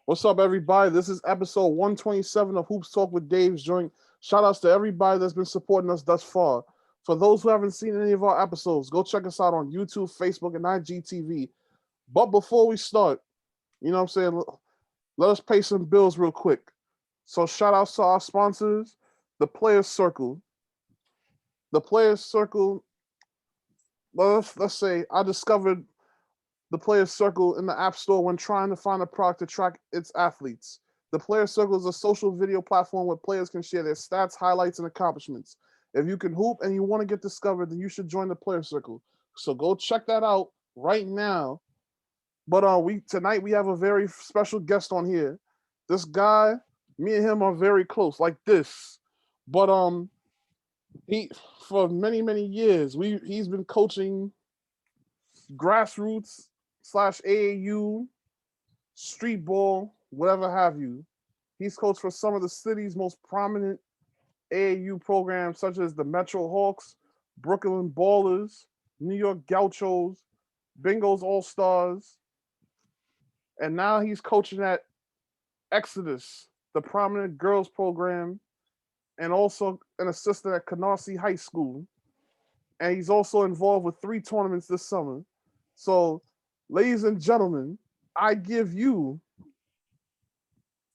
What's up, everybody? This is episode 127 of Hoops Talk with Dave's Joint. Shout outs to everybody that's been supporting us thus far. For those who haven't seen any of our episodes, go check us out on YouTube, Facebook, and IGTV. But before we start, you know what I'm saying? Let us pay some bills real quick. So shout outs to our sponsors, the Players Circle. The Players Circle, let's say I discovered the Players Circle in the App Store when trying to find a product to track its athletes. The Players Circle is a social video platform where players can share their stats, highlights, and accomplishments. If you can hoop and you want to get discovered, then you should join the Players Circle. So go check that out right now. But tonight we have a very special guest on here. This guy, me and him are very close, like this. But he for many years he's been coaching grassroots / AAU, street ball, whatever have you. He's coached for some of the city's most prominent AAU programs, such as the Metro Hawks, Brooklyn Ballers, New York Gauchos, Bengals All Stars, and now he's coaching at Exodus, the prominent girls program, and also an assistant at Canarsie High School. And he's also involved with 3 tournaments this summer. So, ladies and gentlemen, I give you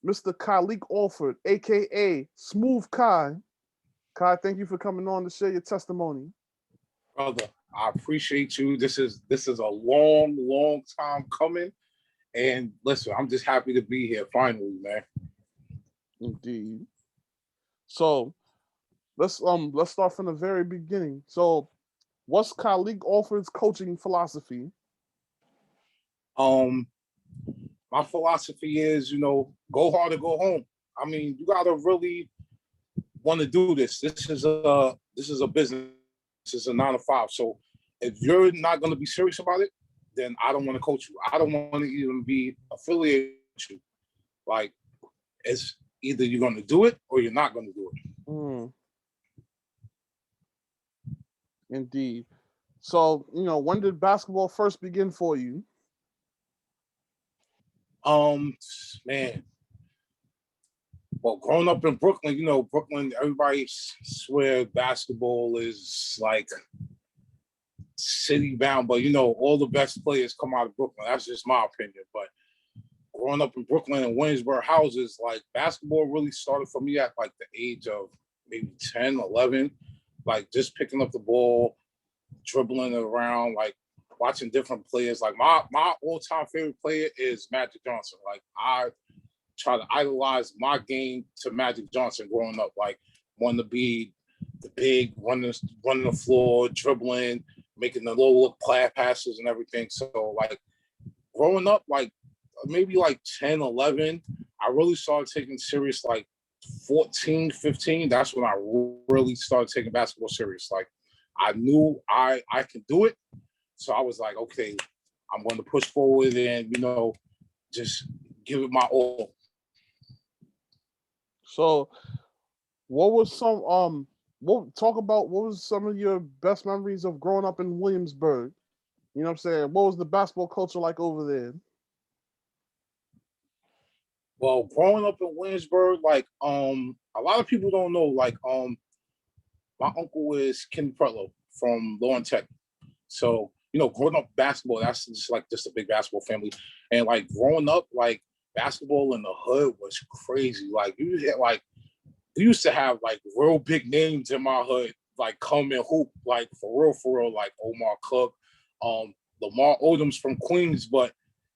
Mr. Kyleek Alford, aka Smooth Kai. Kai, thank you for coming on to share your testimony. Brother, I appreciate you. This is a long time coming. And listen, I'm just happy to be here finally, man. Indeed. So let's start from the very beginning. So what's Kyleek Alford's coaching philosophy? My philosophy is, go hard or go home. I mean, you gotta really want to do this. This is a business. This is a 9 to 5. So if you're not gonna be serious about it, then I don't want to coach you. I don't want to even be affiliated with you. Like, it's either you're gonna do it or you're not gonna do it. Indeed. So, when did basketball first begin for you? Man. Well, growing up in Brooklyn, Brooklyn, everybody swear basketball is like city bound, but all the best players come out of Brooklyn. That's just my opinion. But growing up in Brooklyn and Williamsburg houses, like basketball really started for me at like the age of maybe 10, 11, like just picking up the ball, dribbling it around, like watching different players. Like my all-time favorite player is Magic Johnson. Like I try to idolize my game to Magic Johnson growing up. Like wanting to be the big running the floor, dribbling, making the low look passes and everything. So like growing up, like maybe like 10, 11, I really started taking serious like 14, 15. That's when I really started taking basketball serious. Like I knew I can do it. So I was like, okay, I'm going to push forward and, just give it my all. So what was what was some of your best memories of growing up in Williamsburg? You know what I'm saying? What was the basketball culture like over there? Well, growing up in Williamsburg, like a lot of people don't know, like my uncle is Kenny Pretlow from Law and Tech. So, growing up basketball, that's just a big basketball family. And like growing up, like basketball in the hood was crazy. Like we used to have like real big names in my hood, like come and hoop, like for real, like Omar Cook, Lamar Odom's from Queens, but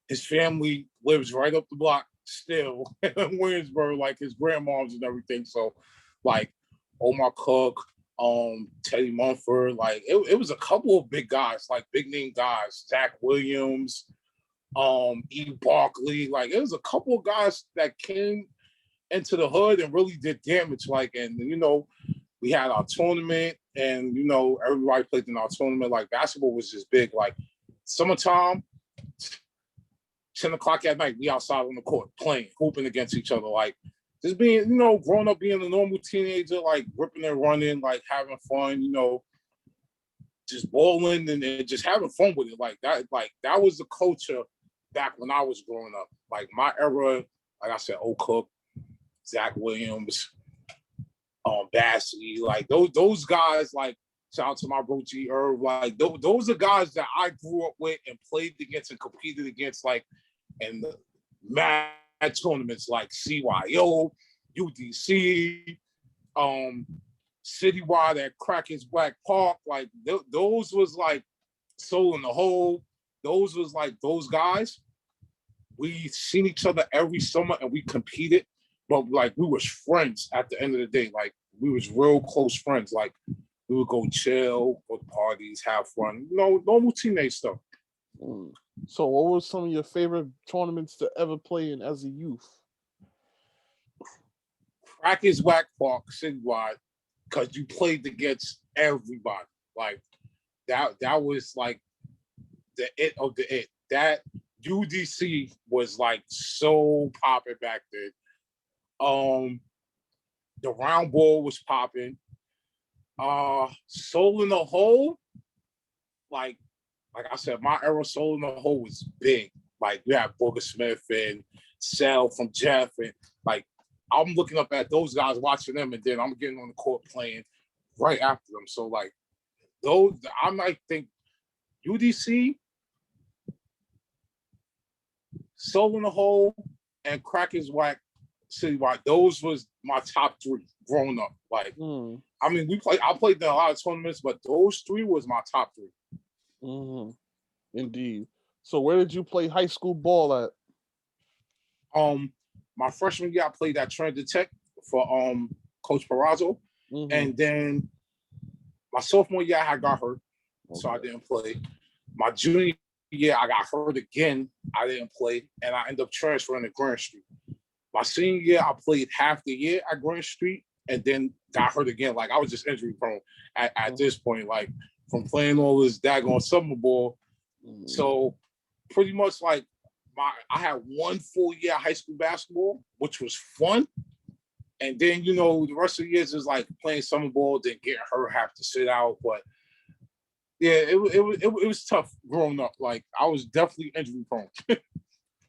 his family lives right up the block still in Williamsburg, like his grandmoms and everything. So like Omar Cook, Teddy Mumford, like it was a couple of big guys, like big name guys, Zach Williams, E. Barkley, like it was a couple of guys that came into the hood and really did damage. Like, and we had our tournament and everybody played in our tournament. Like basketball was just big. Like summertime, 10 o'clock at night, we outside on the court playing, hooping against each other. Like just being, growing up being a normal teenager, like ripping and running, like having fun, just bowling and just having fun with it. Like that was the culture back when I was growing up. Like my era like I said, O'Cook, Zach Williams, Bassey, like those guys, like shout out to my bro G Irv, like those are guys that I grew up with and played against and competed against, like in the mad tournaments like CYO, UDC, Citywide at Cracker's Black Park, like those was like Soul in the Hole. Those was like those guys. We seen each other every summer and we competed, but like we was friends at the end of the day. Like we was real close friends. Like we would go chill, go to parties, have fun, normal teenage stuff. So what were some of your favorite tournaments to ever play in as a youth? Cracker's Black Park, Citywide, because you played against everybody. Like that was like the it of the it. That UDC was like so popping back then. The round ball was popping. Soul in the Hole, like I said, my era Soul in the Hole was big. Like you had Booger Smith and Sal from Jeff, and like I'm looking up at those guys, watching them, and then I'm getting on the court playing right after them. So like those, I might think UDC, Soul in the Hole, and Cracker's Whack Citywide. Those was my top three growing up. Like, I mean, I played in a lot of tournaments, but those three was my top three. Indeed. So where did you play high school ball at? My freshman year, I played at Trinity Tech for Coach Perazzo. And then my sophomore year, I got hurt, so I didn't play. My junior year, I got hurt again. I didn't play, and I ended up transferring to Grand Street. My senior year, I played half the year at Grand Street, and then got hurt again. Like I was just injury prone at this point, like from playing all this daggone summer ball. So pretty much like I had one full year of high school basketball, which was fun. And then, the rest of the years is like playing summer ball, then getting hurt, have to sit out. But yeah, it was tough growing up. Like I was definitely injury prone.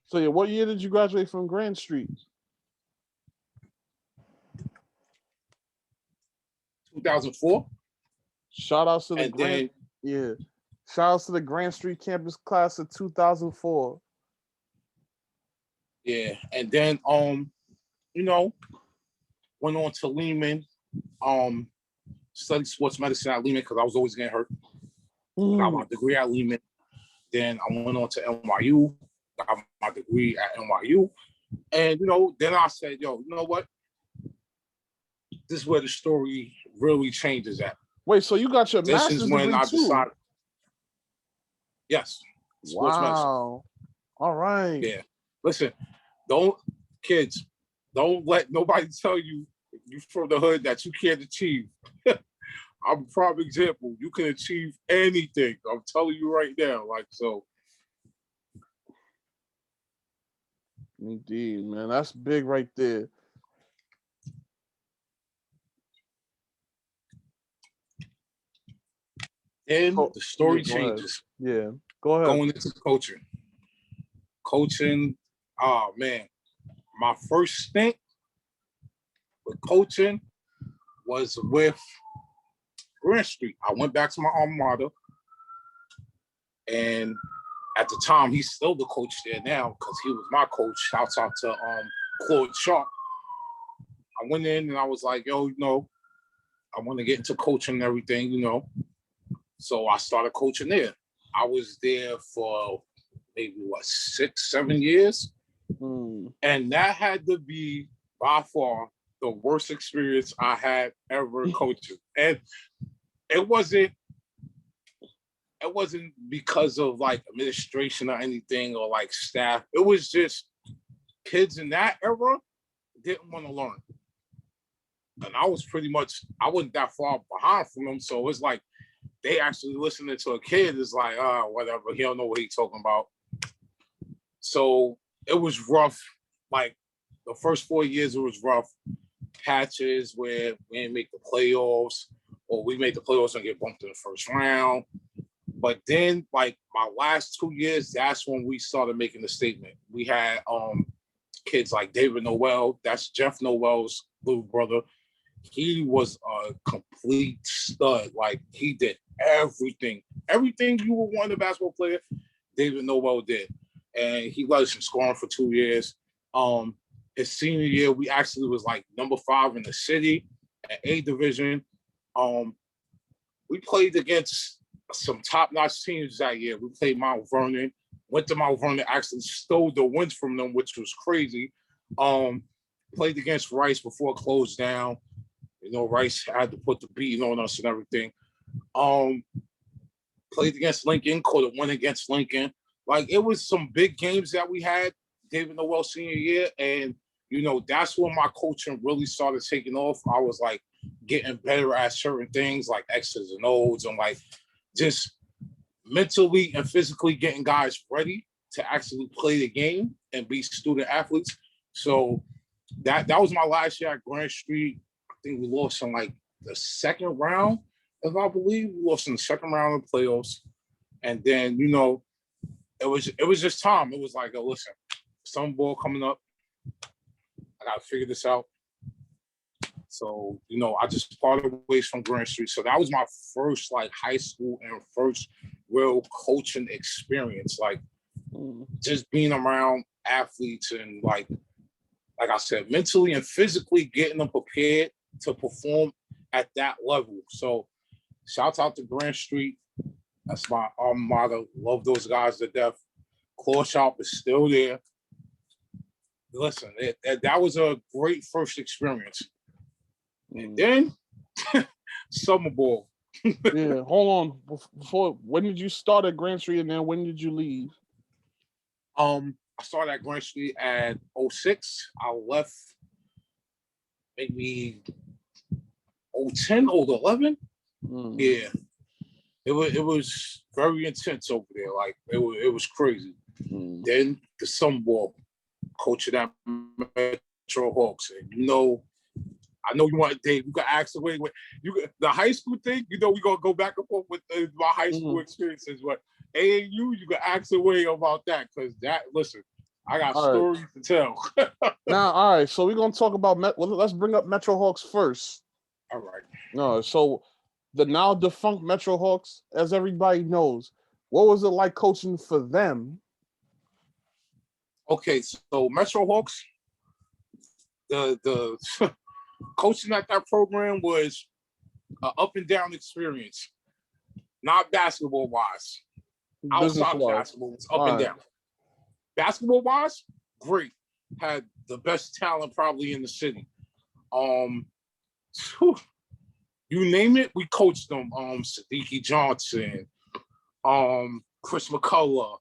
So yeah, what year did you graduate from Grand Street? 2004. Shout outs to the Shout outs to the Grand Street campus class of 2004. Yeah, and then went on to Lehman, studied sports medicine at Lehman because I was always getting hurt. Got my degree at Lehman. Then I went on to NYU, got my degree at NYU. And, then I said, yo, you know what? This is where the story really changes at. Wait, so you got your master's degree when I too? decided. Yes. Sports medicine. All right. Yeah. Listen, kids, don't let nobody tell you from the hood that you can't achieve. I'm a prime example. You can achieve anything. I'm telling you right now. Like, so. Indeed, man. That's big right there. Then the story changes. Yeah, go ahead. Going into coaching. Oh, man. My first stint with coaching was with Grand Street. I went back to my alma mater, and at the time, he's still the coach there now because he was my coach. Shouts out to Claude Sharp. I went in and I was like, yo, I want to get into coaching and everything, So I started coaching there. I was there for maybe 6-7 years. And that had to be by far the worst experience I had ever coaching. And it wasn't because of like administration or anything or like staff. It was just kids in that era didn't want to learn. And I wasn't that far behind from them. So it's like they actually listening to a kid is like, whatever, he don't know what he's talking about. So it was rough. Like the first 4 years, it was rough. Patches where we didn't make the playoffs, or we made the playoffs and get bumped in the first round. But then, like my last 2 years, that's when we started making the statement. We had kids like David Noel, that's Jeff Noel's little brother. He was a complete stud. Like, he did everything. Everything you would want a basketball player, David Noel did. And he led us in scoring for 2 years. His senior year, we actually was like number 5 in the city at A division. We played against some top-notch teams that year. We played Mount Vernon. Went to Mount Vernon, actually stole the wins from them, which was crazy. Played against Rice before it closed down. You know, Rice had to put the beating on us and everything. Played against Lincoln, caught a win against Lincoln. Like, it was some big games that we had David Noel senior year. And, you know, that's when my coaching really started taking off. I was like getting better at certain things like X's and O's and like just mentally and physically getting guys ready to actually play the game and be student athletes. So that was my last year at Grand Street. I think we lost in like the second round, if I believe. We lost in the second round of the playoffs. And then, you know, it was just time. It was like, oh, listen, some ball coming up. I got to figure this out. So, you know, I just parted ways from Grand Street. So that was my first like high school and first real coaching experience. Like, just being around athletes and like I said, mentally and physically getting them prepared to perform at that level. So shout out to Grand Street. That's my alma mater. Love those guys to death. Claw Shop is still there. Listen, that was a great first experience. And then summer ball. Yeah, hold on. Before, when did you start at Grand Street and then when did you leave? I started at Grand Street at 06. I left maybe 010, 011. Yeah. It was very intense over there. Like, it was crazy. Then the summer ball, coaching at Metro Hawks. And you know, I know you want Dave. You can ask away the high school thing. You know, we gonna go back and forth with my high school experiences. But AAU, you can ask away about that because listen, I got stories to tell. Now, all right. So we're gonna talk about let's bring up Metro Hawks first. All right. No, so the now defunct Metro Hawks, as everybody knows, what was it like coaching for them? Okay, so Metro Hawks, the coaching at that program was an up and down experience, not basketball wise. Outside of basketball, it's up and down. Basketball wise, great. Had the best talent probably in the city. You name it, we coached them. Sadiki Johnson, Chris McCullough,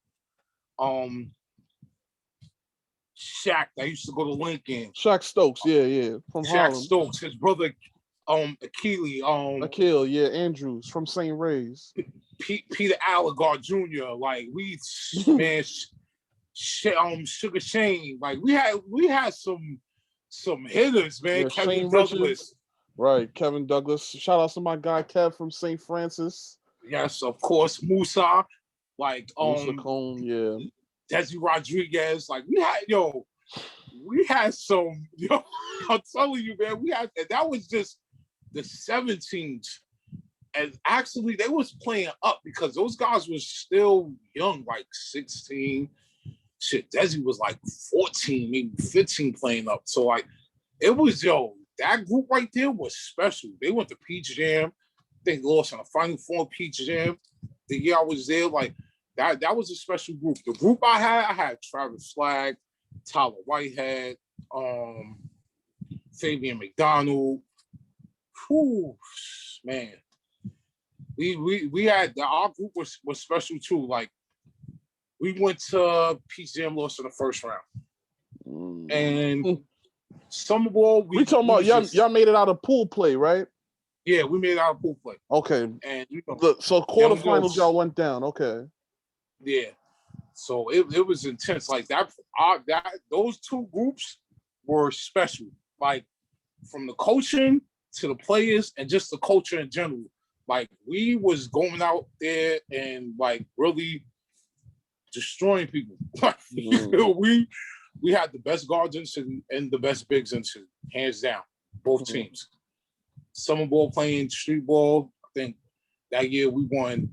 Shaq that used to go to Lincoln. Shaq Stokes, yeah, from Shaq Harlem. Stokes, his brother, Akil, yeah, Andrews from St. Ray's. Peter Allegar Jr. Like man, Sugar Shane. Like we had some hitters, man. Yeah, Kevin Shane Douglas. Richards. Right, Kevin Douglas. Shout out to my guy Kev from St. Francis. Yes, of course, Musa. Like Musa Cone, yeah. Desi Rodriguez. Like we had some. I'm telling you, man, and that was just the 17s. And actually, they was playing up because those guys were still young, like 16. Shit, Desi was like 14, maybe 15 playing up. So, like, it was, that group right there was special. They went to Peach Jam. They lost on the Final Four Peach Jam. The year I was there, like, that was a special group. The group I had Travis Flagg, Tyler Whitehead, Fabian McDonald. Whew, man. We had our group was special too. Like we went to Peach Jam, lost in the first round, and summer ball. We talking about y'all made it out of pool play, right? Yeah, we made it out of pool play. Okay, and so quarterfinals y'all went down. Okay, yeah. So it was intense. Like that those two groups were special. Like from the coaching to the players and just the culture in general. Like we was going out there and like really destroying people. we had the best guards in city and the best bigs in city, hands down, both teams. Summer ball playing street ball. I think that year we won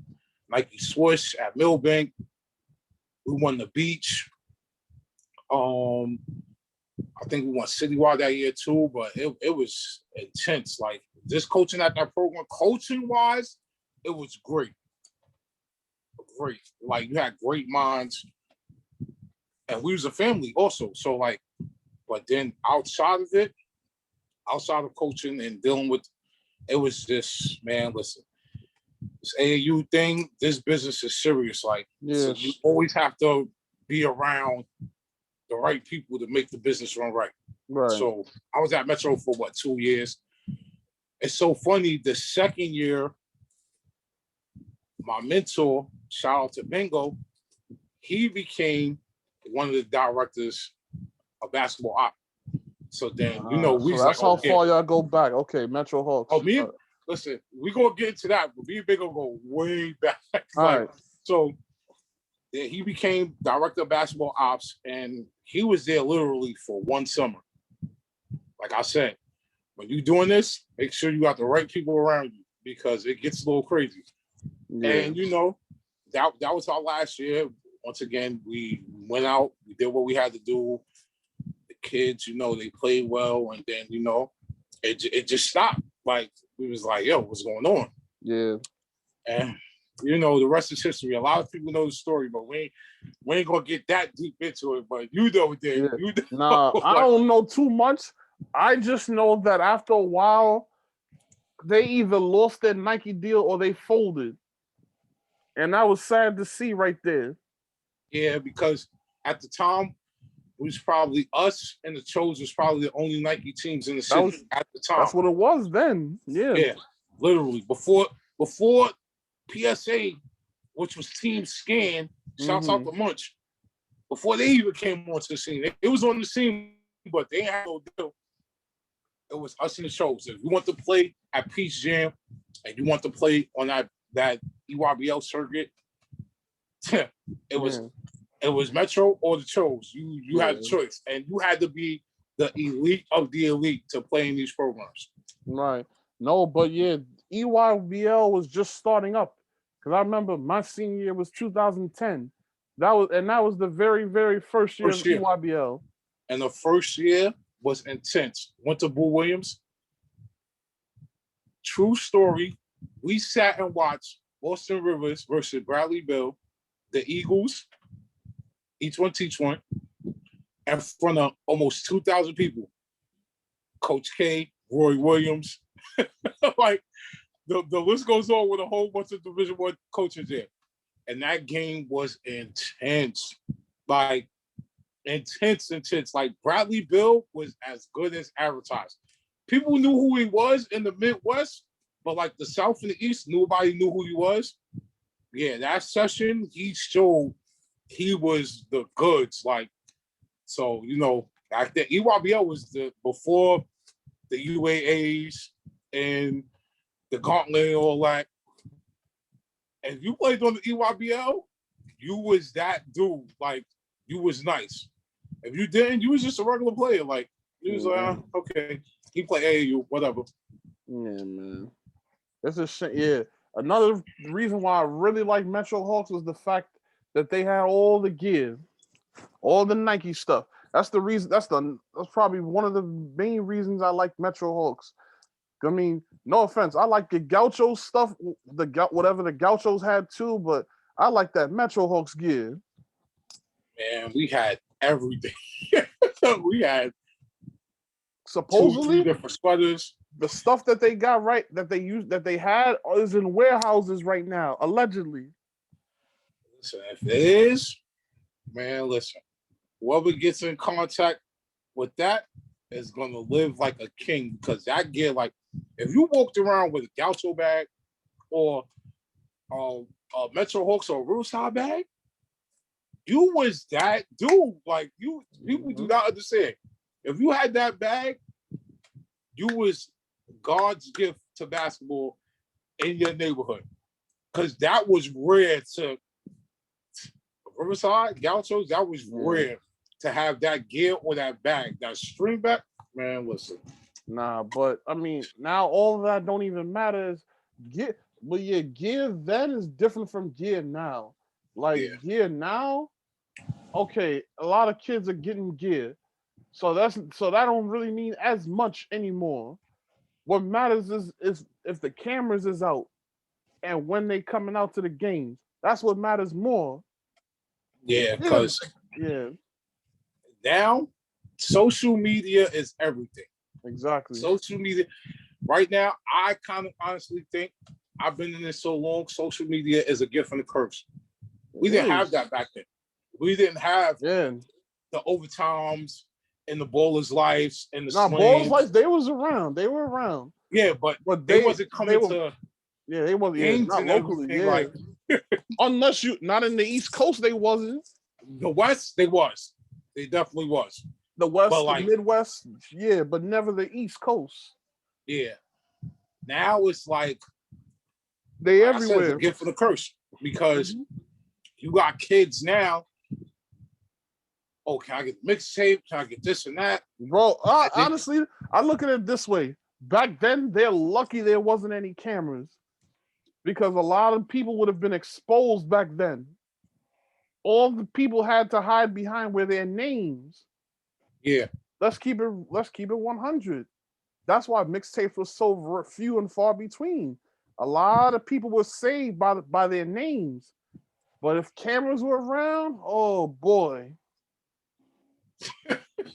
Nike Swoosh at Millbank. We won the beach. I think we won citywide that year too, but it was intense. Like just coaching at that program, coaching wise, it was great. Great. Like you had great minds. And we was a family also. So like, but then outside of it, outside of coaching and dealing with, it was just, man, listen, this AAU thing, this business is serious. Like, so you always have to be around the right people to make the business run right. Right. So I was at Metro for 2 years. It's so funny. The second year, my mentor, shout out to Bingo, he became one of the directors of basketball op. So then, we so that's like, how far y'all go back. Okay, Metro Hawks. Oh, listen, we gonna get into that, but me and Bingo go way back. All right. So yeah, he became director of basketball ops, and he was there literally for one summer. Like I said, when you're doing this, make sure you got the right people around you because it gets a little crazy. Yeah. And that was our last year. Once again, we went out, we did what we had to do. The kids, they played well, and then it just stopped. Like we was like, yo, what's going on? Yeah. And the rest is history. A lot of people know the story, but we ain't gonna get that deep into it. But Dave. Yeah. Nah, I don't know too much. I just know that after a while, they either lost their Nike deal or they folded. And that was sad to see right there. Yeah, because at the time, it was probably us and the Chos was probably the only Nike teams in the city at the time. That's what it was then. Yeah. Yeah, literally. Before PSA, which was Team Scan, shouts out to Munch, before they even came onto the scene. It was on the scene, but they ain't had no deal. It was us and the Chos. If you want to play at Peach Jam and you want to play on that EYBL circuit, it was Metro or the Chos. You had a choice, and you had to be the elite of the elite to play in these programs. Right. No, but yeah, EYBL was just starting up because I remember my senior year was 2010. That was the very, very first year of EYBL. And the first year was intense. Went to Boo Williams. True story. We sat and watched Austin Rivers versus Bradley Bill, the Eagles, each one teach one, in front of almost 2,000 people. Coach K, Roy Williams, like the list goes on with a whole bunch of Division I coaches there. And that game was intense. Like intense. Like Bradley Bill was as good as advertised. People knew who he was in the Midwest, but like the South and the East, nobody knew who he was. Yeah, that session, he showed he was the goods. Like, so, back then, EYBL was before the UAAs and the Gauntlet and all that. And if you played on the EYBL, you was that dude. Like, you was nice. If you didn't, you was just a regular player. Like, you was like, okay, he play AAU, whatever. Yeah, man. That's a shame. Yeah. Another reason why I really like Metro Hawks was the fact that they had all the gear, all the Nike stuff. That's the reason. That's probably one of the main reasons I like Metro Hawks. I mean, no offense, I like the Gauchos stuff, whatever the Gauchos had too, but I like that Metro Hawks gear. Man, we had everything. We had supposedly 2-3 different sweaters. The stuff that they got right, that they had is in warehouses right now, allegedly. Listen, if it is, man, listen. Whoever gets in contact with that is going to live like a king because that gear, like, if you walked around with a Gaucho bag or a Metro Hawks or a Riverside bag, you was that dude. Like, people do not understand. If you had that bag, you was God's gift to basketball in your neighborhood. Because that was rare to Riverside, Gauchos, that was rare to have that gear or that bag, that string back, man, listen. Nah, but I mean, now all of that don't even matter. But your gear then is different from gear now. Like gear now, okay, a lot of kids are getting gear, so that don't really mean as much anymore. What matters is if the cameras is out and when they coming out to the games. That's what matters more. Yeah, because now social media is everything. Exactly. Social media. Right now, I kind of honestly think I've been in this so long, social media is a gift and a curse. We didn't have that back then. We didn't have the overtimes and the ballers' lives and the ballers' lives, they was around. They were around. Yeah, but they wasn't coming to they wasn't games not locally. Yeah. Like, unless you not in the East Coast, they wasn't. The West, they was. They definitely was. The West, the Midwest, yeah, but never the East Coast. Yeah. Now it's like they everywhere. It's a gift for the curse because you got kids now. Oh, can I get the mixtape? Can I get this and that? Bro, honestly, I look at it this way. Back then, they're lucky there wasn't any cameras because a lot of people would have been exposed back then. All the people had to hide behind were their names. Yeah. Let's keep it 100. That's why mixtapes were so few and far between. A lot of people were saved by their names. But if cameras were around, oh boy.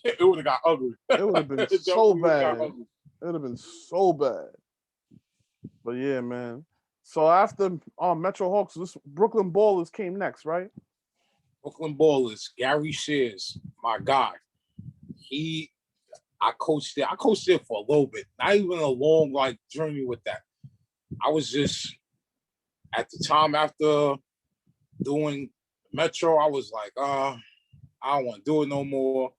It would have got ugly. It would have been so bad. It would have been so bad. But yeah, man. So after Metro Hawks, this Brooklyn Ballers came next, right? Brooklyn Ballers, Gary Shears, my guy. I coached there. I coached there for a little bit. Not even a long journey with that. I was just at the time after doing Metro, I was like, I don't want to do it no more.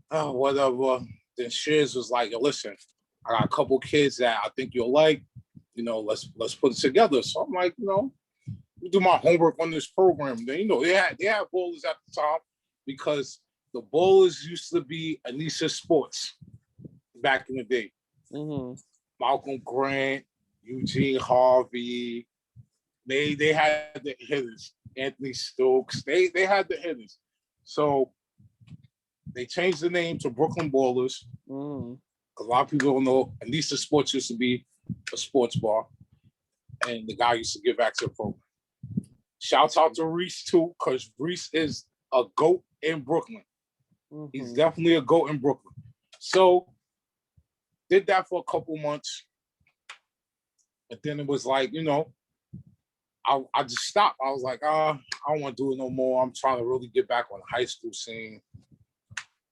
Whatever. Then Shears was like, yo, listen, I got a couple kids that I think you'll like. Let's put it together. So I'm like, do my homework on this program. Then they had ballers at the time because the ballers used to be Anissa Sports back in the day. Mm-hmm. Malcolm Grant, Eugene Harvey, they had the hitters. Anthony Stokes, they had the hitters. So they changed the name to Brooklyn Ballers. Mm-hmm. A lot of people don't know Anissa Sports used to be a sports bar, and the guy used to give back to the program. Shouts out to Reese too, because Reese is a GOAT in Brooklyn. Mm-hmm. He's definitely a GOAT in Brooklyn. So did that for a couple months. But then it was like, I just stopped. I was like, I don't want to do it no more. I'm trying to really get back on the high school scene.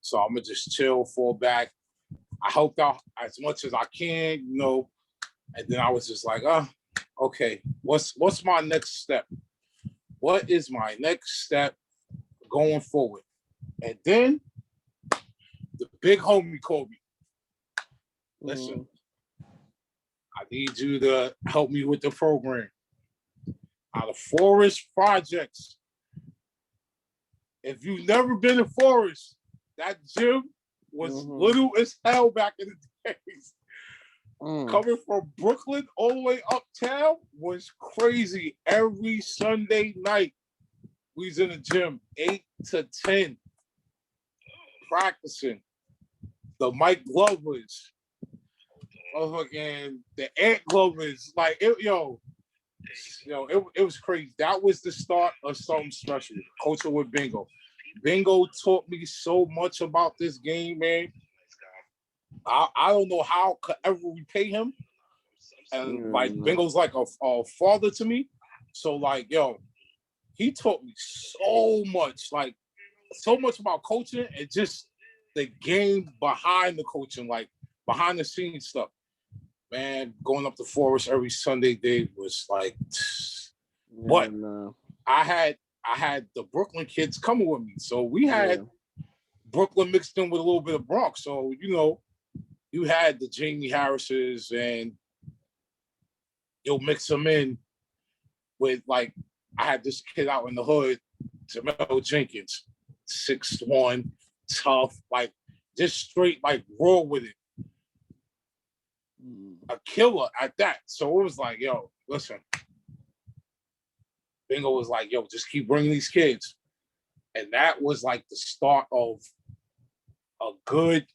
So I'm going to just chill, fall back. I helped out as much as I can, and then I was just like, okay, what's my next step? What is my next step going forward? And then the big homie called me. Listen, I need you to help me with the program. Out of Forest Projects. If you've never been to Forest, that gym was little as hell back in the days. Coming from Brooklyn all the way uptown was crazy. Every Sunday night, we was in the gym 8 to 10 practicing. The Mike Glovers, the Ant Glovers, it was crazy. That was the start of something special. Coaching with Bingo. Bingo taught me so much about this game, man. I don't know how I could ever repay him. And Bingo's like a father to me. So he taught me so much, so much about coaching and just the game behind the coaching, behind the scenes stuff. Man, going up to Forest every Sunday day was but I had the Brooklyn kids coming with me. So we had Brooklyn mixed in with a little bit of Bronx. So, you had the Jamie Harrises and you'll mix them in with I had this kid out in the hood, Jamel Jenkins. 6'1", tough, like just straight, like raw with it. A killer at that. So it was like, yo, listen. Bingo was like, yo, just keep bringing these kids. And that was like the start of a good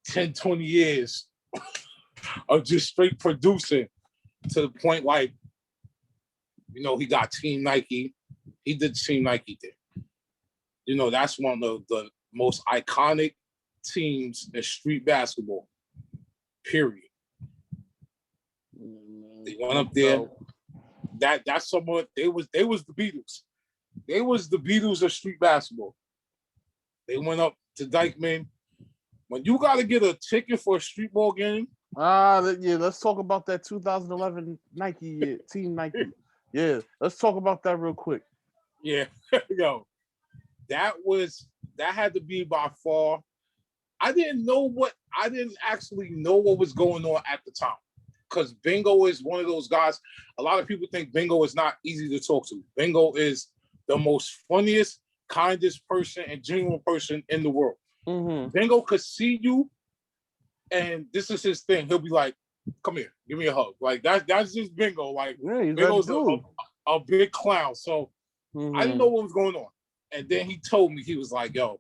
10, 20 years of just straight producing to the point like, you know, he got Team Nike. He did Team Nike thing. You know, that's one of the most iconic teams in street basketball, period. They went up there. That's someone, they was the Beatles. They was the Beatles of street basketball. They went up to Dykeman. When you got to get a ticket for a street ball game. Yeah, let's talk about that 2011 Nike year, Team Nike. Yeah, let's talk about that real quick. Yeah, yo, that had to be by far. I didn't actually know what was going on at the time. Because Bingo is one of those guys. A lot of people think Bingo is not easy to talk to. Bingo is the most funniest, kindest person and genuine person in the world. Mm-hmm. Bingo could see you, and this is his thing. He'll be like, "Come here, give me a hug." Like that's just Bingo. Like Bingo's a big clown. So I didn't know what was going on. And then he told me, he was like, "Yo,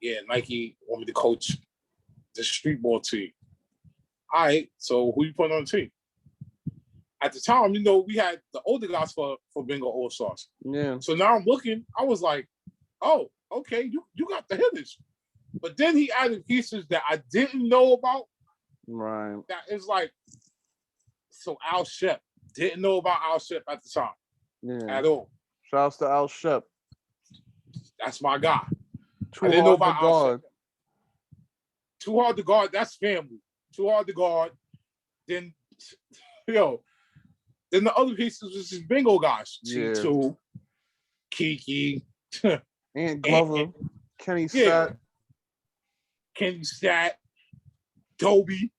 yeah, Nike want me to coach the street ball team." All right, so who you putting on the team? At the time, you know, we had the older guys for Bingo All Stars. Yeah. So now I'm looking, I was like, oh, okay, you got the hitters. But then he added pieces that I didn't know about. Right. That is like, so Al Shep. Didn't know about Al Shep at the time. Yeah. At all. Shouts to Al Shep. That's my guy. I didn't know about Al Shep. Too hard to guard, that's family. Too hard to guard. Then, then the other pieces was just Bingo guys. T2, Kiki, and Glover, Kenny Stat. Kenny Stat, Dobie,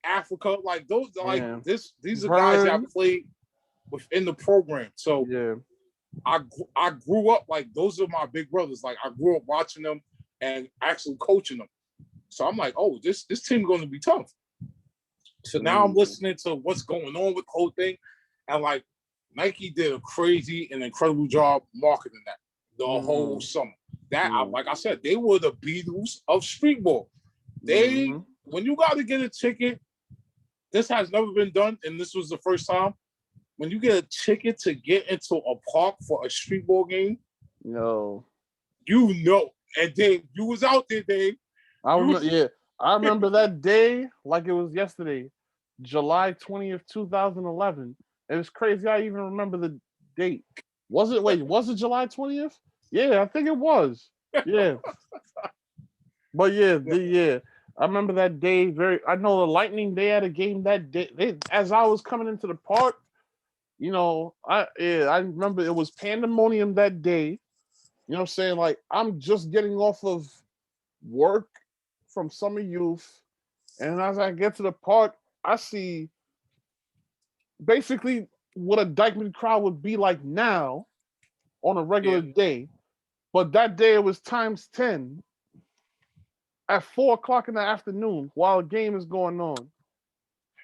Africa. Like those, these are guys that played within the program. So I grew up like those are my big brothers. Like I grew up watching them and actually coaching them. So I'm like, oh, this team's going to be tough. So now I'm listening to what's going on with the whole thing. And like Nike did a crazy and incredible job marketing that the whole summer. That, like I said, they were the Beatles of street ball. They, when you got to get a ticket, this has never been done. And this was the first time. When you get a ticket to get into a park for a street ball game, you know. And Dave, you was out there, Dave. I remember that day like it was yesterday, July 20th, 2011. It was crazy. I even remember the date. Was it July 20th? Yeah, I think it was. Yeah. But I remember that day I know the Lightning, they had a game that day. As I was coming into the park, you know, I remember it was pandemonium that day. You know what I'm saying? Like, I'm just getting off of work from summer youth, and as I get to the park, I see basically what a Dykeman crowd would be like now on a regular day, but that day it was times 10 at 4:00 in the afternoon while a game is going on.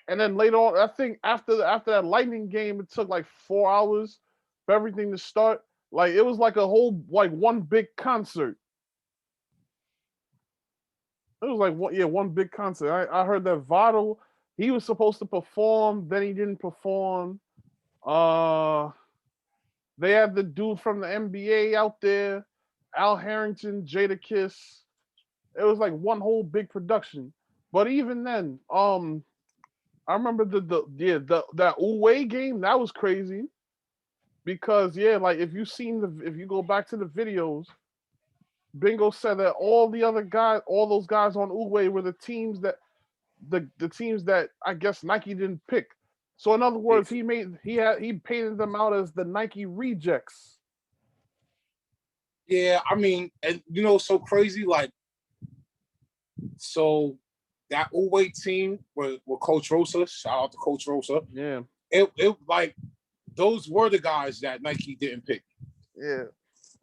And then later on, I think after that Lightning game, it took like 4 hours for everything to start. Like it was like a whole one big concert. It was like one big concert. I heard that Votto, he was supposed to perform, then he didn't perform. They had the dude from the NBA out there, Al Harrington, Jadakiss. It was like one whole big production. But even then, I remember that Uwe game, that was crazy. Because like if you go back to the videos, Bingo said that all those guys on Uwe were the teams that the teams that I guess Nike didn't pick. So in other words, he painted them out as the Nike rejects. Yeah, I mean, and you know, so crazy, like, so that Uwe team with Coach Rosa, shout out to Coach Rosa. Yeah. It like those were the guys that Nike didn't pick. Yeah.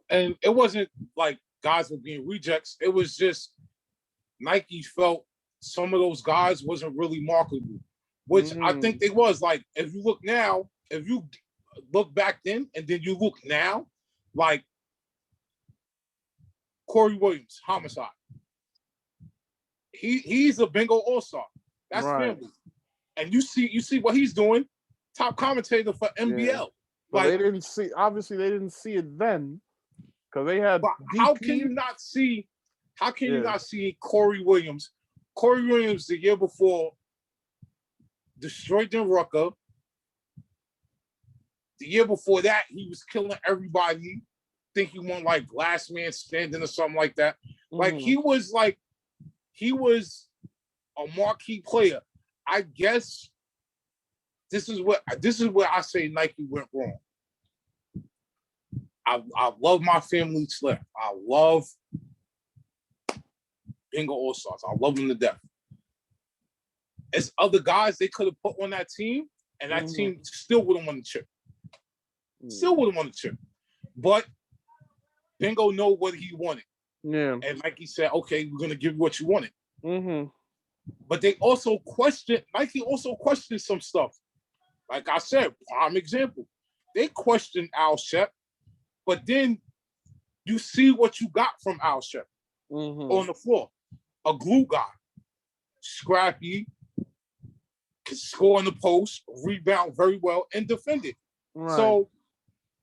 And it wasn't like guys were being rejects. It was just Nike felt some of those guys wasn't really marketable, which I think they was. Like, if you look now, if you look back then and then you look now, like Corey Williams, homicide. He's a bingo all-star. That's family. And you see what he's doing, top commentator for MBL. Yeah. But Like, they didn't see, obviously they didn't see it then, because they had how can you not see Corey Williams? Corey Williams the year before destroyed them Rucker. The year before that, he was killing everybody. Think he won like last man standing or something like that. Like he was a marquee player. I guess this is where I say Nike went wrong. I love my family slip. I love Bingo All Stars. I love them to death. As other guys they could have put on that team, and that team still would have won the chip. Still would have won the chip. But Bingo know what he wanted. Yeah. And like he said, okay, we're gonna give you what you wanted. Mm-hmm. But they also Nike also questioned some stuff. Like I said, prime example. They questioned Al Shep, but then you see what you got from Al Shep on the floor. A glue guy, scrappy, can score in the post, rebound very well, and defend it. Right. So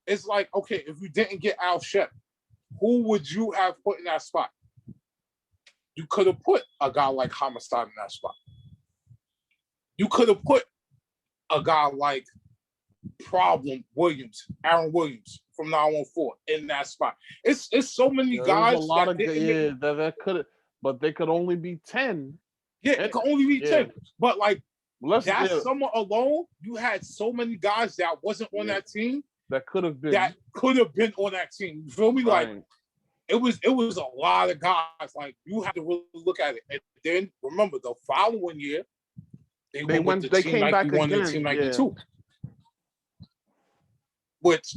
it's like, okay, if you didn't get Al Shep, who would you have put in that spot? You could have put a guy like Homicide in that spot. You could have put a guy like Aaron Williams from 914 in that spot. It's so many guys. A lot that could have, but they could only be 10. Yeah, it could only be 10. But like that summer alone, you had so many guys that wasn't on that team that could have been on that team. You feel me? Like it was a lot of guys. Like you have to really look at it. And then remember the following year, they came back again. Team 92. Which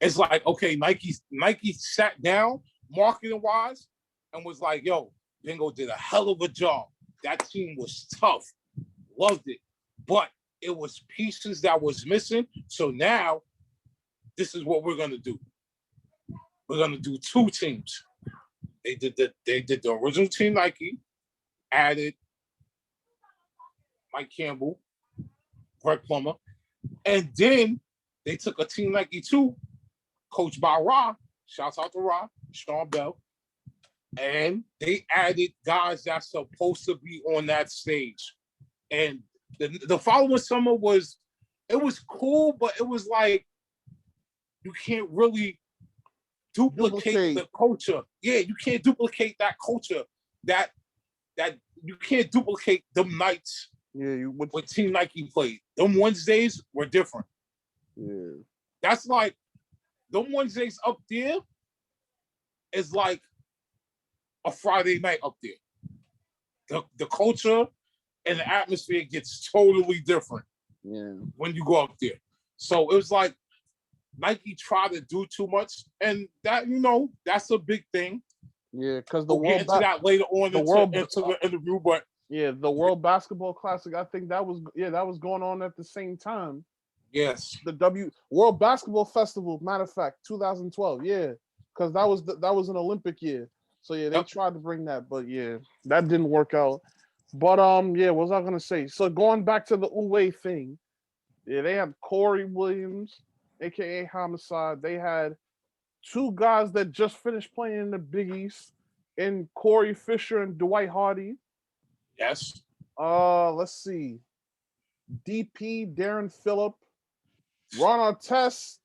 is like, okay, Nike sat down marketing wise and was like, yo, Bingo did a hell of a job. That team was tough. Loved it. But it was pieces that was missing. So now this is what we're gonna do. We're gonna do two teams. They did the original team Nike, added Mike Campbell, Greg Plummer, and then they took a team Nike 2, coached by Ra, shouts out to Ra, Sean Bell, and they added guys that's supposed to be on that stage. And the following summer was cool, but it was like you can't really duplicate the culture. Yeah, you can't duplicate that culture. That you can't duplicate them nights. Yeah, when Team Nike played. Them Wednesdays were different. Yeah. That's like them Wednesdays up there is like a Friday night up there. The culture and the atmosphere gets totally different when you go up there. So it was like Nike tried to do too much, and that that's a big thing. Yeah, because we'll get into that later on into the interview, but the World Basketball Classic, I think that was going on at the same time. Yes. The World Basketball Festival, matter of fact, 2012. Yeah, because that was an Olympic year. So they tried to bring that, but that didn't work out. But what was I gonna say? So going back to the Uwe thing, they had Corey Williams, aka Homicide. They had two guys that just finished playing in the Big East, in Corey Fisher and Dwight Hardy. Yes. Let's see. DP, Darren Phillip, Ron Artest.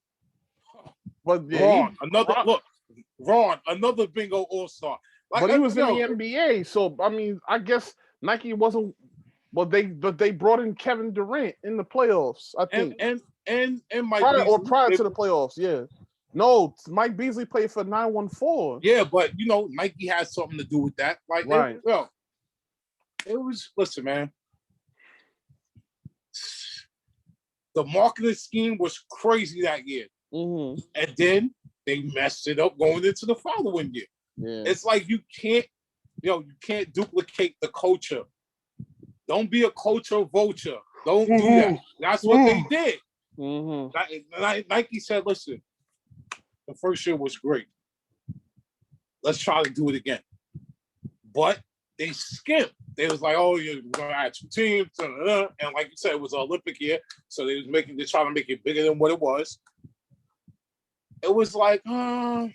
But Ron, another bingo all-star. Like, but he was in the NBA, so I mean, I guess Nike wasn't. But they brought in Kevin Durant in the playoffs, I think, and Mike prior to the playoffs. Yeah, no, Mike Beasley played for 914. Yeah, but Nike has something to do with that. Like, right? It was. Listen, man. The marketing scheme was crazy that year, and then they messed it up going into the following year. Yeah. It's like you can't duplicate the culture. Don't be a culture vulture. Don't do that. That's what they did. Nike said, listen, the first year was great. Let's try to do it again. But they skipped. They was like, oh, you're going to add 2 teams. And like you said, it was an Olympic year. So they trying to make it bigger than what it was. It was like, yeah,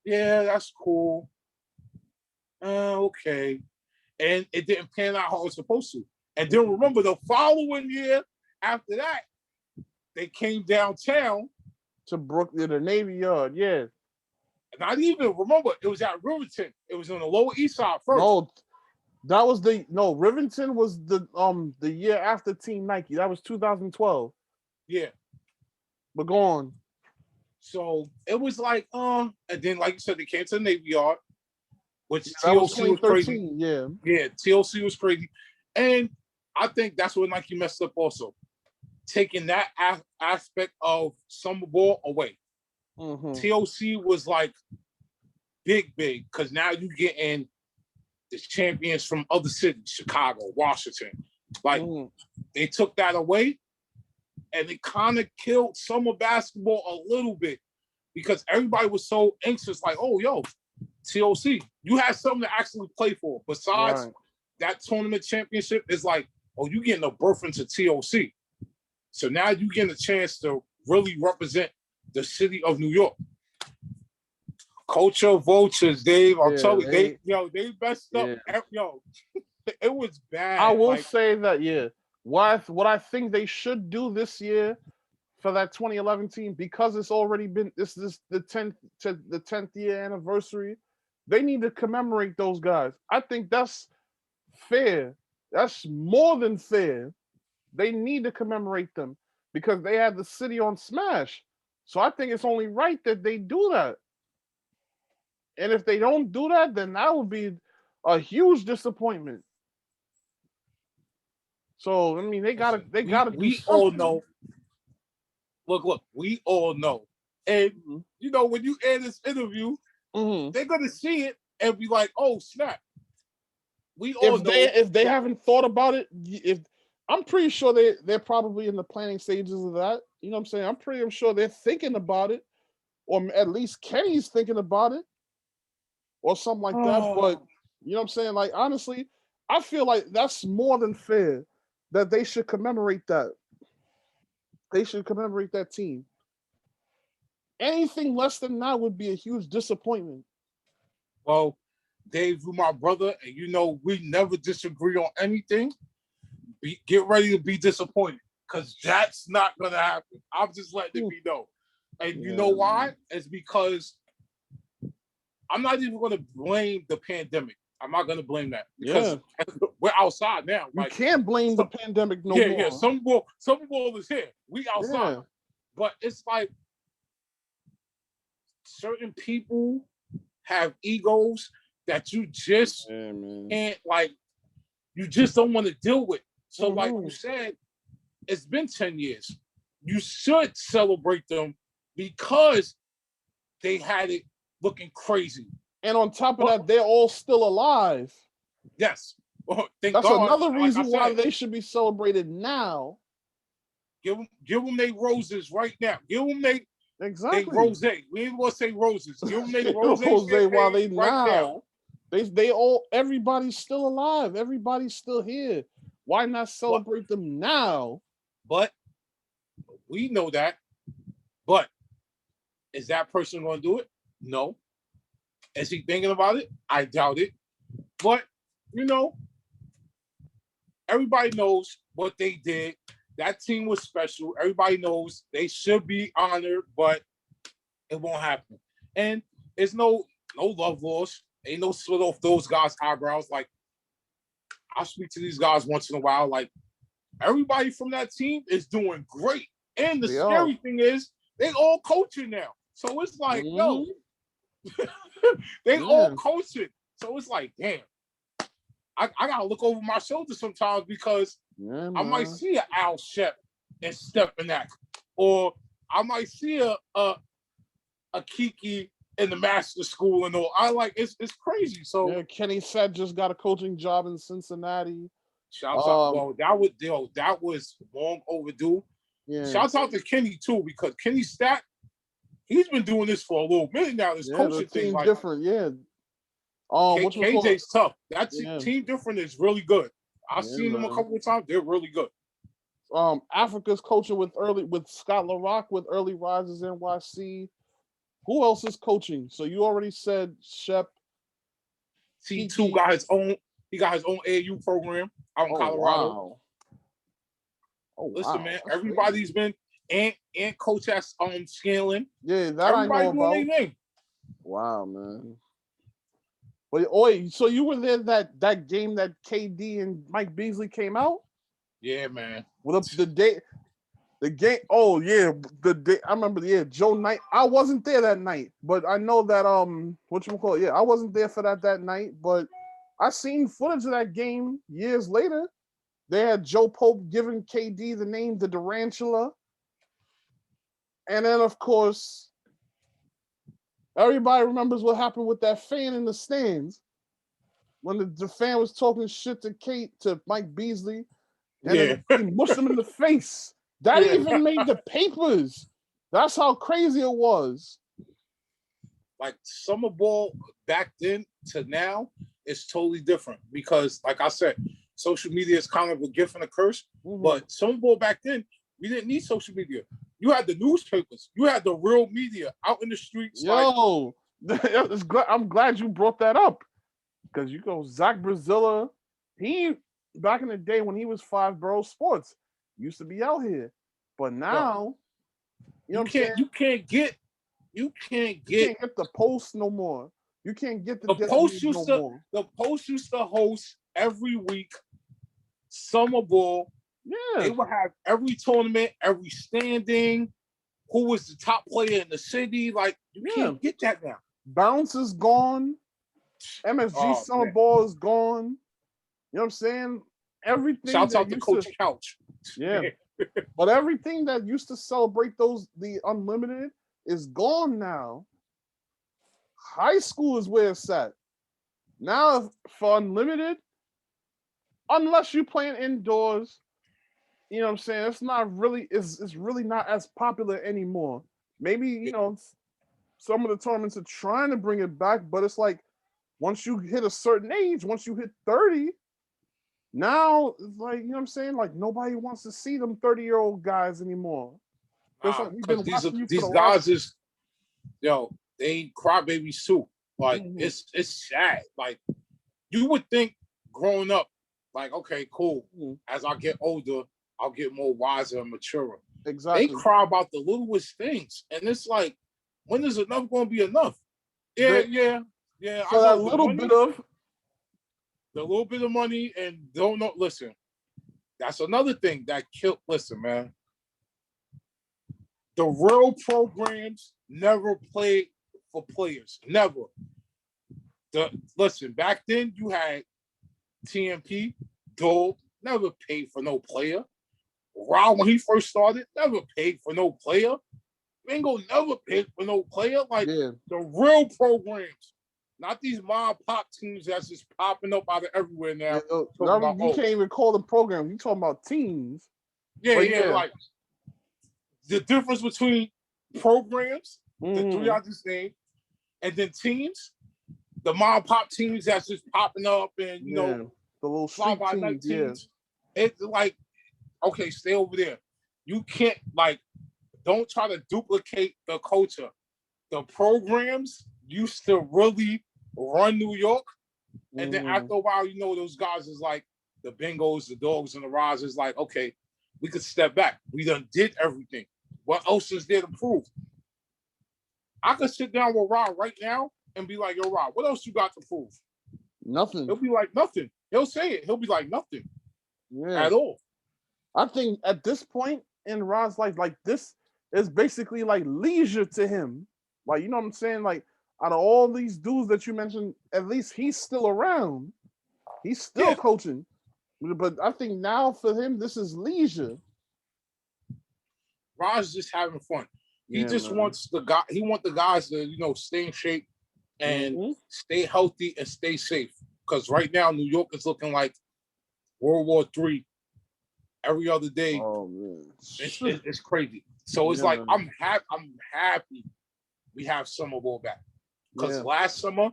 that's cool. Okay. And it didn't pan out how it was supposed to. And then remember, the following year after that, they came downtown to Brooklyn, the Navy Yard, yeah. Not even, remember, it was at Rivington. It was on the Lower East Side first. No, Rivington was the year after Team Nike. That was 2012. Yeah. But go on. So it was like, and then like you said, they came to the Navy Yard, which TLC was crazy. Yeah. Yeah, TLC was crazy. And I think that's where Nike messed up also. Taking that aspect of summer ball away. TLC was like big, because now you getting the champions from other cities, Chicago, Washington. Like they took that away and it kind of killed summer basketball a little bit because everybody was so anxious, like, oh, yo, TLC, you had something to actually play for. Besides that tournament championship, is like, oh, you getting a berth into TLC. So now you getting a chance to really represent the city of New York. Culture vultures, Dave. I'm telling you, they messed up. Yo, it was bad. I will say that, what I think they should do this year for that 2011 team, because it's already been the 10th year anniversary, they need to commemorate those guys. I think that's fair. That's more than fair. They need to commemorate them because they had the city on smash. So I think it's only right that they do that. And if they don't do that, then that would be a huge disappointment. So I mean, they gotta. We all know. Look. We all know, and when you air this interview, they're gonna see it and be like, "Oh snap!" We all know. If they haven't thought about it, I'm pretty sure they're probably in the planning stages of that. You know what I'm saying? I'm pretty sure they're thinking about it, or at least Kenny's thinking about it, or something like that. But you know what I'm saying? Like, honestly, I feel like that's more than fair that they should commemorate that. They should commemorate that team. Anything less than that would be a huge disappointment. Well, Dave, you're my brother, and we never disagree on anything. Get ready to be disappointed, because that's not going to happen. I'm just letting it be known. And you know why? It's because I'm not even going to blame the pandemic. I'm not going to blame that because we're outside now. You can't blame the pandemic no more. Yeah, some ball is here. We outside. Yeah. But it's like certain people have egos that you just can't, you just don't want to deal with. So like you said, it's been 10 years. You should celebrate them because they had it looking crazy. And on top of that, they're all still alive. Yes. Well, that's God, another reason why they should be celebrated now. Give them their roses right now. Give them they rose. We ain't gonna say roses. Give them their rose while they now. Everybody's still alive. Everybody's still here. Why not celebrate them now? But we know that. But is that person going to do it? No. Is he thinking about it? I doubt it. But, everybody knows what they did. That team was special. Everybody knows they should be honored, but it won't happen. And there's no love lost. Ain't no slit off those guys' eyebrows. Like, I speak to these guys once in a while. Like, everybody from that team is doing great. And the scary thing is, they all coaching now. So it's like, they all coaching. So it's like, damn. I gotta look over my shoulder sometimes because I might see an Al Shep and Stepanak, or I might see a a Kiki in the master school and all. I like it's crazy. So yeah, Kenny said just got a coaching job in Cincinnati. shouts out. Well, that was long overdue. Yeah, Shouts out to Kenny too, because Kenny Stat, he's been doing this for a little minute now. This coaching thing, like different, yeah. KJ's tough. That Yeah. team different is really good. I've seen them a couple of times. They're really good. Africa's coaching with Scott LaRock with Early Risers NYC. Who else is coaching? So you already said Shep. T2 got his own. He got his own AAU program out in Colorado. Wow. Listen, man, everybody's been and coach at Scanlon. Yeah, that everybody I know about. Name. Wow, man. But so you were there that game that KD and Mike Beasley came out? Yeah, man. Well, the game. Oh yeah, the day. I remember. Yeah, Joe Knight. I wasn't there that night, but I know that whatchamacallit. Yeah, I wasn't there for that night, but I seen footage of that game years later. They had Joe Pope giving KD the name the Durantula, and then of course, everybody remembers what happened with that fan in the stands when the fan was talking shit to Mike Beasley, and then he mushed him in the face. That even made the papers. That's how crazy it was. Like summer ball back then to now is totally different because, like I said, social media is kind of a gift and a curse. Mm-hmm. But summer ball back then, we didn't need social media. You had the newspapers. You had the real media out in the streets. Yo, I'm glad you brought that up because you go Zach Brazilla. He back in the day when he was 5 Borough Sports used to be out here, but now you can't get the Post no more. You can't get the Post The Post used to host every week summer ball. Yeah, they would have every tournament, every standing. Who was the top player in the city? Like you can't get that now. Bounce is gone. MSG summer ball is gone. You know what I'm saying? Everything. Shouts out to Coach Couch. Yeah. But everything that used to celebrate the unlimited is gone now. High school is where it's at. Now for unlimited, unless you're playing indoors, you know what I'm saying? It's really not as popular anymore. Maybe, some of the tournaments are trying to bring it back, but it's like once you hit a certain age, once you hit 30, now it's like, you know what I'm saying? Like nobody wants to see them 30-year-old guys anymore. Like these guys is, they ain't crybabies too. Like it's sad. Like you would think growing up, like, okay, cool. As I get older, I'll get more wiser and maturer. Exactly. They cry about the littlest things. And it's like, when is enough going to be enough? Yeah. So that little bit of the little bit of money and don't know. Listen, that's another thing that killed. Listen, man, the real programs never played for players. Never. Listen, back then you had TMP, Dole, never paid for no player. Raul, when he first started, never paid for no player. Bingo never paid for no player. Like the real programs. Not these mom pop teams that's just popping up out of everywhere now. You can't even call them programs. You talking about teams. Yeah. Like the difference between programs, the three I just named, and then teams, the mom pop teams that's just popping up and the little street teams. It's like, okay, stay over there. You can't don't try to duplicate the culture. The programs used to really run New York. And then after a while, those guys is like the Bengals, the Dogs, and the Risers, like, okay, we could step back. We done did everything. What else is there to prove? I could sit down with Rob right now and be like, yo, Rob, what else you got to prove? Nothing. He'll be like, nothing. He'll say it. He'll be like, nothing. At all. I think at this point in Rob's life, like this is basically like leisure to him. Like, you know what I'm saying? Like, out of all these dudes that you mentioned, at least he's still around. He's still coaching. But I think now for him, this is leisure. Rod's just having fun. He just wants the guy. He wants the guys to, stay in shape and stay healthy and stay safe. Because right now, New York is looking like World War III every other day. Oh man, it's crazy. So it's like I'm happy we have summer ball back. Because last summer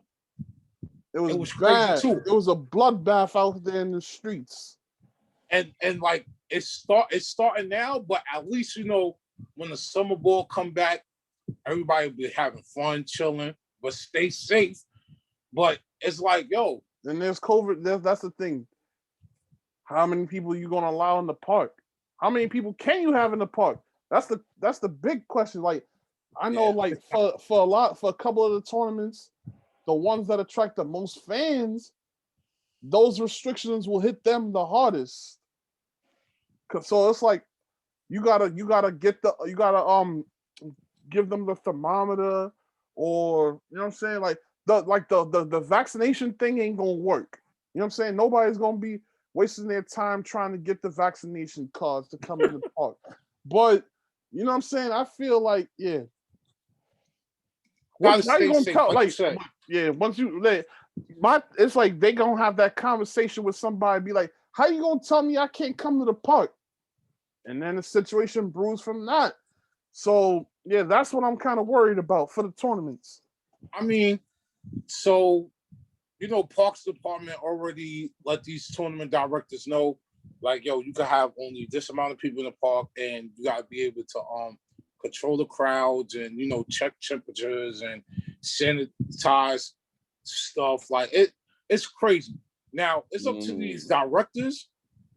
it was crazy too. It was a bloodbath out there in the streets. And like it's starting now, but at least when the summer ball come back, everybody will be having fun, chilling, but stay safe. But it's like, yo. And there's COVID. That's the thing. How many people you gonna allow in the park? How many people can you have in the park? That's the big question. Like, I know, like for a couple of the tournaments, the ones that attract the most fans, those restrictions will hit them the hardest. So it's like you gotta give them the thermometer, or you know what I'm saying, like the vaccination thing ain't gonna work. You know what I'm saying? Nobody's gonna be wasting their time trying to get the vaccination cards to come in the park. But you know what I'm saying? I feel like how you gonna tell? Like once you it's like they gonna have that conversation with somebody, be like, how you gonna tell me I can't come to the park? And then the situation brews from that. So that's what I'm kind of worried about for the tournaments. I mean, so Parks Department already let these tournament directors know, like, yo, you can have only this amount of people in the park, and you gotta be able to control the crowds and check temperatures and sanitize stuff. Like it's crazy. Now it's up to these directors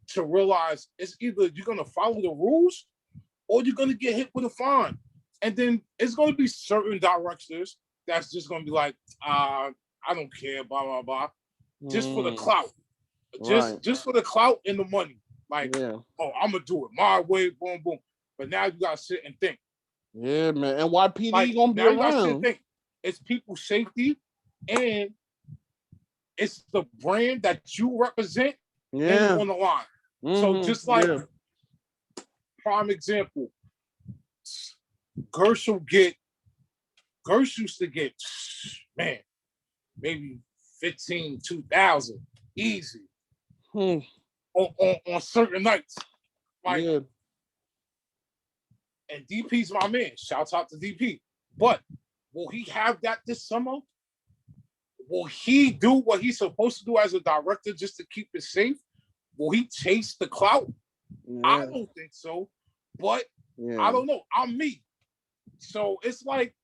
to realize it's either you're gonna follow the rules or you're gonna get hit with a fine. And then it's gonna be certain directors that's just gonna be like, I don't care, blah blah blah, just for the clout, just for the clout and the money. Like, oh, I'm gonna do it my way, boom boom. But now you gotta sit and think. Yeah, man. NYPD gonna be around. You gotta sit and think. It's people's safety, and it's the brand that you represent on the line. So just like prime example, Gersh used to get, man, maybe 15, 2,000 easy on certain nights. Like, and DP's my man. Shouts out to DP. But will he have that this summer? Will he do what he's supposed to do as a director just to keep it safe? Will he chase the clout? I don't think so. But I don't know. I'm me. So it's like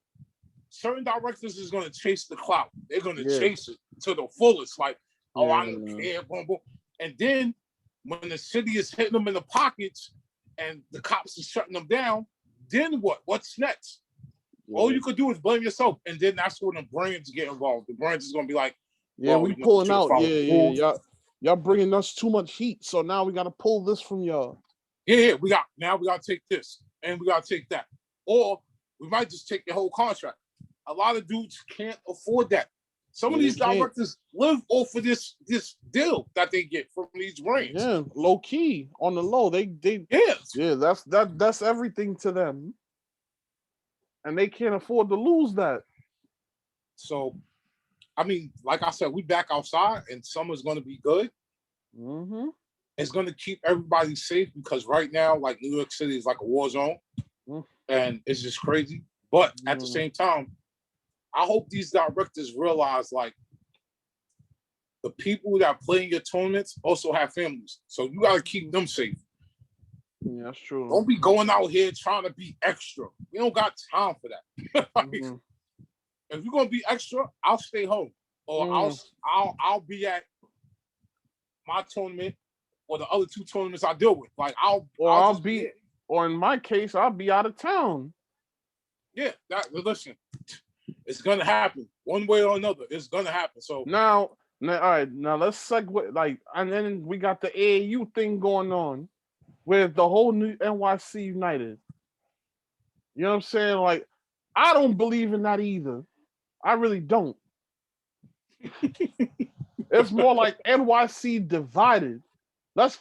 certain directors is going to chase the clout. They're going to chase it to the fullest. Like, I don't care. Boom, boom. And then when the city is hitting them in the pockets and the cops are shutting them down, then what? What's next? All you could do is blame yourself. And then that's when the brands get involved. The brands is going to be like, we pulling out. Y'all bringing us too much heat. So now we got to pull this from y'all. We got to take this and we got to take that. Or we might just take the whole contract. A lot of dudes can't afford that. Some of these directors live off of this deal that they get from these brands. Yeah, low key on the low. That's everything to them, and they can't afford to lose that. So, I mean, like I said, we back outside, and summer's going to be good. Mm-hmm. It's going to keep everybody safe because right now, like New York City is like a war zone, and it's just crazy. But at the same time, I hope these directors realize, like, the people that play in your tournaments also have families. So you got to keep them safe. Yeah, that's true. Don't be going out here trying to be extra. We don't got time for that. If you're going to be extra, I'll stay home. Or I'll be at my tournament or the other two tournaments I deal with. Like, or in my case, I'll be out of town. Yeah, listen. It's gonna happen one way or another. It's gonna happen. So now, all right. Now let's segue. Like, and then we got the AAU thing going on, with the whole new NYC United. You know what I'm saying? Like, I don't believe in that either. I really don't. It's more like NYC divided. Let's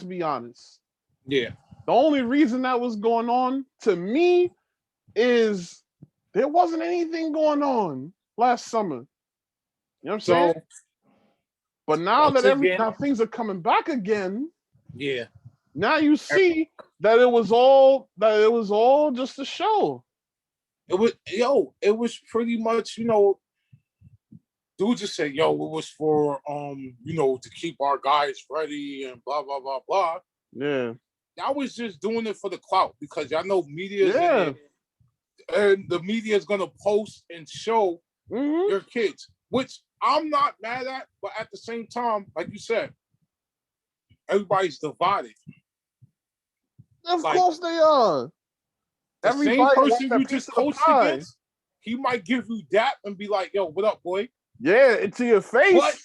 be honest. Yeah. The only reason that was going on, to me, is there wasn't anything going on last summer. You know what I'm saying? So, But now once that again, now things are coming back again, yeah, now you see that it was all just a show. it was pretty much, dude just said, yo, it was for to keep our guys ready and blah blah blah blah. Yeah. I was just doing it for the clout because y'all know media's in Yeah. it, and the media is gonna post and show your kids, which I'm not mad at, but at the same time, like you said, everybody's divided. Of course they are. The Everybody same wants person that you piece just of the coached pie. against, he might give you that and be like, yo, what up, boy? Yeah, to your face. But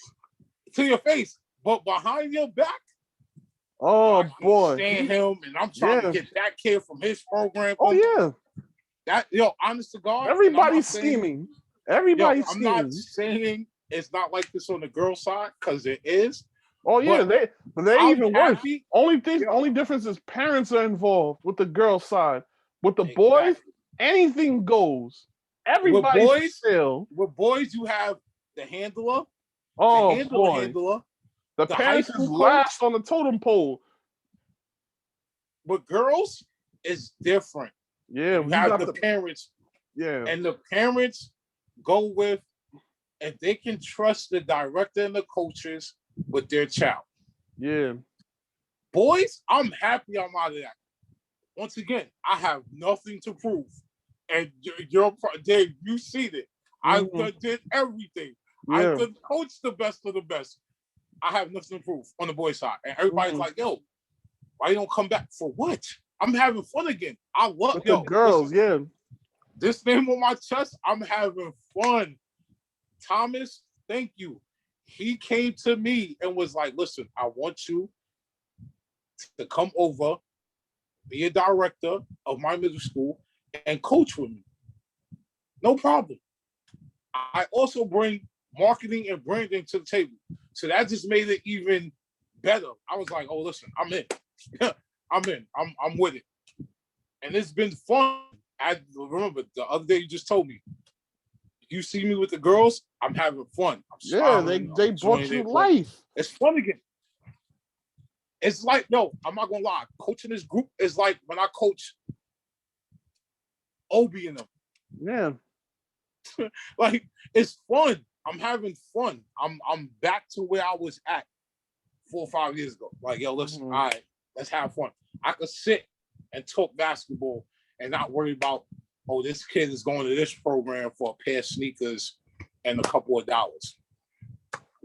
to your face. But behind your back, oh boy, stand him, and I'm trying to get that kid from his program. Oh yeah, that honest to God, everybody's scheming. Everybody's scheming. I'm not saying it's not like this on the girl side because it is. Oh yeah, they even worse. Only difference is parents are involved with the girl side. With the boys, anything goes. Everybody's still. With boys, you have the handler. Oh, the boy. handler. The parents is last on the totem pole. With girls, it's different. Yeah, you have the parents. Yeah. And the parents go with, if they can trust the director and the coaches with their child. Yeah. Boys, I'm happy I'm out of that. Once again, I have nothing to prove. And Dave, you see it. I did everything. I could coach the best of the best. I have nothing to prove on the boys' side. And everybody's like, yo, why you don't come back? For what? I'm having fun again. I love the girls, listen, this name on my chest, I'm having fun. Thomas, thank you. He came to me and was like, listen, I want you to come over, be a director of my middle school, and coach with me. No problem. I also bring marketing and branding to the table. So that just made it even better. I was like, oh, listen, I'm in. I'm in. I'm with it. And it's been fun. I remember the other day you just told me, you see me with the girls, I'm having fun. I'm smiling, they brought you life. It's fun again. It's like, no, I'm not gonna lie. Coaching this group is like when I coach Obi and them. Yeah. Like, it's fun. I'm having fun. I'm back to where I was at 4 or 5 years ago. Like, yo, listen, all right, let's have fun. I could sit and talk basketball and not worry about, oh, this kid is going to this program for a pair of sneakers and a couple of dollars.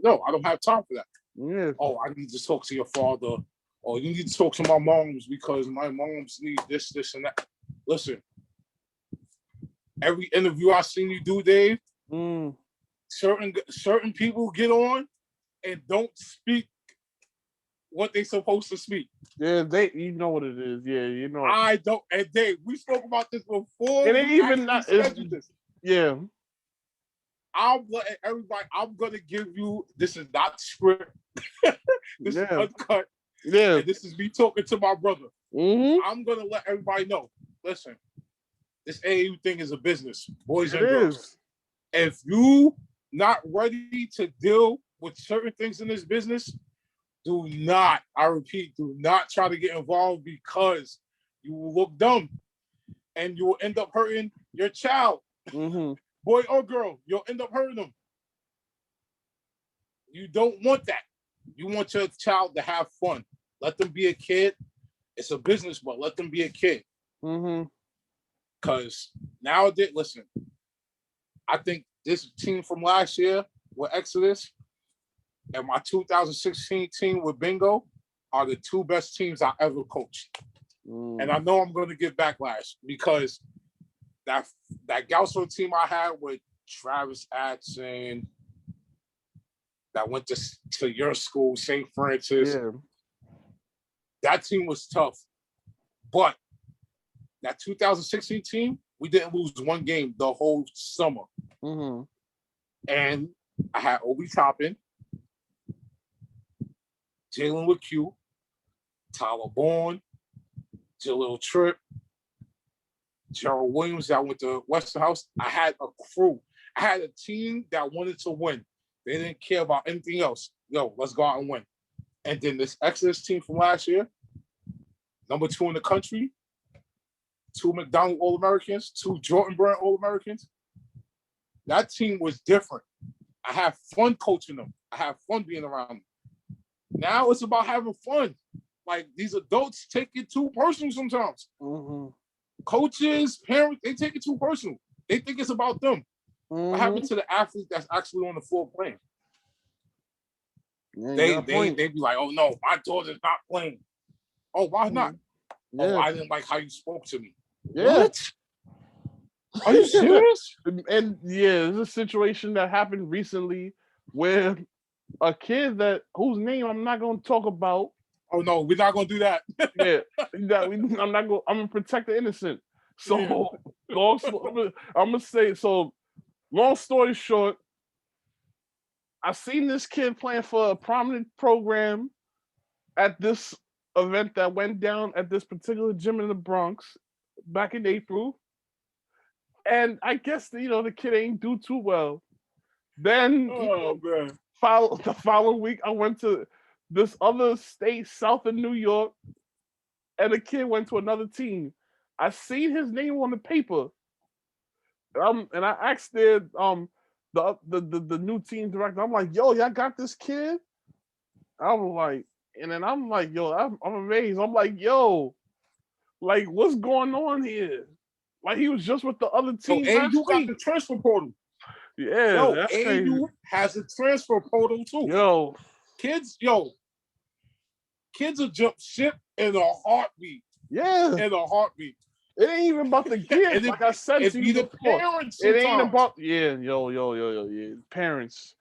No, I don't have time for that. Yeah. Oh, I need to talk to your father, or you need to talk to my moms because my moms need this, and that. Listen, every interview I seen you do, Dave, certain people get on and don't speak what they supposed to speak. Yeah, you know what it is. Yeah, you know. I don't. And Dave, we spoke about this before. And it even not. This. Yeah. I'm letting everybody. I'm gonna give you. This is not script. This is uncut. Yeah. And this is me talking to my brother. I'm gonna let everybody know. Listen, this AAU thing is a business, boys and girls. If you not ready to deal with certain things in this business, do not, I repeat, do not try to get involved because you will look dumb and you will end up hurting your child. Boy or girl, you'll end up hurting them. You don't want that. You want your child to have fun. Let them be a kid. It's a business, but let them be a kid. Because nowadays, listen, I think this team from last year with Exodus and my 2016 team with Bingo are the two best teams I ever coached. And I know I'm going to get backlash because that Gaucho team I had with Travis Atson that went to your school, St. Francis, that team was tough. But that 2016 team, we didn't lose one game the whole summer. And I had Obi Toppin, Jalen with Q, Tyler Bourne, Jalil Tripp, Gerald Williams that went to Westinghouse. I had a crew. I had a team that wanted to win. They didn't care about anything else. Yo, let's go out and win. And then this Exodus team from last year, number 2 in the country, 2 McDonald All-Americans, 2 Jordan Brand All-Americans. That team was different. I have fun coaching them. I have fun being around them. Now it's about having fun. Like, these adults take it too personal sometimes. Mm-hmm. Coaches, parents, they take it too personal. They think it's about them. Mm-hmm. What happened to the athlete that's actually on the floor playing? Yeah, they be like, oh no, my daughter's not playing. Oh, why not? Yeah. Oh, I didn't like how you spoke to me. Yeah. What? Are you serious? And yeah, there's a situation that happened recently where a kid whose name I'm not going to talk about. Oh no, we're not going to do that. Yeah, I'm gonna protect the innocent. So I'm gonna say, so long story short, I seen this kid playing for a prominent program at this event that went down at this particular gym in the Bronx back in April. And I guess the kid ain't do too well. Then the following week I went to this other state south of New York, and the kid went to another team. I seen his name on the paper. And I asked the new team director, I'm like, yo, y'all got this kid? I was like, and then I'm like, yo, I'm amazed. I'm like, yo, like, what's going on here? Like, he was just with the other team. So AU got the transfer portal. Yeah, yo, that's AU crazy. has a transfer portal too. Yo, kids will jump ship in a heartbeat. Yeah, in a heartbeat. It ain't even about the kids. Like I said to you before, parents it ain't about yeah, parents.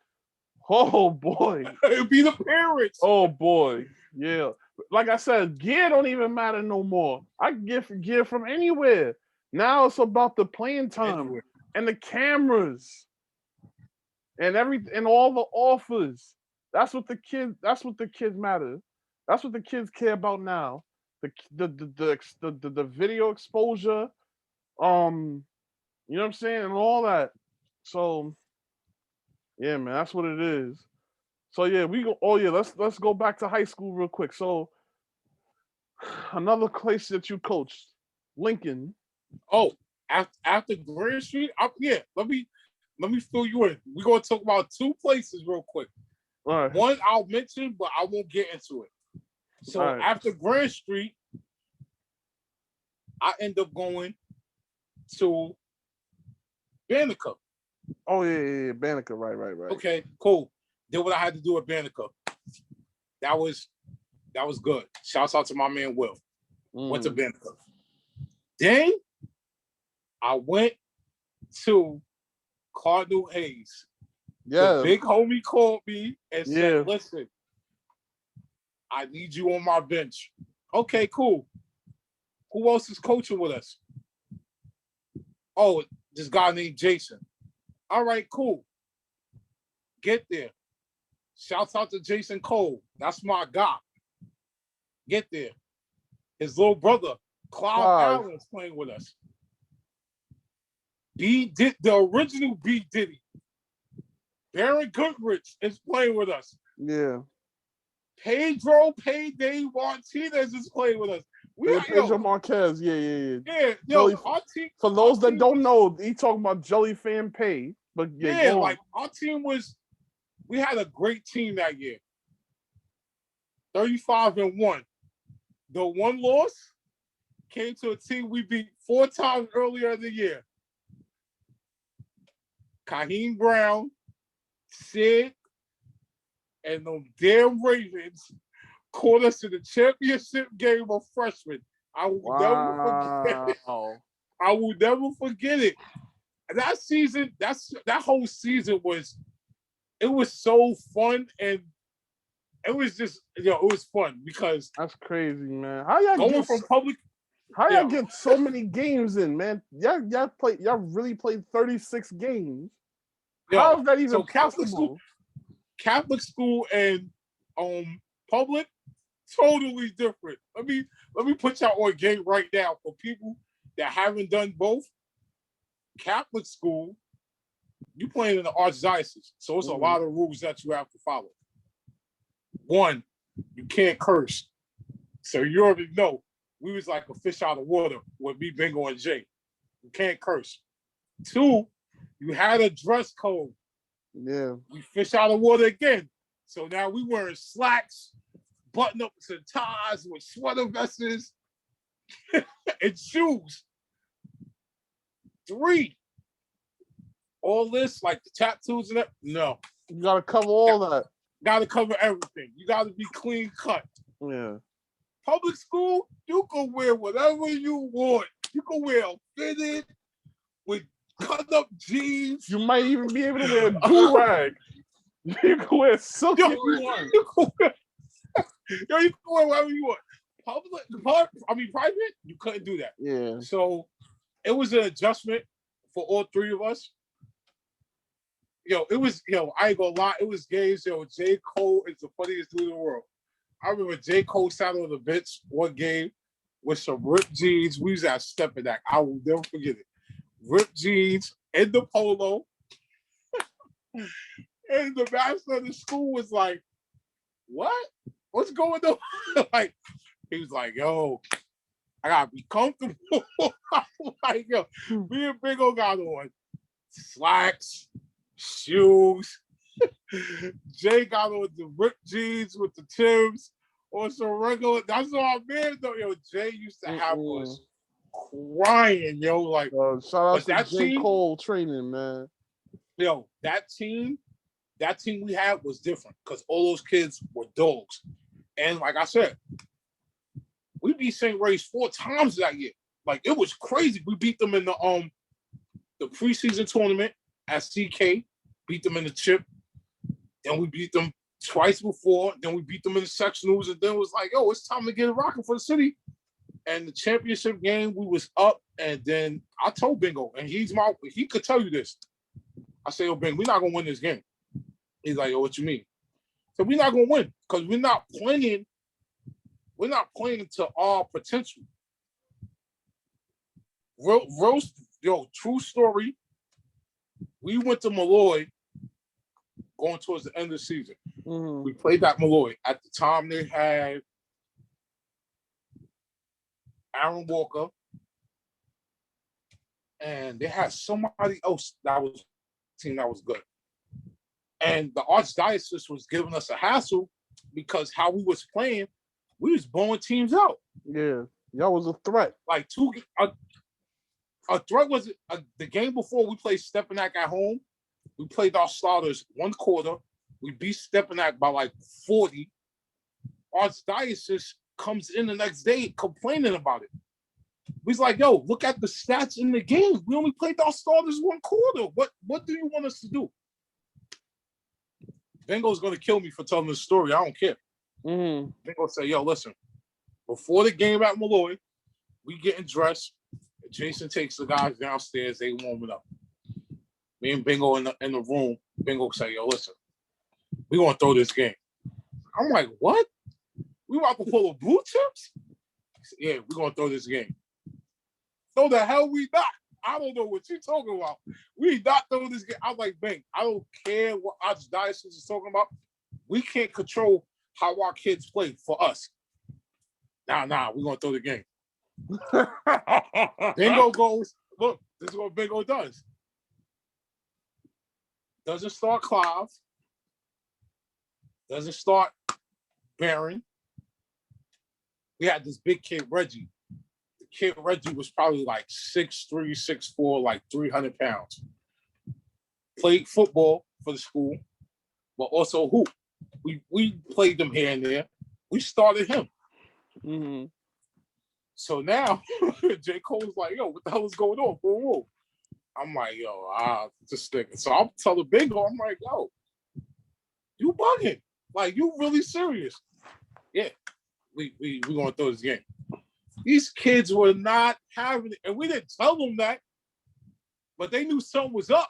Oh boy, it'd be the parents. Oh boy, yeah. Like I said, gear don't even matter no more. I can get gear from anywhere. Now it's about the playing time and the cameras and all the offers. That's what the kids matter. That's what the kids care about now. The video exposure, you know what I'm saying, and all that. So yeah, man, that's what it is. So yeah, let's go back to high school real quick. So another place that you coached, Lincoln. Oh, after Grand Street, let me fill you in. We're gonna talk about 2 places real quick. All right. One I'll mention, but I won't get into it. So after Grand Street, I end up going to Banneker. Oh yeah, Banneker, right. Okay, cool. Did what I had to do at Banneker. That was good. Shouts out to my man Will. Went to Banneker. Then I went to Cardinal Hayes. Yeah. The big homie called me and said, listen, I need you on my bench. Okay, cool. Who else is coaching with us? Oh, this guy named Jason. All right, cool. Get there. Shouts out to Jason Cole. That's my guy. Get there. His little brother, Clyde Allen, is playing with us. The original B. Diddy. Baron Goodrich is playing with us. Yeah. Pedro Payday Martinez is playing with us. Pedro Marquez, yeah. Yeah, our team. For those that don't know, he talking about Jelly Fan Pay. But like our team we had a great team that year. 35-1. The one loss came to a team we beat 4 times earlier in the year. Kaheem Brown, Sid, and them damn Ravens caught us in the championship game of freshmen. I will never forget it. I will never forget it. That season, that whole season was so fun, and it was just it was fun because that's crazy, man. How y'all going from public? How y'all get so many games in, man? Y'all really played 36 games. How is that even possible? Catholic school and public, totally different. Let me put y'all on game right now for people that haven't done both, Catholic school, you playing in the archdiocese, so it's a lot of rules that you have to follow. One, you can't curse. So you already know we was like a fish out of water with me, Bingo, and Jay. You can't curse. Two, you had a dress code. Yeah. We fish out of water again. So now we wearing slacks, button-ups and ties with sweater vests and shoes. Three, all this, like the tattoos and that, no. You gotta cover all that. Gotta cover everything. You gotta be clean cut. Yeah. Public school, you can wear whatever you want. You can wear fitted with cut up jeans. You might even be able to wear a do-rag. You can wear silky if you want. You can wear whatever you want. Private, you couldn't do that. Yeah. So it was an adjustment for all three of us. I ain't gonna lie, it was games. J. Cole is the funniest dude in the world. I remember J. Cole sat on the bench one game with some ripped jeans. We was at Stepping Act. I will never forget it. Ripped jeans and the polo. And the master of the school was like, what? What's going on? Like, he was like, yo, I gotta be comfortable. I'm like, yo, me and Big O got on slacks, shoes. Jay got on the ripped jeans with the Timbs or some regular. That's all I'm man though. Yo, Jay used to have us crying, yo. Like, shout out to J. Cole training, man. Yo, that team we had was different because all those kids were dogs. And like I said, we beat St. Ray's 4 times that year. Like, it was crazy. We beat them in the preseason tournament at CK, beat them in the chip. Then we beat them twice before. Then we beat them in the sectionals. And then it was like, yo, it's time to get it rocking for the city. And the championship game, we was up. And then I told Bingo, and he could tell you this. I said, yo, Bingo, we're not going to win this game. He's like, yo, what you mean? So we're not going to win because we're not playing to our potential. True story. We went to Malloy going towards the end of the season. Mm-hmm. We played at Malloy. At the time, they had Aaron Walker, and they had somebody else that was team that was good. And the archdiocese was giving us a hassle because how we was playing, we was blowing teams out. Yeah, y'all was a threat. Like a threat was the game before we played Stepanak at home. We played our starters one quarter. We beat Stepanak by like 40. Archdiocese comes in the next day complaining about it. He's like, yo, look at the stats in the game. We only played our starters one quarter. What do you want us to do? Bingo's going to kill me for telling this story. I don't care. Mm-hmm. Bingo say, yo, listen, before the game at Malloy, we getting dressed. Jason takes the guys downstairs. They warming up. Me and Bingo in the room. Bingo say, yo, listen, we going to throw this game. I'm like, what? We about to pull a blue chips? Said, yeah, we're going to throw this game. No, the hell we not. I don't know what you're talking about. We not throwing this game. I'm like, Bang, I don't care what Archdiocese is talking about. We can't control how our kids play for us. Nah, we're going to throw the game. Bingo goes, look, this is what Bingo does. Doesn't start Clive. Doesn't start Barron. We had this big kid, Reggie. The kid, Reggie, was probably like 6'3", 6'4", like 300 pounds. Played football for the school, but also hoop. We played them here and there. We started him. Mm-hmm. So now, J. Cole's like, yo, what the hell is going on? Whoa. I'm like, yo, just thinking. So I'm telling Bingo, I'm like, yo, you bugging. Like, you really serious. Yeah, we gonna throw this game. These kids were not having it. And we didn't tell them that, but they knew something was up.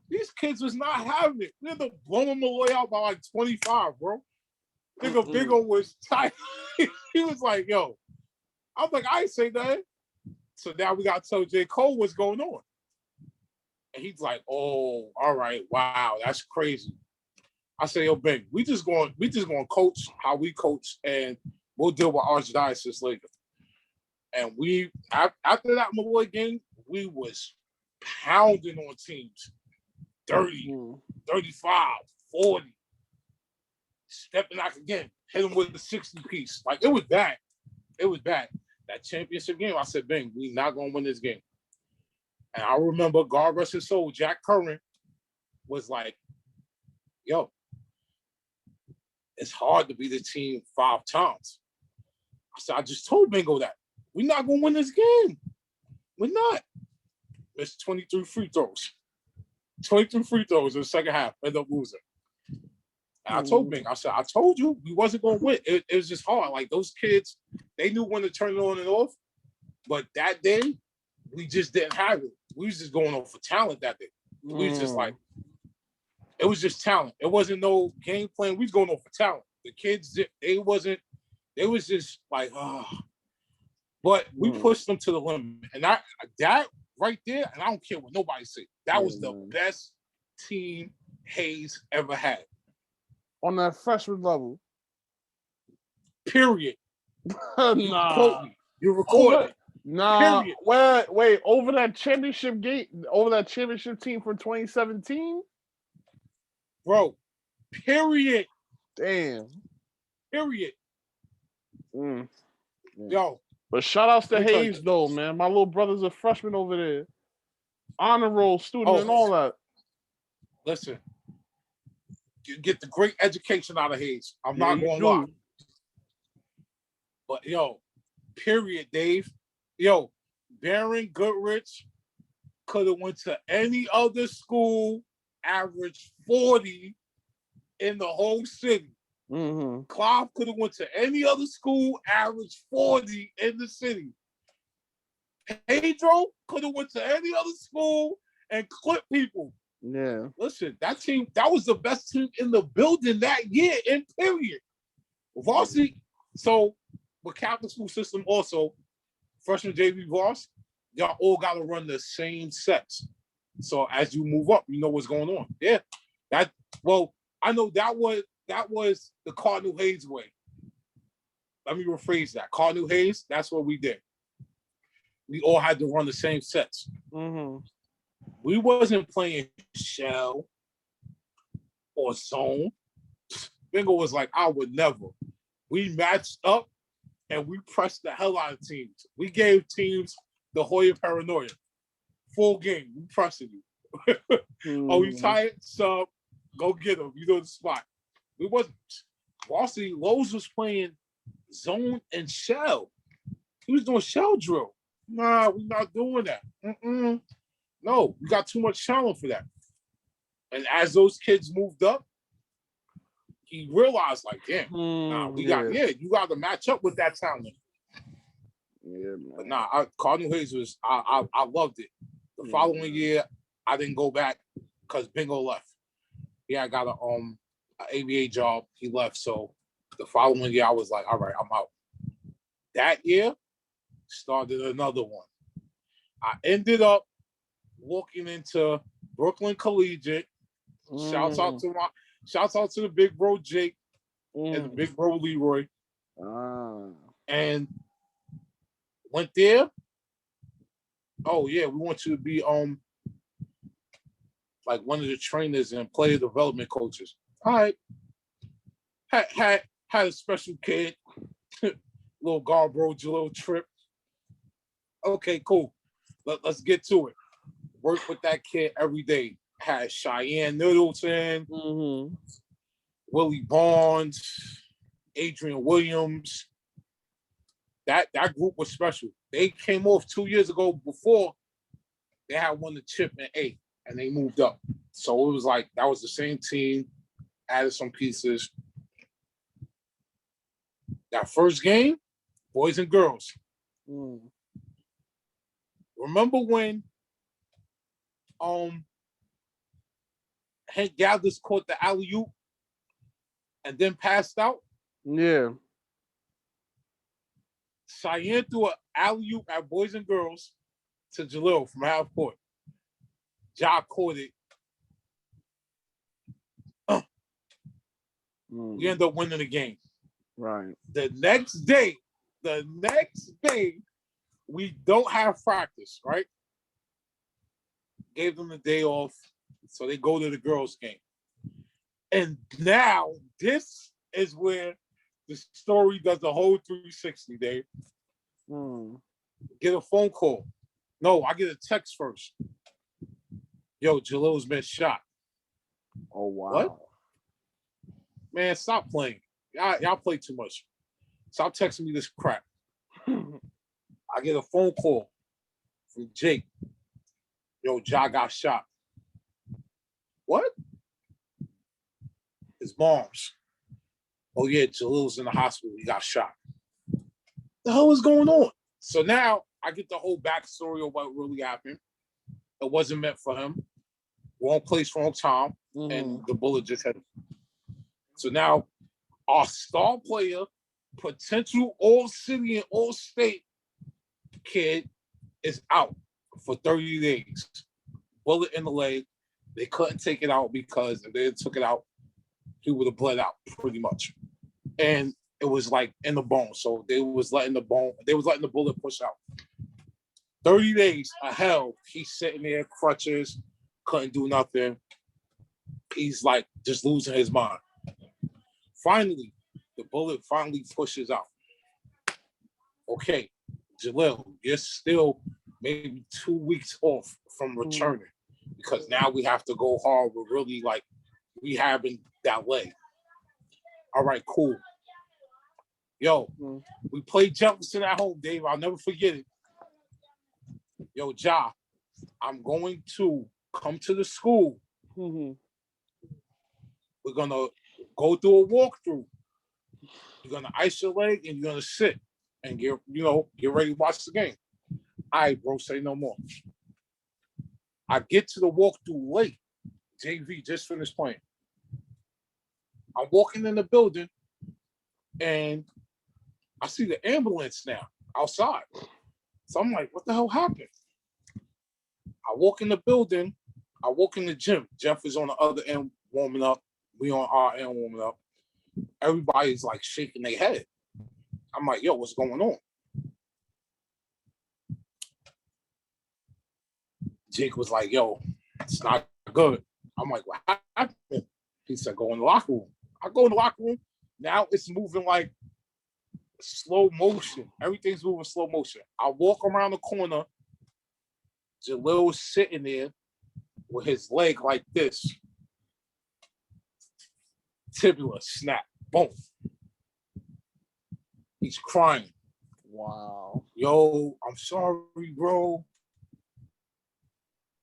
These kids was not having it. We had to blow them away out by like 25, bro. Nigga, Bingo was tight. He was like, yo. I was like, I ain't say nothing. So now we got to tell J. Cole what's going on. And he's like, oh, all right, wow, that's crazy. I say, yo, Ben, we just going to coach how we coach, and we'll deal with Archdiocese later. And we, after that Malloy game, we was pounding on teams. 30, 35, 40. Stepping out again, hit them with the 60 piece. Like, it was bad. It was bad. That championship game, I said, Ben, we not going to win this game. And I remember, God rest his soul, Jack Curran was like, yo, it's hard to be the team 5 times. I said, I just told Bingo that. We're not going to win this game. We're not. Missed 23 free throws. 23 free throws in the second half. End up losing. And I told Bingo, I said, I told you we wasn't going to win. It was just hard. Like, those kids, they knew when to turn it on and off. But that day, we just didn't have it. We was just going off for talent that day. We was just like, it was just talent. It wasn't no game plan. We was going off for talent. The kids, they was just like, oh. But we pushed them to the limit. And that right there, and I don't care what nobody say, that was the best team Hayes ever had. On that freshman level. Period. Nah. You recorded. Nah. Period. Wait, over that championship team from 2017? Bro, period. Damn. Period. Yo. But shout outs to Hayes, though, man. My little brother's a freshman over there. Honor roll student and all that. Listen. You get the great education out of Hayes. I'm not going to lie. But, yo, period, Dave. Yo, Baron Goodrich could have went to any other school, averaged 40 in the whole city. Clive could have went to any other school, averaged 40 in the city. Pedro could have went to any other school and clipped people. Yeah. Listen, that team, that was the best team in the building that year, in period. Varsity, so with Catholic school system also, freshman JV Vars, y'all all got to run the same sets. So as you move up, you know what's going on. Yeah. I know that was the Cardinal Hayes way. Let me rephrase that. Cardinal Hayes, that's what we did. We all had to run the same sets. We wasn't playing shell or zone. Bingo was like, I would never. We matched up and we pressed the hell out of teams. We gave teams the Hoya paranoia. Full game. We pressing you. Oh, you tired? So go get them. You know the spot. We wasn't. Varsity Lowe's was playing zone and shell. He was doing shell drill. Nah, we're not doing that. No, we got too much talent for that. And as those kids moved up, he realized, like, damn, you got to match up with that talent. Yeah, man. But nah, Cardinal Hayes was, I loved it. The following year, I didn't go back because Bingo left. Yeah, I got an ABA job. He left, so the following year, I was like, all right, I'm out. That year, started another one. I ended up walking into Brooklyn Collegiate. Shouts out to the big bro Jake and the big bro Leroy. And went there. Oh yeah, we want you to be like one of the trainers and player development coaches. All right. Had a special kid, little garbage, little trip. Okay, cool. Let's get to it. Work with that kid every day. Had Cheyenne Middleton, Willie Barnes, Adrian Williams. That group was special. They came off 2 years ago before they had won the chip in A, and they moved up. So it was like that was the same team, added some pieces. That first game, boys and girls. Remember when Hank Gathers caught the alley-oop and then passed out? Yeah. Cheyenne threw an alley-oop at boys and girls. to Jalil from half court. Ja caught it. We end up winning the game. Right. The next day, we don't have practice, right? Gave them the day off, so they go to the girls' game. And now this is where the story does the whole 360, Dave. Get a phone call. No, I get a text first. Yo, Jalil's been shot. Oh, wow. What? Man, stop playing. Y'all play too much. Stop texting me this crap. I get a phone call from Jake. Yo, Ja got shot. What? His mom's. Oh, yeah, Jalil's in the hospital. He got shot. The hell is going on? So now I get the whole backstory of what really happened. It wasn't meant for him. Wrong place, wrong time. And the bullet just hit him. So now our star player, potential all-city and all-state kid is out for 30 days. Bullet in the leg. They couldn't take it out because if they took it out, he would have bled out pretty much. And it was like in the bone. So they was letting the bullet push out. 30 days of hell. He's sitting there, crutches, couldn't do nothing. He's like just losing his mind. Finally, the bullet finally pushes out. Okay, Jalil, you're still maybe 2 weeks off from returning because now we have to go hard. We're really like rehabbing that leg. All right, cool. Yo, we played Jefferson at home, Dave. I'll never forget it. Yo, Ja, I'm going to come to the school. We're going to go through a walkthrough. You're going to ice your leg and you're going to sit and get ready to watch the game. All right, bro, say no more. I get to the walkthrough late. JV just finished playing. I'm walking in the building and I see the ambulance now outside. So I'm like, what the hell happened? I walk in the building. I walk in the gym. Jeff is on the other end warming up. We on our end warming up. Everybody's like shaking their head. I'm like, yo, what's going on? Jake was like, yo, it's not good. I'm like, what happened? He said, go in the locker room. I go in the locker room. Now it's moving like slow motion. Everything's moving slow motion. I walk around the corner. Jalil was sitting there with his leg like this. Tibula snap. Boom. He's crying. Wow. Yo, I'm sorry, bro.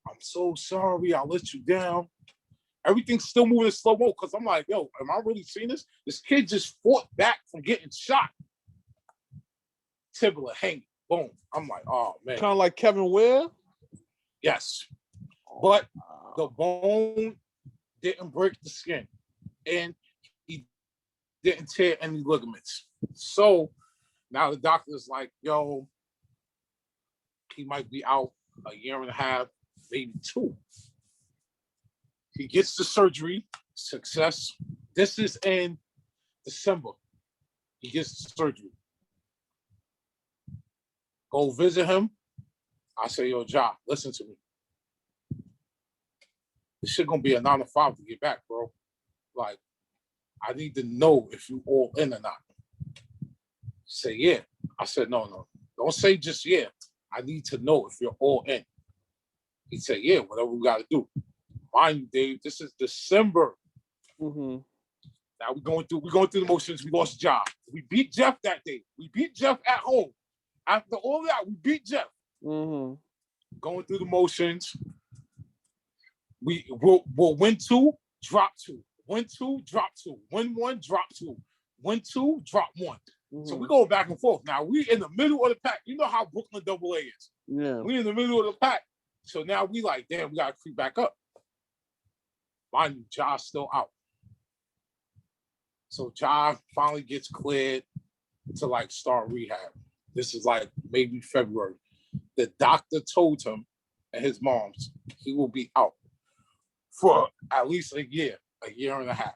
I'm so sorry. I let you down. Everything's still moving in slow mo because I'm like, yo, am I really seeing this? This kid just fought back from getting shot. Tibula hanging. Boom. I'm like, oh, man. Kind of like Kevin Ware? Yes. But the bone didn't break the skin. And he didn't tear any ligaments. So now the doctor's like, yo, he might be out a year and a half, maybe 2. He gets the surgery, success. This is in December. He gets the surgery. Go visit him. I say, yo, Ja, listen to me. This shit gonna be a 9 to 5 to get back, bro. Like, I need to know if you all in or not. Say, yeah. I said, no. Don't say just yeah. I need to know if you're all in. He said, yeah, whatever we gotta do. Mind you, Dave, this is December. Now we're going through the motions. We lost Ja. We beat Jeff that day. We beat Jeff at home. After all that, we beat Jeff. Going through the motions. We'll win 2, drop 2. Win 2, drop 2. Win 1, drop 2. Win 2, drop 1. So we go back and forth. Now we in the middle of the pack. You know how Brooklyn AA is. Yeah. We in the middle of the pack. So now we like, damn, we gotta creep back up. Mind you, Ja's still out. So Ja finally gets cleared to like start rehab. This is like maybe February. the doctor told him and his mom's he will be out for at least a year and a half.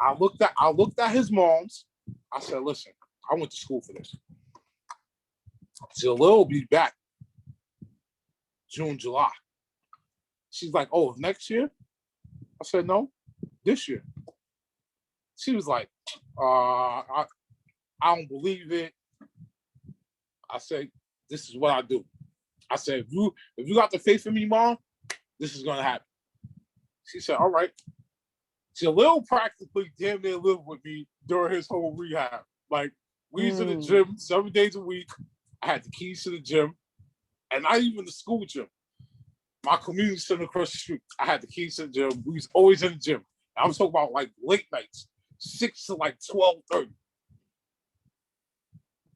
I looked at his mom's. I said, listen, I went to school for this. Jalil will be back June, July. She's like, oh, next year? I said, no, this year. She was like, I don't believe it. I said, this is what I do. I said, if you got the faith in me, Mom, this is gonna happen. She said, all right. Jalil practically damn near lived with me during his whole rehab. Like, we was in the gym 7 days a week. I had the keys to the gym, and not even the school gym. My community center across the street, I had the keys to the gym. We was always in the gym. I was talking about like late nights, 6 to like 12:30.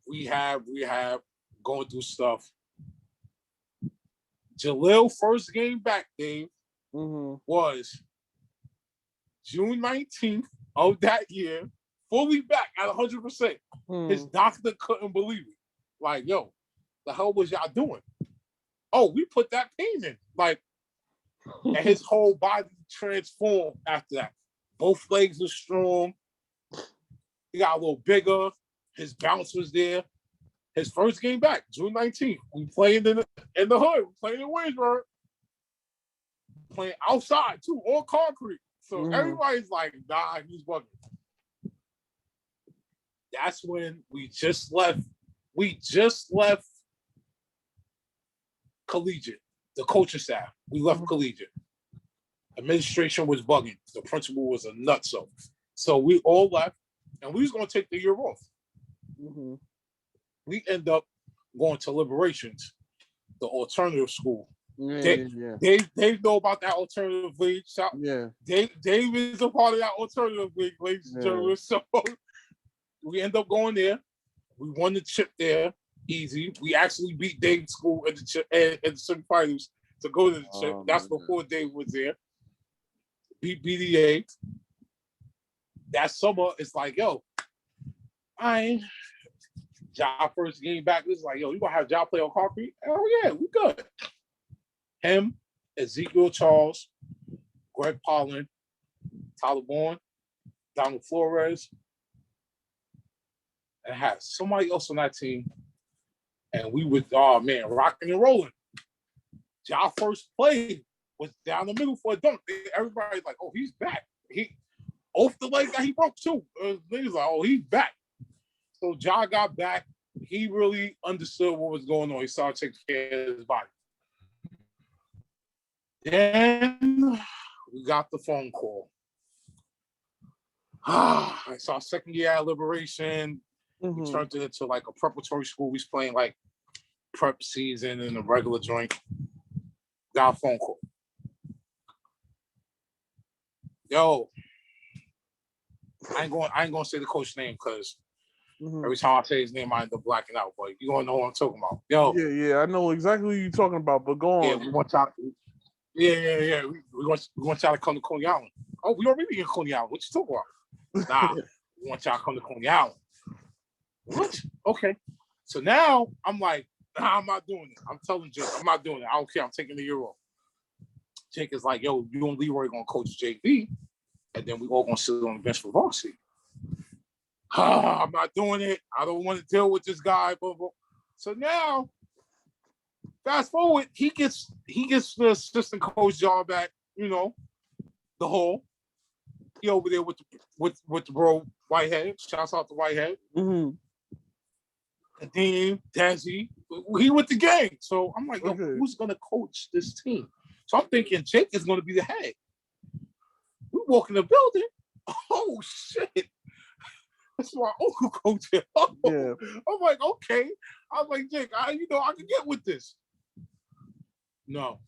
We have going through stuff. Jalil's first game back, Dave, was June 19th of that year, fully back at 100%. His doctor couldn't believe it. Like, yo, the hell was y'all doing? Oh, we put that pain in. Like, and his whole body transformed after that. Both legs were strong. He got a little bigger. His bounce was there. His first game back, June 19th. We playing in the hood. We playing in Williamsburg. Playing outside, too, on concrete. So everybody's like, nah, he's bugging. That's when we just left Collegiate, the coaching staff. We left Collegiate. Administration was bugging. The principal was a nutso. So we all left, and we was going to take the year off. We end up going to Liberations, the alternative school. Dave know about that alternative league. Dave is a part of that alternative league, ladies and gentlemen. So we end up going there. We won the chip there, easy. We actually beat Dave's school at the semifinals to go to the chip. That's before Dave was there. Beat BDA. That summer, it's like, yo, Ja first game back. It's like, yo, you gonna have Ja play on concrete? Oh yeah, we good. Him, Ezekiel Charles, Greg Pollan, Tyler Bourne, Donald Flores, and had somebody else on that team. And we was, rocking and rolling. Ja first play was down the middle for a dunk. Everybody's like, oh, he's back. He off the leg that he broke too. Niggas like, oh, he's back. So Ja got back. He really understood what was going on. He started taking care of his body. Then we got the phone call. It's our second year at Liberation. We turned it into like a preparatory school. We was playing like prep season and a regular joint. Got a phone call. Yo, I ain't gonna say the coach's name because every time I say his name, I end up blacking out. But you gonna know what I'm talking about. Yo, yeah, I know exactly what you're talking about. But go on. Yeah, we want y'all. Yeah. We want y'all to come to Coney Island. Oh, we already in Coney Island. What you talking about? Nah, we want y'all to come to Coney Island. What? Okay. So now I'm like, nah, I'm not doing it. I'm telling Jake, I'm not doing it. I don't care. I'm taking the year off. Jake is like, yo, you and Leroy gonna coach JV, and then we all gonna sit on the bench for varsity. I'm not doing it. I don't want to deal with this guy. Blah, blah. So now, fast forward, he gets the assistant coach job at, the whole. He over there with the bro Whitehead. Shouts out to Whitehead. And then Dazzy, he with the gang. So I'm like, yo, who's gonna coach this team? So I'm thinking Jake is gonna be the head. We walk in the building. Oh shit. That's my uncle coaching. Yeah. I'm like, okay. I was like, Jake, I can get with this. No.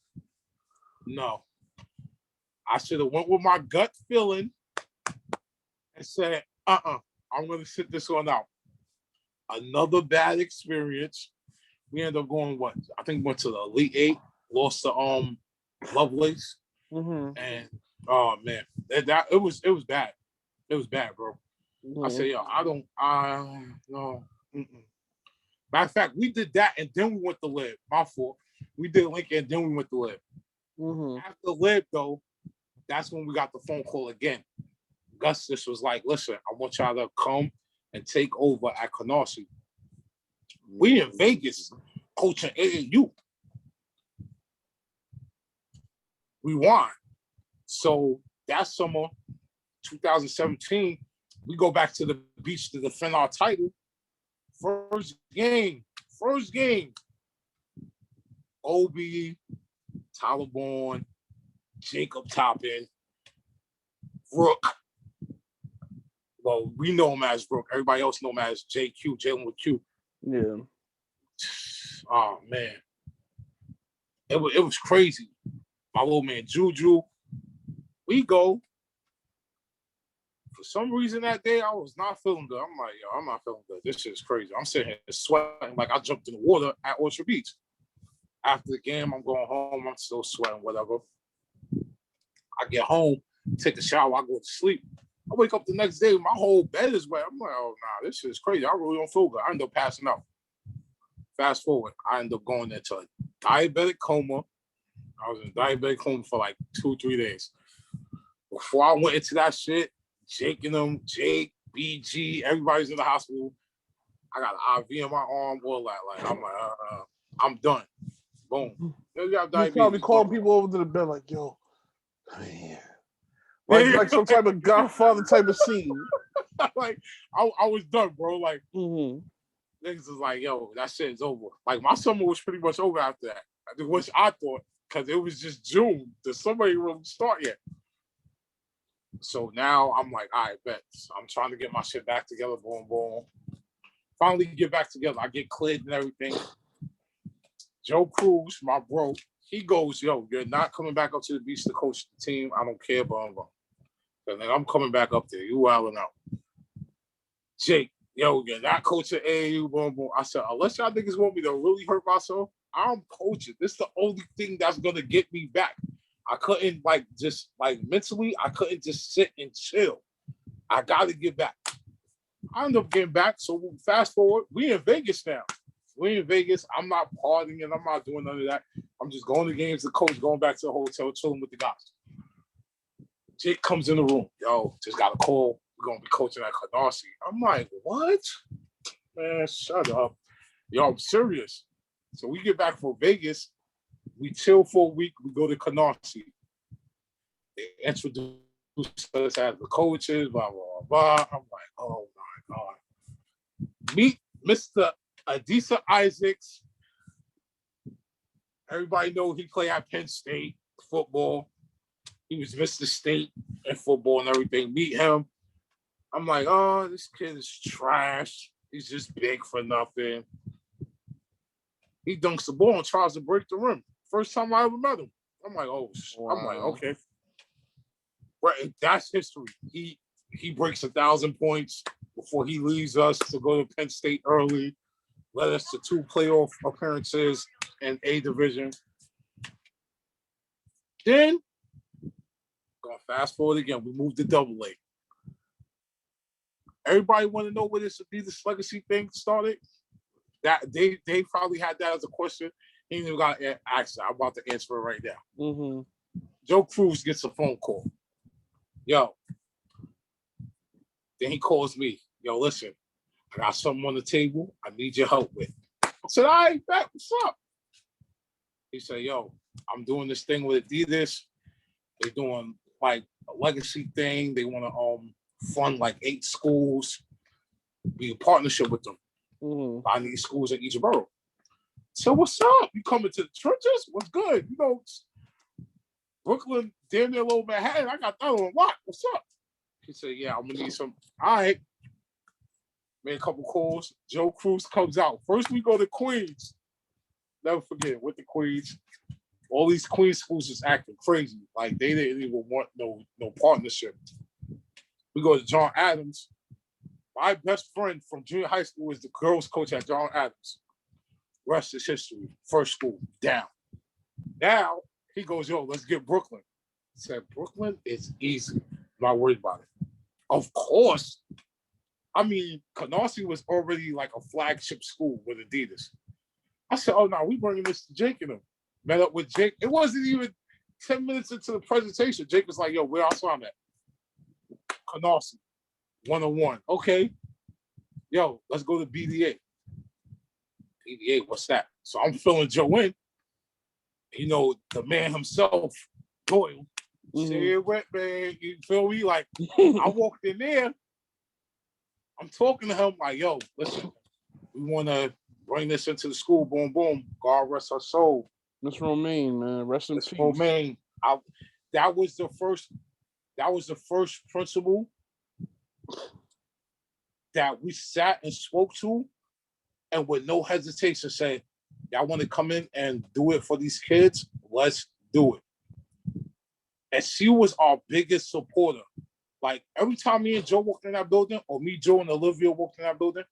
I should have went with my gut feeling and said, I'm gonna sit this one out. Another bad experience. We ended up going I think went to the Elite Eight, lost to Lovelace. And oh man, that it was bad. It was bad, bro. I said, yo, no. Matter of fact, we did that and then we went to Lib. My fault. We did Lincoln and then we went to Lib. After Lib, though, that's when we got the phone call again. Gustus was like, listen, I want y'all to come and take over at Canarsie. We in Vegas coaching AAU. We won. So that summer, 2017, we go back to the beach to defend our title. First game. Obi, Tyler Bourne, Jacob Toppin, Rook. Well, we know him as Rook. Everybody else know him as JQ, Jalen with Q. Yeah. Oh, man. It was crazy. My little man, Juju. We go. For some reason that day, I was not feeling good. I'm like, yo, I'm not feeling good. This shit is crazy. I'm sitting here sweating like I jumped in the water at Orchard Beach. After the game, I'm going home. I'm still sweating, whatever. I get home, take a shower, I go to sleep. I wake up the next day, my whole bed is wet. I'm like, oh, nah, this shit is crazy. I really don't feel good. I end up passing out. Fast forward, I end up going into a diabetic coma. I was in diabetic coma for like 2-3 days. Before I went into that shit, Jake, BG, everybody's in the hospital. I got an IV in my arm, all that. Like, I'm like, I'm done. Boom. You probably calling people over to the bed like, yo, man. Like some type of Godfather type of scene. Like, I was done, bro. Like, niggas is like, yo, that shit is over. Like, my summer was pretty much over after that. Which I thought, because it was just June. The summer ain't really start yet. So now I'm like, all right, bet. I'm trying to get my shit back together, boom. Finally get back together. I get cleared and everything. Joe Cruz, my bro, he goes, yo, you're not coming back up to the beach to coach the team. I don't care, blah. And then I'm coming back up there. You wilding out. Jake, yo, you're not coaching AAU, boom. I said, unless y'all niggas want me to really hurt myself, I'm coaching. This is the only thing that's going to get me back. I couldn't, mentally, I couldn't just sit and chill. I got to get back. I ended up getting back. So fast forward, we in Vegas now. We in Vegas. I'm not partying and I'm not doing none of that. I'm just going to games, the coach, going back to the hotel, chilling with the guys. Jake comes in the room. Yo, just got a call. We're going to be coaching at Canarsie. I'm like, what? Man, shut up. Yo, I'm serious. So we get back from Vegas. We chill for a week. We go to Canarsie. They introduce us as the coaches, blah. I'm like, oh, my God. Meet Mr. Adisa Isaacs. Everybody knows he played at Penn State football. He was Mr. State in football and everything. Meet him. I'm like, oh, this kid is trash. He's just big for nothing. He dunks the ball and tries to break the rim. First time I ever met him. I'm like, oh, wow. I'm like, okay. Right, that's history. He breaks 1,000 points before he leaves us to go to Penn State early. Led us to 2 playoff appearances in A division. Then, gonna fast forward again. We moved to Double A. Everybody want to know where this Adidas Legacy thing started? That they probably had that as a question. He ain't even got to answer. I'm about to answer it right now. Joe Cruz gets a phone call. Yo. Then he calls me. Yo, listen. I got something on the table I need your help with. I said, all right, bet. What's up? He said, yo, I'm doing this thing with Adidas. They're doing like a legacy thing. They want to fund like 8 schools, be a partnership with them. I need schools in each borough. So what's up? You coming to the churches? What's good? You know, Brooklyn, damn near Lower Manhattan. I got that on lock. What's up? He said, yeah, I'm gonna need some. All right. Made a couple calls. Joe Cruz comes out. First, we go to Queens. Never forget, with the Queens. All these Queens schools just acting crazy. Like, they didn't even want no partnership. We go to John Adams. My best friend from junior high school is the girls coach at John Adams. Rest is history. First school, down. Now, he goes, yo, let's get Brooklyn. I said, Brooklyn is easy. I'm not worried about it. Of course, I mean, Canarsie was already like a flagship school with Adidas. I said, oh, no, we bringing this to Jake and them. Met up with Jake. It wasn't even 10 minutes into the presentation. Jake was like, yo, where else I'm at? Canarsie, 101. Okay. Yo, let's go to BDA. BDA, what's that? So I'm filling Joe in. You know, the man himself, Doyle. Say it wet, man. You feel me? Like, I walked in there. I'm talking to him like, yo, listen, we want to bring this into the school. Boom, boom. God rest her soul. Miss Romaine, man. Rest in peace. Romaine. That was the first principal that we sat and spoke to, and with no hesitation said, y'all want to come in and do it for these kids? Let's do it. And she was our biggest supporter. Like, every time me and Joe walked in that building, or me, Joe, and Olivia walked in that building,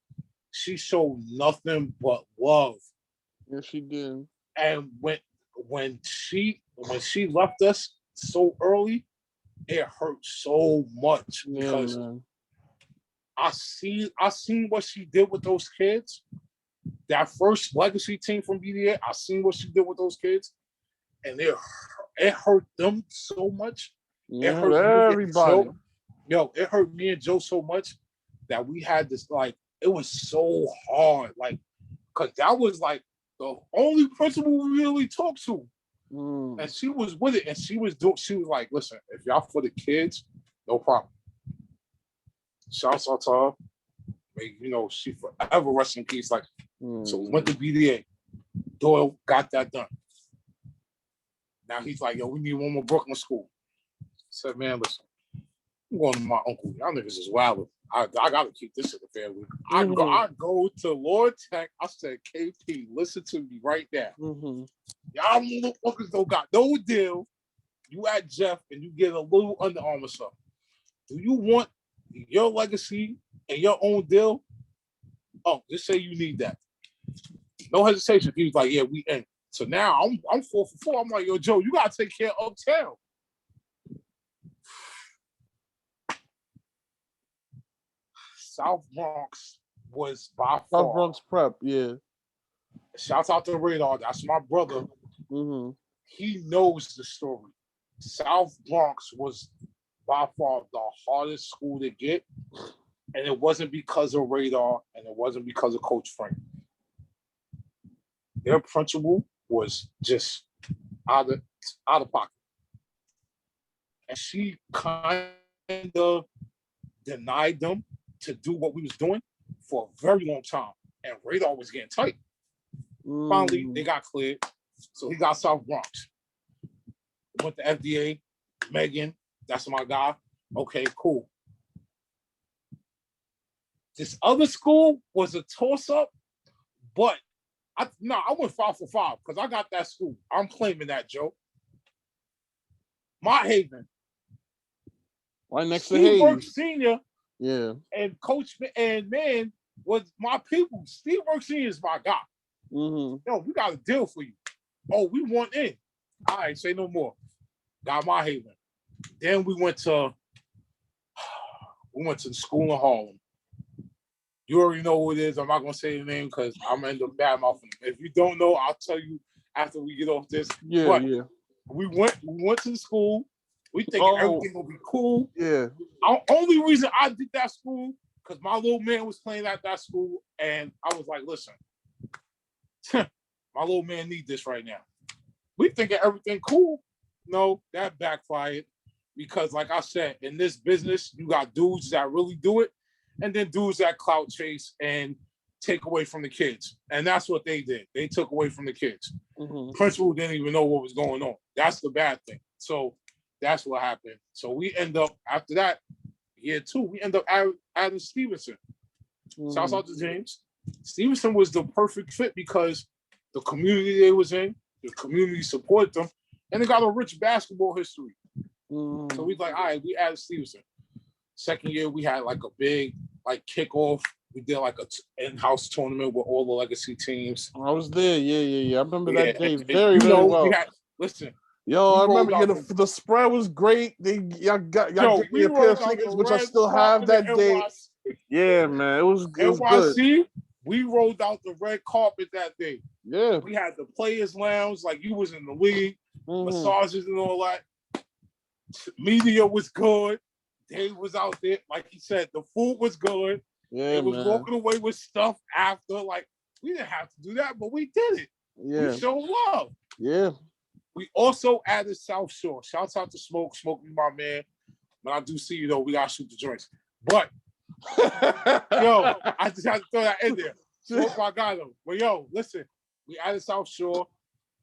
she showed nothing but love. Yes, she did. And when she left us so early, it hurt so much because I seen what she did with those kids. That first legacy team from BDA, I seen what she did with those kids, and it hurt them so much. Yeah, it hurt everybody. It hurt me and Joe so much that we had this, like, it was so hard, like, because that was like the only principal we really talked to. And she was with it, and she was like, listen, if y'all for the kids, no problem. Shouts out to her. You know, she forever rest in peace. Like, so we went to BDA. Doyle got that done. Now he's like, yo, we need one more Brooklyn school. I said, man, listen, I'm going to my uncle. Y'all niggas is wild. I got to keep this in the family. I go to Lord Tech. I said, KP, listen to me right now. Y'all motherfuckers don't got no deal. You at Jeff and you get a little Under Armour stuff. Do you want your legacy and your own deal? Oh, just say you need that. No hesitation. He was like, yeah, we in. So now I'm 4 for 4. I'm like, yo, Joe, you gotta take care of Uptown. South Bronx was by far. South Bronx Prep, yeah. Shouts out to Radar. That's my brother. He knows the story. South Bronx was by far the hardest school to get. And it wasn't because of Radar, and it wasn't because of Coach Frank. Their principal was just out of pocket. And she kind of denied them to do what we was doing for a very long time. And Radar was getting tight. Finally, they got cleared. So he got South Bronx. Went to FDA, Megan, that's my guy. Okay, cool. This other school was a toss-up, but I went 5 for 5 because I got that school. I'm claiming that, Joe. My Haven. Right next to Hayes. Steve Senior. Yeah. And Coach and Man was my people. Steve Burke Senior is my guy. Yo, we got a deal for you. Oh, we want in. All right, say no more. Got my Haven. Then we went to the school in Harlem. You already know who it is. I'm not gonna say the name because I'm gonna end up bad mouthing. If you don't know, I'll tell you after we get off this. Yeah. We went to the school. We thinking everything will be cool. Yeah. Only reason I did that school because my little man was playing at that school, and I was like, listen, my little man need this right now. We thinking everything cool. No, that backfired because, like I said, in this business, you got dudes that really do it, and then dudes that clout chase and take away from the kids. And that's what they did. They took away from the kids. Principal didn't even know what was going on. That's the bad thing. So that's what happened. So we end up, after that, year 2, we end up adding Stevenson. Shouts out to James. Stevenson was the perfect fit because the community they was in, the community supported them, and they got a rich basketball history. So we like, all right, we added Stevenson. Second year, we had like a big kickoff. We did like a in-house tournament with all the legacy teams. I was there. Yeah. I remember that day very well. Listen. Yo, I remember the spread was great. Y'all got me a pair of sneakers, which I still have that day. Yeah, man. It was good. NYC, we rolled out the red carpet that day. Yeah. We had the players' lounge, like you was in the league, massages and all that. Media was good. Dave was out there. Like he said, the food was good. Yeah, they was walking away with stuff after. Like, we didn't have to do that, but we did it. Yeah. We showed love. Yeah. We also added South Shore. Shouts out to Smoke. Smoke is my man. When I do see you, though, we got to shoot the joints. But, yo, I just had to throw that in there. Smoke my guy, though. But, yo, listen, we added South Shore.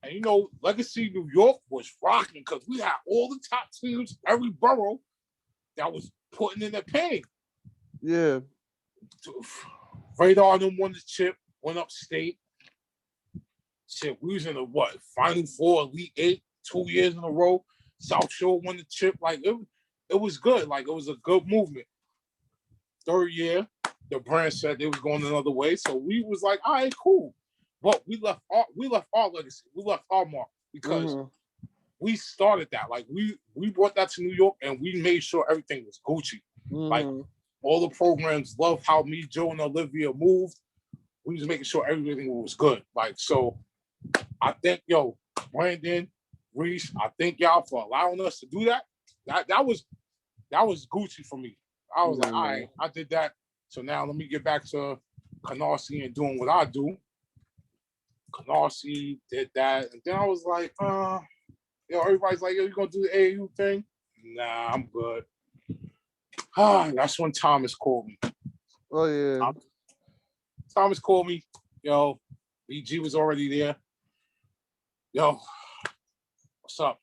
And, you know, Legacy New York was rocking because we had all the top teams, every borough that was putting in their pain. Yeah. Radar them won the chip, went upstate. Shit, we was in the Final Four, Elite Eight, 2 years in a row. South Shore won the chip. Like, it was good. Like, it was a good movement. Third year, the brand said they was going another way. So we was like, all right, cool. But we left our legacy. We left our mark because we started that. Like, we brought that to New York and we made sure everything was Gucci. Like, all the programs loved how me, Joe, and Olivia moved. We was making sure everything was good. Like, so I think, yo, Brandon, Reese, I thank y'all for allowing us to do that. That was Gucci for me. I was like, all right, I did that. So now let me get back to Canarsie and doing what I do. Canarsie did that. And then I was like, everybody's like, yo, you gonna do the AAU thing? Nah, I'm good. That's when Thomas called me. Oh, yeah. Thomas called me. Yo, BG was already there. Yo, what's up?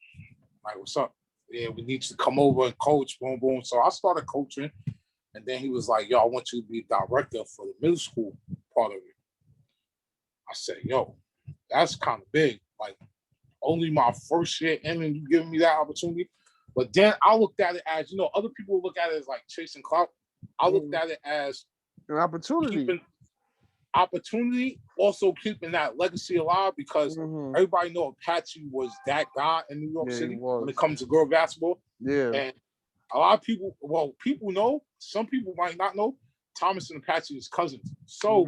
Like, what's up? Yeah, we need you to come over and coach. Boom, boom. So I started coaching. And then he was like, yo, I want you to be director for the middle school part of it. I said, yo, that's kind of big. Like, only my first year in and you giving me that opportunity. But then I looked at it as, you know, other people look at it as like chasing clout. I looked at it as an opportunity. Also keeping that legacy alive because everybody know Apache was that guy in New York City when it comes to girl basketball. Yeah. And a lot of people, people know, some people might not know, Thomas and Apache is cousins. So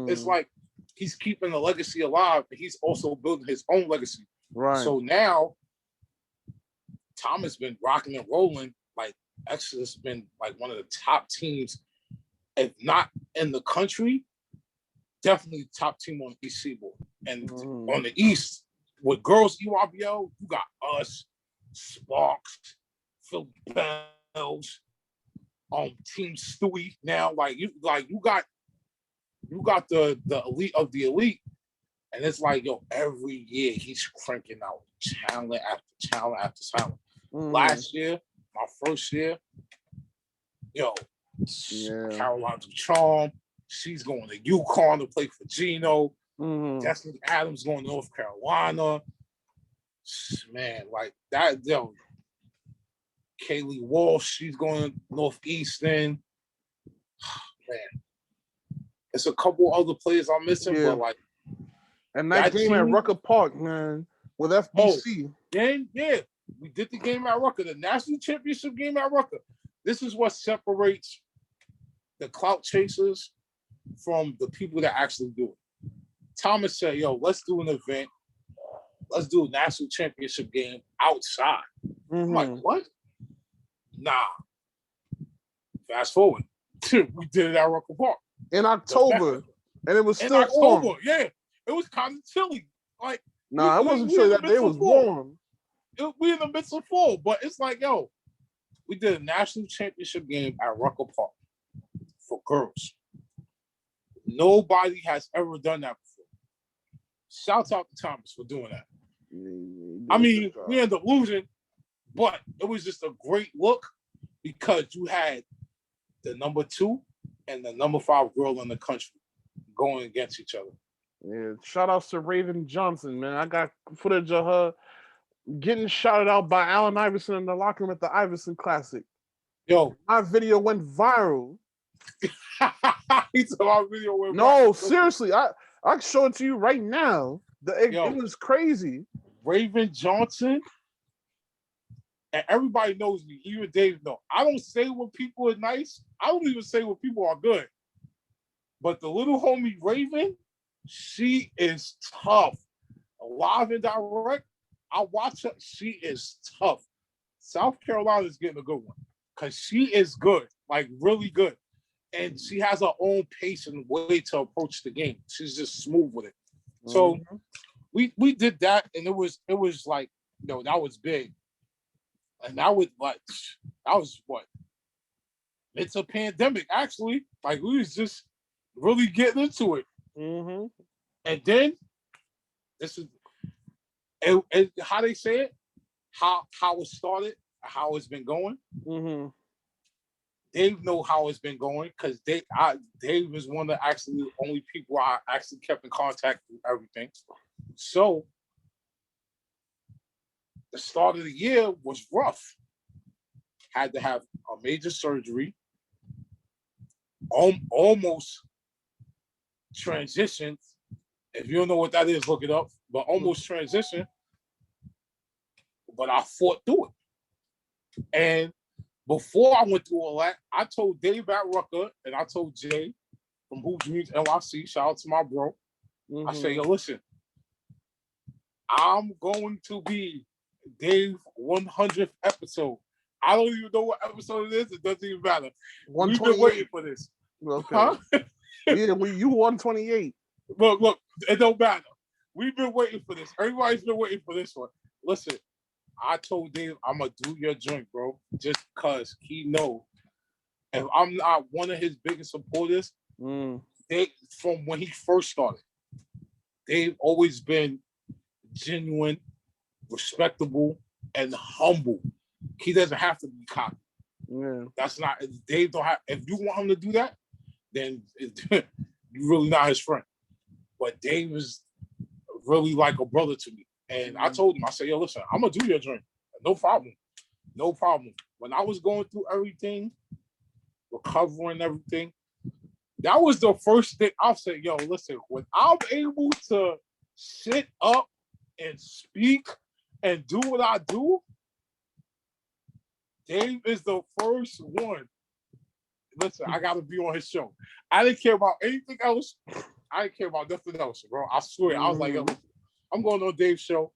it's like he's keeping the legacy alive, but he's also building his own legacy. Right. So now Thomas been rocking and rolling. Like, Exodus been like one of the top teams, if not in the country, definitely top team on the East Seaboard. And on the East, with girls EYBL, you got us, Sparks, Phil Bells, Team Stewie. Now, you got the elite of the elite, and it's like, yo, every year he's cranking out talent after talent after talent. Last year, my first year, yo, Caroline Ducharme, she's going to UConn to play for Gino. Destiny Adams going to North Carolina. Man, like that, yo. Kaylee Walsh, she's going to Northeastern. Man, it's a couple other players I'm missing, but like, and that game at Rucker Park, man, with FBC. Yeah, we did the game at Rucker, the national championship game at Rucker. This is what separates the clout chasers from the people that actually do it. Thomas said, yo, let's do an event. Let's do a national championship game outside. I'm like, what? Nah. Fast forward. We did it at Rucker Park. In October. And it was still October, warm. Yeah. It was kind of chilly. Like, nah, it wasn't chilly. That day was warm. We in the midst of fall. But it's like, yo, we did a national championship game at Rucker Park for girls. Nobody has ever done that before. Shout out to Thomas for doing that. I mean, we ended up losing, but it was just a great look because you had the number 2 and the number 5 girl in the country going against each other. Yeah, shout outs to Raven Johnson, man. I got footage of her getting shouted out by Allen Iverson in the locker room at the Iverson Classic. Yo, my video went viral. Our video went viral. Seriously, I can show it to you right now. It was crazy. Raven Johnson and everybody knows me, even Dave know. I don't say when people are nice. I don't even say when people are good. But the little homie Raven, she is tough. Live and direct, I watch her. She is tough. South Carolina is getting a good one because she is good, like really good. And she has her own pace and way to approach the game. She's just smooth with it. So we did that, and it was like, that was big. And that was what? It's a pandemic, actually. Like, we was just really getting into it. Mm-hmm. And then this is how they say it, how it started, how it's been going. Mm-hmm. Dave know how it's been going because Dave is one of the only people I actually kept in contact with everything. So the start of the year was rough. Had to have a major surgery. Almost transitioned. If you don't know what that is, look it up. But almost transitioned. But I fought through it. And before I went through all that, I told Dave at Rucker and I told Jay from Hoop Dreams NYC, shout out to my bro. I say, yo, listen, I'm going to be Dave's 100th episode. I don't even know what episode it is. It doesn't even matter. We've been waiting for this. Okay. Huh? Yeah, you 128. Look, it don't matter. We've been waiting for this. Everybody's been waiting for this one. Listen, I told Dave I'm gonna do your joint, bro, just because he knows. If I'm not one of his biggest supporters, from when he first started, they've always been genuine, respectable, and humble. He doesn't have to be cocky. Yeah. That's not Dave. Don't have. If you want him to do that, then you're really not his friend. But Dave is really like a brother to me. And I told him, I said, yo, listen, I'm gonna do your joint. No problem. No problem. When I was going through everything, recovering everything, that was the first thing I said, yo, listen, when I'm able to sit up and speak and do what I do, Dave is the first one. Listen, I gotta be on his show. I didn't care about anything else. I didn't care about nothing else, bro. I swear. I was like, yo, listen, I'm going on Dave's show.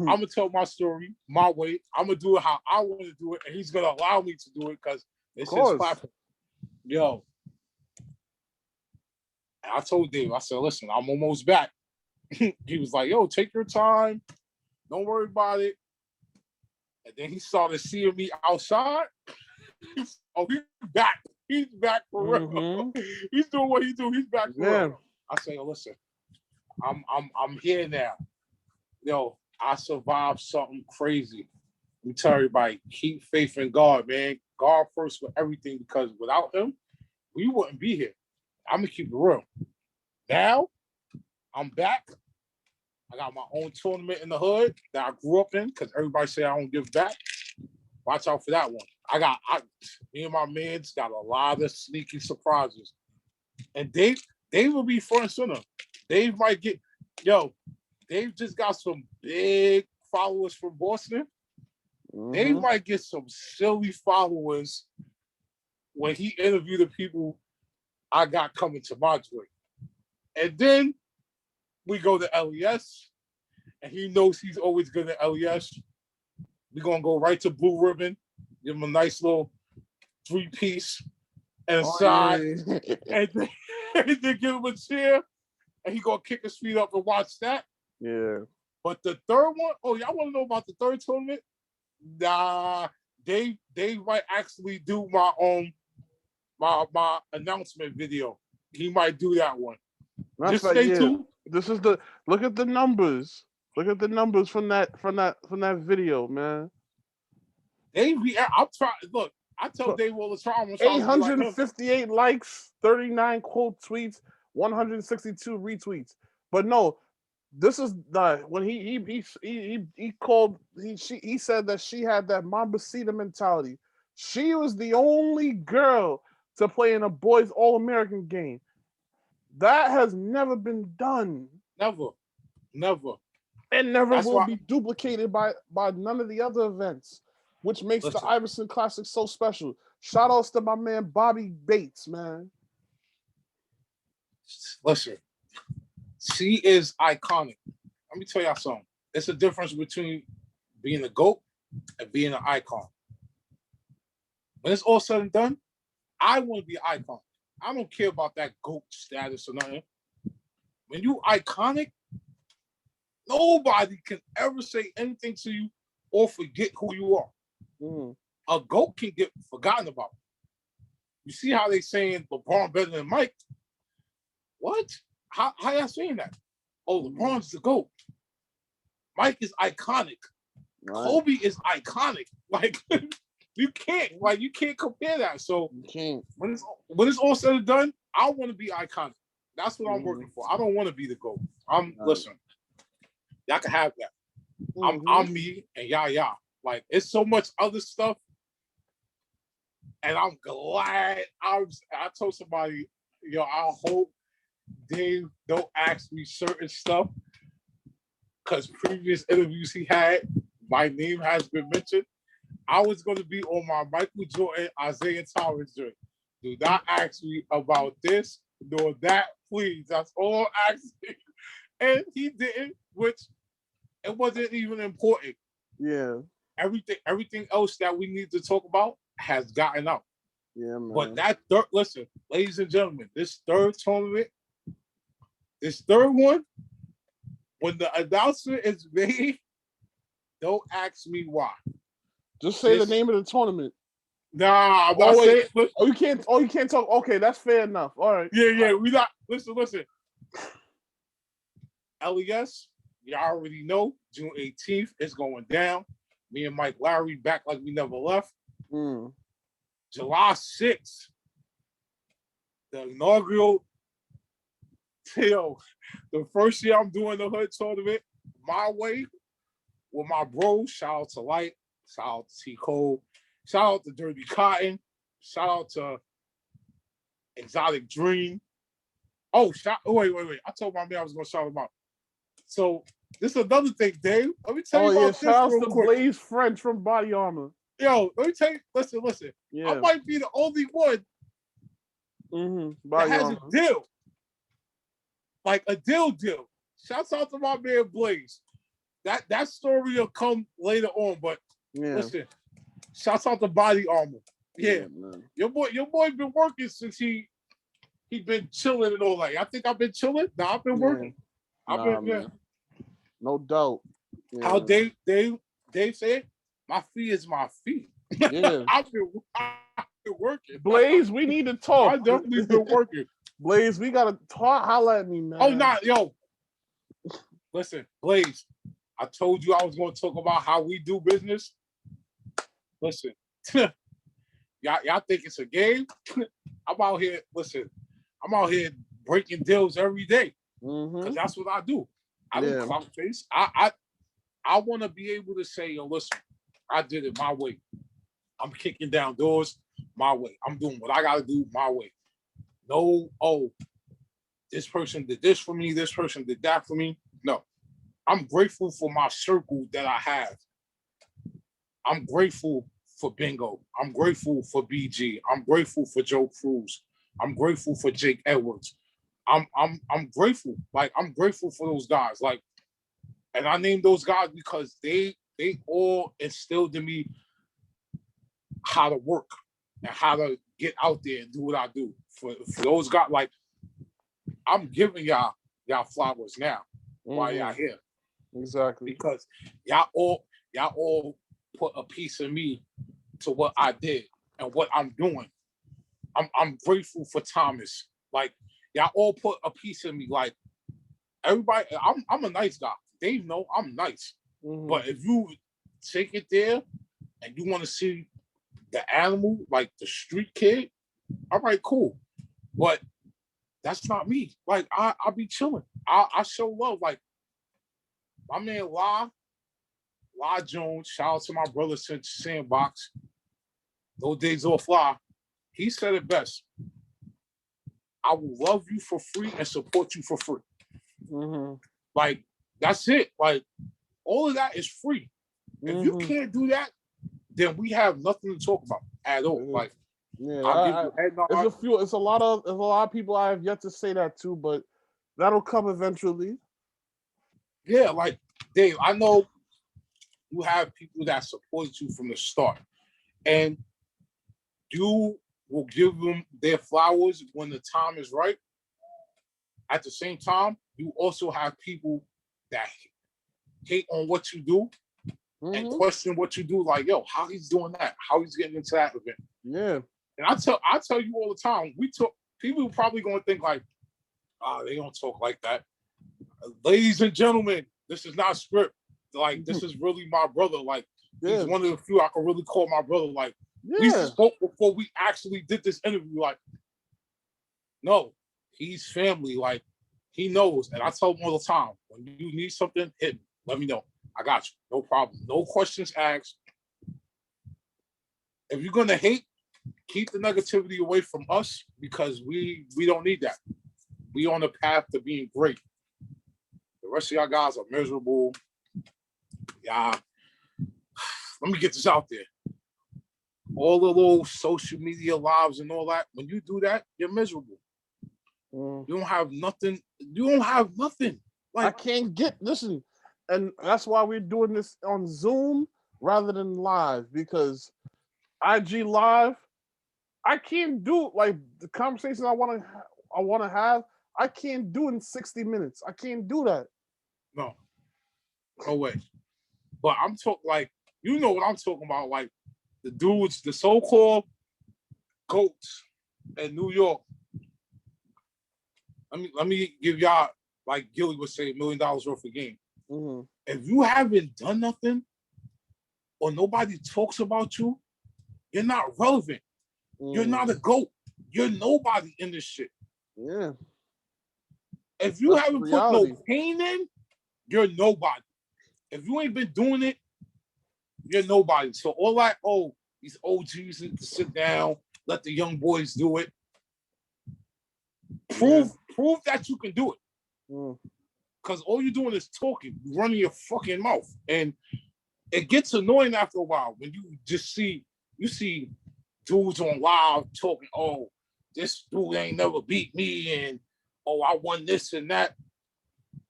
I'm gonna tell my story my way. I'm gonna do it how I want to do it, and he's gonna allow me to do it because it's his platform. Yo, and I told Dave, I said, listen, I'm almost back. He was like, yo, take your time. Don't worry about it. And then he started seeing me outside. Oh, he's back. He's back for real. He's doing what he do. He's back for real. I say, yo, listen, I'm here now. Yo, I survived something crazy. Let me tell everybody, keep faith in God, man. God first for everything, because without him, we wouldn't be here. I'm gonna keep it real. Now, I'm back. I got my own tournament in the hood that I grew up in, because everybody say I don't give back. Watch out for that one. Me and my mans got a lot of sneaky surprises. And Dave will be front and center. Dave might get, Dave just got some big followers from Boston. Dave might get some silly followers when he interviewed the people I got coming to my joint. And then we go to LES, and he knows he's always good at LES. We're going to go right to Blue Ribbon, give him a nice little 3-piece and a side, and then give him a chair, and he going to kick his feet up and watch that. Yeah. But the third one, y'all want to know about the third tournament? Nah, Dave might actually do my announcement video. He might do that one. Just stay tuned. This is look at the numbers. Look at the numbers from that video, man. Dave, I'm trying. Look, I tell Dave all the time. 858 likes, 39 quote tweets, 162 retweets. But no, this is when he said that she had that Mambacita mentality. She was the only girl to play in a boys All-American game. That has never been done. Never. And never will be duplicated by none of the other events. which makes the Iverson Classic so special. Shout outs to my man Bobby Bates, man. Listen, she is iconic. Let me tell y'all something. It's a difference between being a GOAT and being an icon. When it's all said and done, I want to be an icon. I don't care about that GOAT status or nothing. When you iconic, nobody can ever say anything to you or forget who you are. Mm. A GOAT can get forgotten about. You see how they saying LeBron better than Mike? What? How y'all saying that? Oh, LeBron's the GOAT. Mike is iconic. Right. Kobe is iconic. Like you can't compare that. So you can't. When it's all said and done, I want to be iconic. That's what I'm working for. I don't want to be the GOAT. Listen, y'all can have that. I'm me and y'all. Like it's so much other stuff. And I'm glad I told somebody, I hope Dave don't ask me certain stuff. Because previous interviews he had, my name has been mentioned. I was going to be on my Michael Jordan, Isaiah Thomas joint. Do not ask me about this nor that, please. That's all I'm asking. And he didn't, which it wasn't even important. Yeah. Everything else that we need to talk about has gotten out. Yeah, man. But that third, listen, ladies and gentlemen, this third tournament, this third one, when the announcement is made, don't ask me why. Just say the name of the tournament. Nah, I'm not saying. You can't talk. Okay, that's fair enough. All right. Yeah. We not. Listen. LES, you already know. June 18th, it's going down. Me and Mike Lowry back like we never left. July 6th, the inaugural. The first year I'm doing the hood tournament my way with my bros. Shout out to Light. Shout out to T Cole. Shout out to Dirty Cotton. Shout out to Exotic Dream. Oh, wait. I told my man I was going to shout him out. So this is another thing, Dave. Let me tell you about this shout out to quick. Blaze French from Body Armor. Yo, let me tell you. Listen. Yeah. I might be the only one that has a deal. Like a deal. Shouts out to my man Blaze. That story will come later on, but listen, shouts out to Body Armor. Yeah, your boy been working since he been chilling and all that. I think I've been chilling. No, I've been working. No doubt. Yeah. How Dave said, my fee is my fee. Yeah, I've been working. Blaze, we need to talk. I definitely been working. Blaze, we gotta talk. Holla at me, man. Oh, yo. Listen, Blaze, I told you I was going to talk about how we do business. Listen, y'all think it's a game? I'm out here breaking deals every day because that's what I do. I don't clout face. I want to be able to say, listen, I did it my way. I'm kicking down doors my way. I'm doing what I got to do my way. No, this person did this for me. This person did that for me. No, I'm grateful for my circle that I have. I'm grateful for Bingo. I'm grateful for BG. I'm grateful for Joe Cruz. I'm grateful for Jake Edwards. I'm grateful. Like, I'm grateful for those guys. Like, and I named those guys because they all instilled in me how to work and how to get out there and do what I do. For those guys, like, I'm giving y'all flowers now while y'all here. Exactly. Because y'all all put a piece of me to what I did and what I'm doing. I'm grateful for Thomas. Like, y'all all put a piece of me. Like, everybody, I'm a nice guy. They know I'm nice. But if you take it there and you want to see the animal, like the street kid, all right, cool. But that's not me. Like, I'll be chilling. I show love. Like, my man La Jones, shout out to my brother Sandbox. Those days off fly. He said it best. I will love you for free and support you for free. Like, that's it. Like, all of that is free. If you can't do that, then we have nothing to talk about at all. Like, yeah, it's a lot of people I have yet to say that to, but that'll come eventually. Yeah, like Dave, I know you have people that support you from the start, and you will give them their flowers when the time is right. At the same time, you also have people that hate on what you do and question what you do. Like, yo, how he's doing that? How he's getting into that event? Yeah. And I tell you all the time. People probably gonna think like, they don't talk like that. Ladies and gentlemen, this is not script. Like, this is really my brother. Like, he's one of the few I can really call my brother. Like, we spoke before we actually did this interview. Like, no, he's family. Like, he knows. And I tell him all the time, when you need something, hit me. Let me know. I got you. No problem. No questions asked. If you're gonna hate, keep the negativity away from us, because we don't need that. We on the path to being great. The rest of y'all guys are miserable. Yeah. Let me get this out there. All the little social media lives and all that, when you do that, you're miserable. You don't have nothing. Like, I can't listen. And that's why we're doing this on Zoom rather than live, because IG live, I can't do like the conversation I want to have. I can't do in 60 minutes. I can't do that. No way. But I'm talking like, you know what I'm talking about, like the dudes, the so-called GOATs in New York. Let me give y'all, like Gilly would say, $1 million worth of game. If you haven't done nothing or nobody talks about you, you're not relevant. You're not a GOAT. You're nobody in this shit. Yeah. If you haven't put no pain in, you're nobody. If you ain't been doing it, you're nobody. So all that, these OGs need to sit down, let the young boys do it. Prove that you can do it. Because all you're doing is talking, running your fucking mouth. And it gets annoying after a while when you just see dudes on live talking, this dude ain't never beat me, and I won this and that.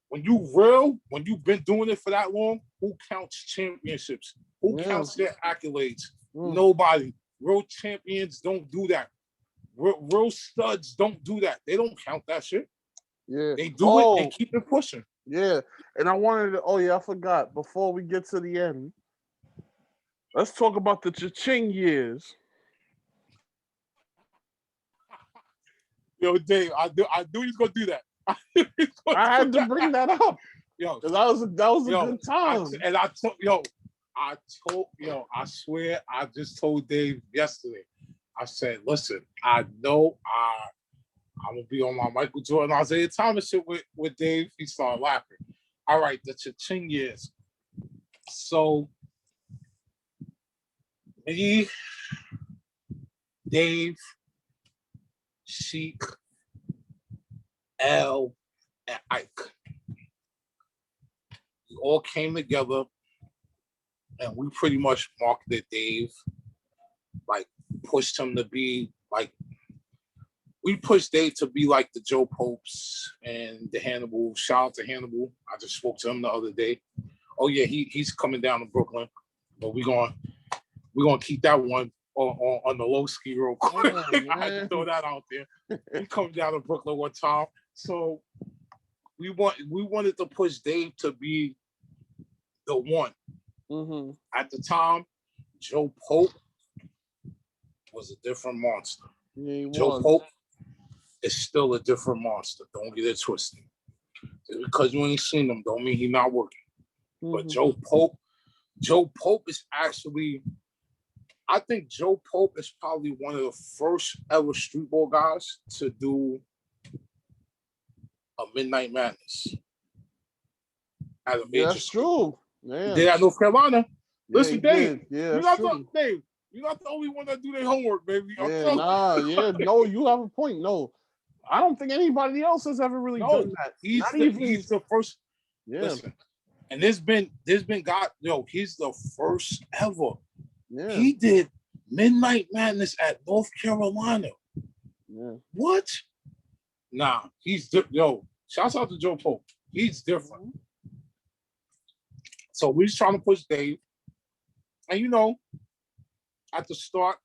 When you've been doing it for that long, who counts championships? Who counts their accolades? Nobody. Real champions don't do that. Real studs don't do that. They don't count that shit. Yeah. They do it and keep it pushing. Yeah. And I wanted to, I forgot, before we get to the end, let's talk about the cha-ching years. Yo, Dave, I knew he was gonna do that. I had to bring that up. Yo, because that was a good time. I swear, I just told Dave yesterday. I said, listen, I know I'm gonna be on my Michael Jordan, Isaiah Thomas shit with Dave. He started laughing. All right, the cha-ching years. So me, Dave, Sheik, L, and Ike, we all came together and we pretty much marketed Dave, like pushed him to be like, we pushed Dave to be like the Joe Popes and the Hannibal. Shout out to Hannibal. I just spoke to him the other day. Oh yeah, he's coming down to Brooklyn, but we're gonna keep that one on the low ski real quick. I had to throw that out there. He coming down to Brooklyn one time, so we wanted to push Dave to be the one. At the time, Joe Pope was a different monster. Joe Pope is still a different monster. Don't get it twisted. Just because you ain't seen him don't mean he's not working. But Joe Pope is actually, I think Joe Pope is probably one of the first ever streetball guys to do a Midnight Madness at a major school. Yeah. He did at North Carolina. Listen, Dave, you're not the only one that do their homework, baby. No, you have a point. No, I don't think anybody else has ever really done that. He's the first. Yeah. Listen, and there's been God, he's the first ever. Yeah. He did Midnight Madness at North Carolina. Yeah. What? Nah, he's yo. Shouts out to Joe Pope. He's different. So we're just trying to push Dave, and at the start,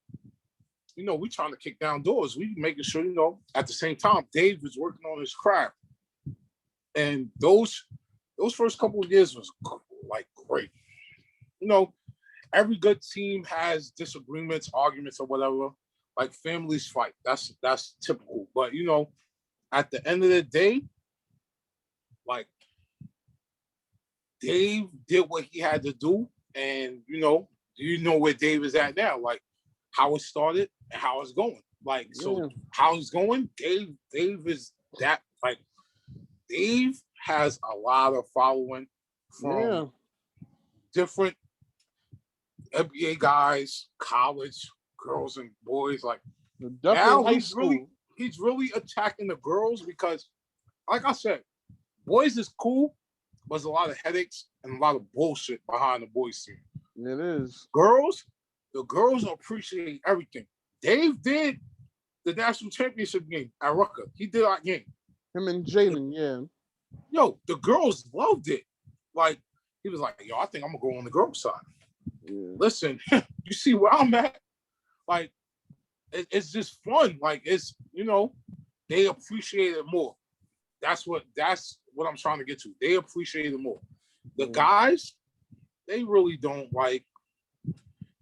we're trying to kick down doors. We making sure, at the same time, Dave is working on his craft, and those first couple of years was like great. Every good team has disagreements, arguments, or whatever. Like families fight. That's typical. But at the end of the day, like Dave did what he had to do, and where Dave is at now, like how it started and how it's going. Like how it's going, Dave is that like Dave has a lot of following from different NBA guys, college girls and boys. Like now he's really attacking the girls because, like I said, boys is cool, but there's a lot of headaches and a lot of bullshit behind the boys team. It is. The girls appreciate everything. Dave did the national championship game at Rucker. He did our game. Him and Jalen, yeah. Yo, the girls loved it. Like, he was like, yo, I think I'm going to go on the girls' side. Yeah. Listen, you see where I'm at? Like, it's just fun. Like, it's, they appreciate it more. That's what I'm trying to get to. They appreciate it more. The guys, they really don't like,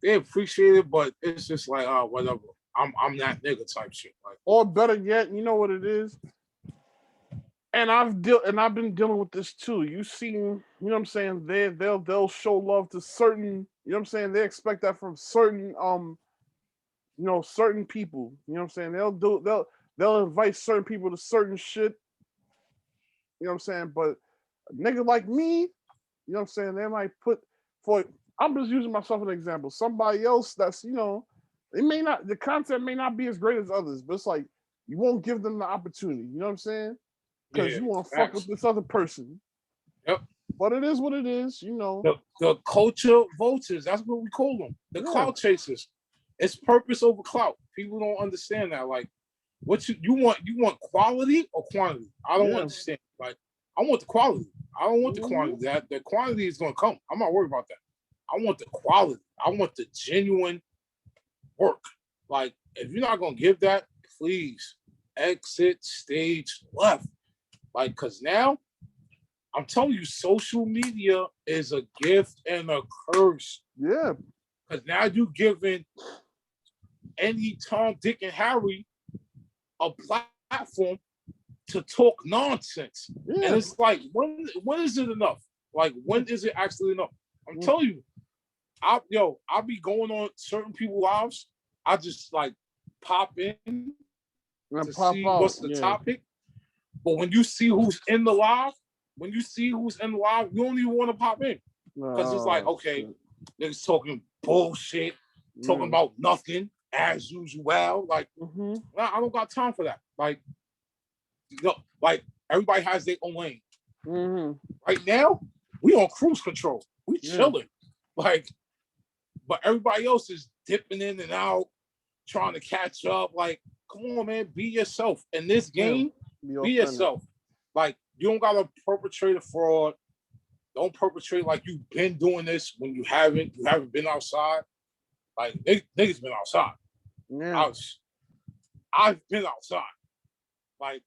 they appreciate it, but it's just like, oh, whatever. I'm that nigga type shit. Like, or better yet, you know what it is? And I've been dealing with this too. You see, you know what I'm saying? They'll show love to certain, you know what I'm saying? They expect that from certain certain people. You know what I'm saying? They'll invite certain people to certain shit. You know what I'm saying? But a nigga like me, you know what I'm saying? They might I'm just using myself as an example. Somebody else that's, the content may not be as great as others, but it's like you won't give them the opportunity. You know what I'm saying? Because you want to fuck with this other person. Yep. But it is what it is, The culture vultures, that's what we call them. The clout chasers. It's purpose over clout. People don't understand that. Like, what you want quality or quantity? I don't understand. Like, I want the quality. I don't want the quantity. That the quantity is gonna come. I'm not worried about that. I want the quality. I want the genuine work. Like, if you're not gonna give that, please exit stage left. Like, cause now I'm telling you, social media is a gift and a curse. Yeah. Cause now you giving any Tom, Dick, and Harry a platform to talk nonsense. Yeah. And it's like, when is it enough? Like, when is it actually enough? I'm telling you, I'll be going on certain people's lives. I just like pop in to see what's the topic. But when you see who's in the live, you don't even want to pop in. Because it's like, okay, niggas talking bullshit, talking about nothing as usual. Like, I don't got time for that. Like, like everybody has their own lane. Right now, we on cruise control. We chilling. Like, but everybody else is dipping in and out, trying to catch up. Like, come on, man, be yourself. In this game, be yourself. Like, you don't gotta perpetrate a fraud. Don't perpetrate like you've been doing this when you haven't. You haven't been outside. Like, niggas been outside. Yeah. I've been outside. Like,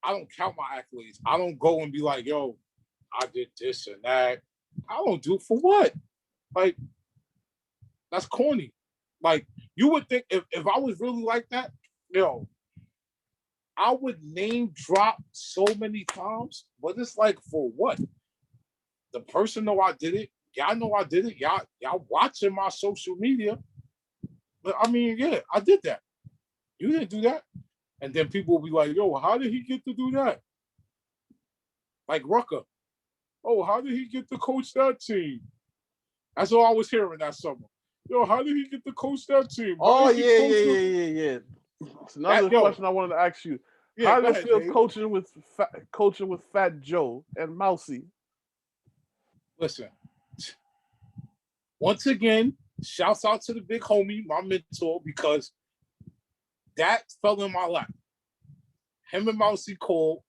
I don't count my accolades. I don't go and be like, yo, I did this and that. I don't do it for what? Like, that's corny. Like, you would think if I was really like that, I would name drop so many times, but it's like, for what? The person know I did it. Y'all know I did it. Y'all watching my social media. But I mean, yeah, I did that. You didn't do that. And then people will be like, yo, how did he get to do that? Like Rucker. Oh, how did he get to coach that team? That's all I was hearing that summer. Yo, how did he get to coach that team? Oh, yeah. It's another question I wanted to ask you. How did it feel coaching with Fat Joe and Mousy? Listen, once again, Shouts out to the big homie, my mentor, because that fell in my lap. Him and Mousy called.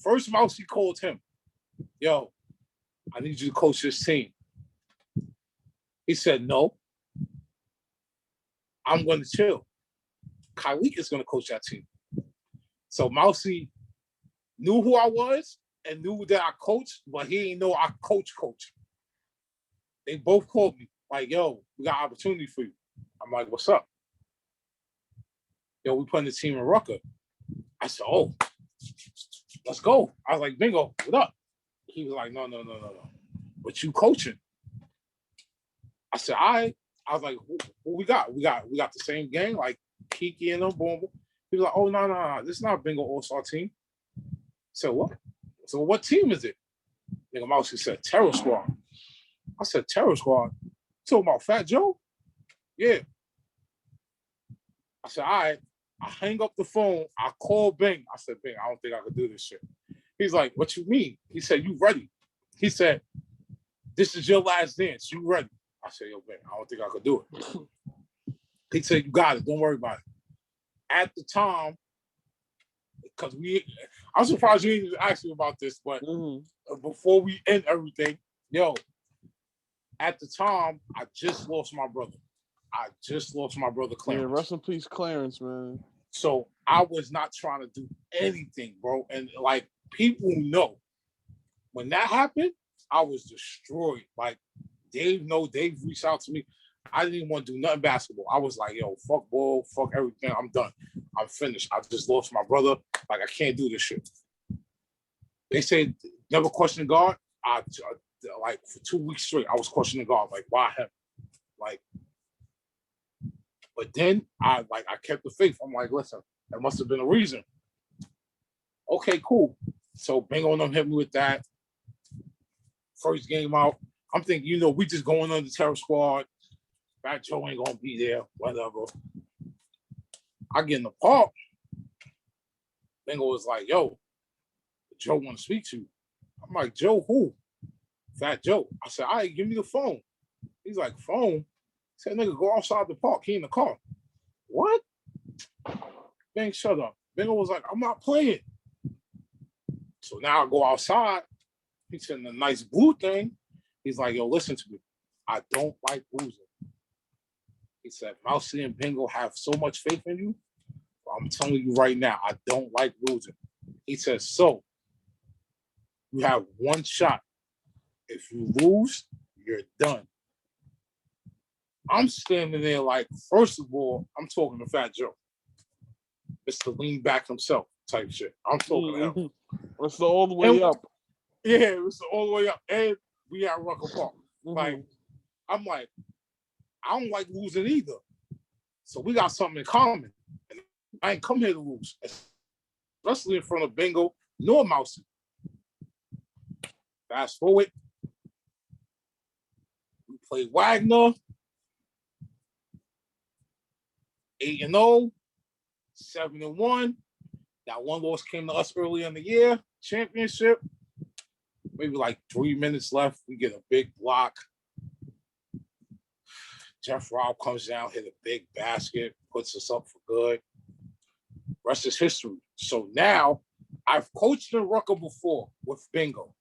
First, Mousy called him. Yo, I need you to coach this team. He said, no, I'm going to chill. Kyleek is going to coach that team. So Mousy knew who I was and knew that I coached, but he didn't know I coach. They both called me like, yo, we got opportunity for you. I'm like, what's up? Yo, we putting the team in Rucker. I said, oh, let's go. I was like, Bingo, what up? He was like, no. But you coaching. I said, all right. I was like, who we got? We got the same gang, like Kiki and them, boom. He was like, oh, no. This is not a Bingo All-Star team. I said, what? So what team is it? Nigga Mousy said, Terror Squad. I said, Terror Squad? You talking about Fat Joe? Yeah. I said, all right. I hang up the phone. I call Bing. I said, Bing, I don't think I could do this shit. He's like, what you mean? He said, you ready? He said, this is your last dance. You ready? I said, yo, Bing, I don't think I could do it. He said, you got it. Don't worry about it. At the time, because I'm surprised you didn't even ask me about this, but before we end everything, yo, at the time, I just lost my brother. Clarence. Yeah, rest in peace, Clarence, man. So I was not trying to do anything, bro. And like people know, when that happened, I was destroyed. Like Dave reached out to me. I didn't even want to do nothing basketball. I was like, yo, fuck ball, fuck everything. I'm done. I'm finished. I just lost my brother. Like I can't do this shit. They said never question God. Like for 2 weeks straight, I was questioning God. Like why him? Like. But then I kept the faith. I'm like, listen, there must have been a reason. Okay, cool. So Bingo and them hit me with that. First game out. I'm thinking, we just going on the Terror Squad. Fat Joe ain't gonna be there, whatever. I get in the park. Bingo was like, yo, Joe wanna speak to you. I'm like, Joe, who? Fat Joe. I said, all right, give me the phone. He's like, phone? Said, nigga, go outside the park. He in the car. What? Bang, shut up. Bingo was like, I'm not playing. So now I go outside. He's in a nice blue thing. He's like, yo, listen to me. I don't like losing. He said, Mousy and Bingo have so much faith in you. I'm telling you right now, I don't like losing. He says, so you have one shot. If you lose, you're done. I'm standing there like, first of all, I'm talking to Fat Joe. Mr. Lean Back himself type shit. I'm talking to him. It's all the way up. Yeah, it's all the way up. And we at Rucker Park. Like, I'm like, I don't like losing either. So we got something in common. And I ain't come here to lose. Especially in front of Bingo nor Mousy. Fast forward. We played Wagner. 8-0, 7-1. That one loss came to us early in the year. Championship. Maybe like 3 minutes left. We get a big block. Jeff Robb comes down, hit a big basket, puts us up for good. Rest is history. So now, I've coached in Rucker before with Bingo.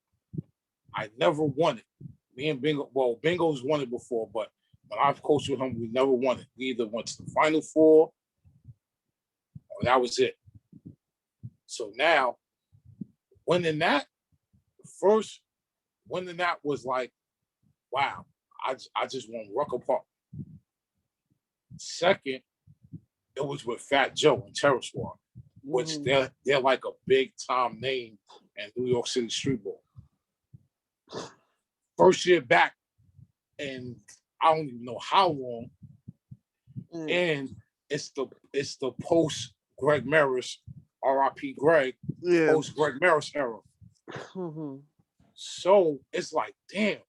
I never won it. Me and Bingo, well, Bingo's won it before, but when I've coached with him, we never won it. We either went to the Final Four, or that was it. So now, winning that was like, wow, I just won Rucker Park. Second, it was with Fat Joe and Terror Squad, which they're like a big time name in New York City streetball. First year back, and I don't even know how long. And it's the post Greg Maris, R.I.P. Greg, post Greg Maris era. So it's like, damn,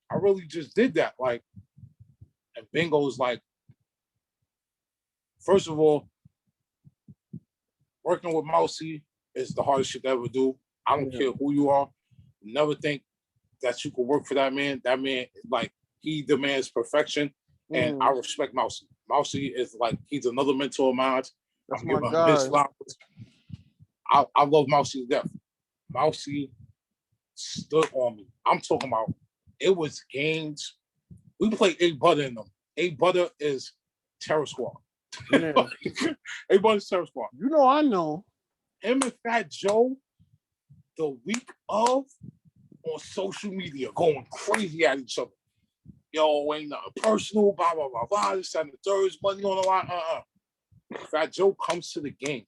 I really just did that. Like, and Bingo's like, first of all, working with Mousy is the hardest shit to ever do. I don't care who you are. Never think that you could work for that man. That man, like, he demands perfection. And I respect Mousy. Mousy is like, he's another mentor of mine. That's I'm my giving guy. him his flowers. I love Mousy to death. Mousy stood on me. I'm talking about, it was games. We played A Butter in them. A Butter is Terror Squad. Yeah. A Butter is Terror Squad. You know, I know. Him and Fat Joe, the week of, on social media, going crazy at each other. Yo, ain't nothing personal, blah, blah, blah, blah. This and the third, money on the line. Fat Joe comes to the game.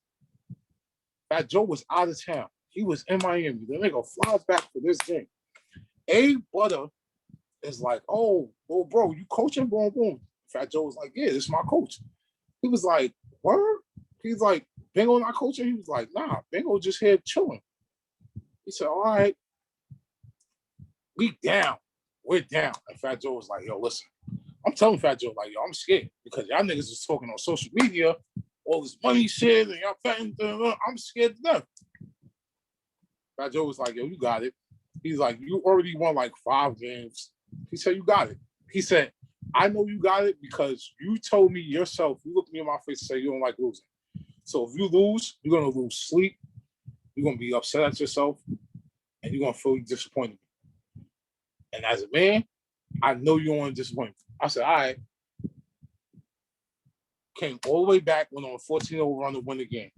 Fat Joe was out of town. He was in Miami. The nigga flies back for this game. A Butter is like, oh, well, bro, you coaching? Boom, boom. Fat Joe was like, yeah, this is my coach. He was like, word? He's like, Bingo not coaching? He was like, nah, Bingo just here chilling. He said, all right, we down. We're down. And Fat Joe was like, yo, listen. I'm telling Fat Joe, like, yo, I'm scared because y'all niggas is talking on social media, all this money shit, and y'all fatting, I'm scared to death. Fat Joe was like, yo, you got it. He's like, you already won like 5 games. He said, you got it. He said, I know you got it because you told me yourself, you looked me in my face and said you don't like losing. So if you lose, you're going to lose sleep. You're going to be upset at yourself, and you're going to feel disappointed. And as a man, I know you don't want to disappoint me. I said, all right. Came all the way back, went on a 14-0 run to win the game.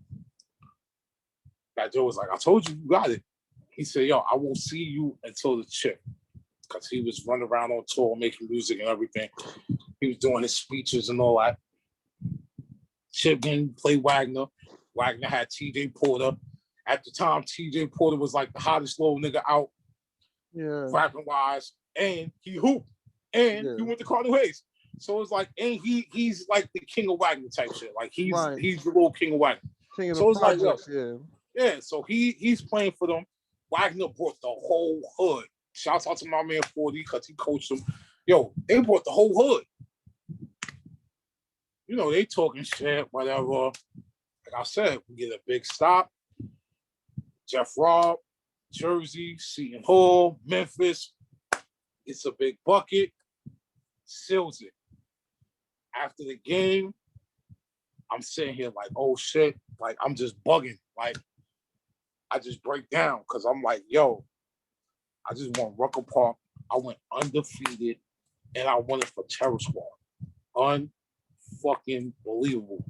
Fat Joe was like, I told you, you got it. He said, yo, I won't see you until the chip. Because he was running around on tour, making music and everything. He was doing his speeches and all that. Chip game played Wagner. Wagner had TJ Porter. At the time, TJ Porter was like the hottest little nigga out, rapping wise, and he hooped. And he went to Cardinal Hayes. So it's like, and he's like the king of Wagner type shit. Like he's the little king of Wagner. King of so it's projects, like, yeah. So he's playing for them. Wagner brought the whole hood. Shouts out to my man 40 because he coached them. Yo, they brought the whole hood. You know, they talking shit, whatever. Like I said, we get a big stop. Jeff Robb, Jersey, Seton Hall, Memphis. It's a big bucket. Seals it. After the game, I'm sitting here like, oh shit. Like, I'm just bugging. Like, I just break down because I'm like, yo, I just won Rucker Park. I went undefeated, and I won it for Terror Squad. Unfucking believable.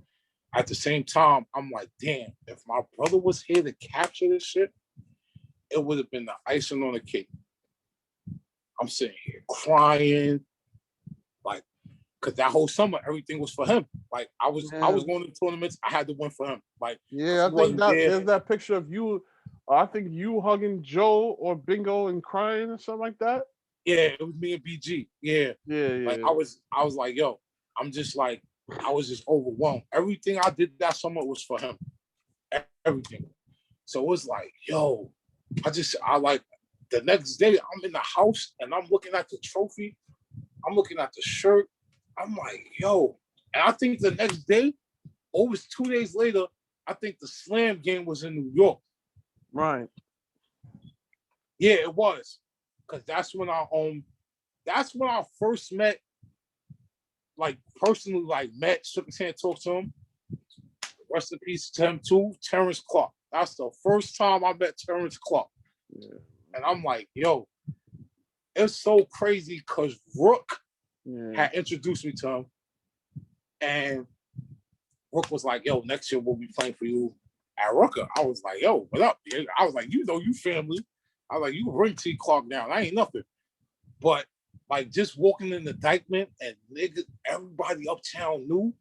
At the same time, I'm like, damn, if my brother was here to capture this shit, it would have been the icing on the cake. I'm sitting here crying, like, because that whole summer, everything was for him. Like, I was going to tournaments, I had to win for him. Like, I think there's that picture of you. I think you hugging Joe or Bingo and crying or something like that. Yeah, it was me and BG. Yeah. Like, I was like, yo, I'm just like, I was just overwhelmed. Everything I did that summer was for him. Everything. So it was like, yo, I like, the next day I'm in the house and I'm looking at the trophy. I'm looking at the shirt. I'm like, yo. And I think the next day, or it was 2 days later, I think the Slam game was in New York. Right. Yeah, it was. Because that's when I first met, like, personally, like, met, shook his hand, talked to him. Rest in peace to him too, Terrence Clark. That's the first time I met Terrence Clark. Yeah. And I'm like, yo, it's so crazy because Rook had introduced me to him. And Rook was like, yo, next year we'll be playing for you at Rucker. I was like, yo, what up? Dude? I was like, you know, you family. I was like, you can bring T. Clark down. I ain't nothing. But, like, just walking in the Dykeman and niggas, everybody uptown knew.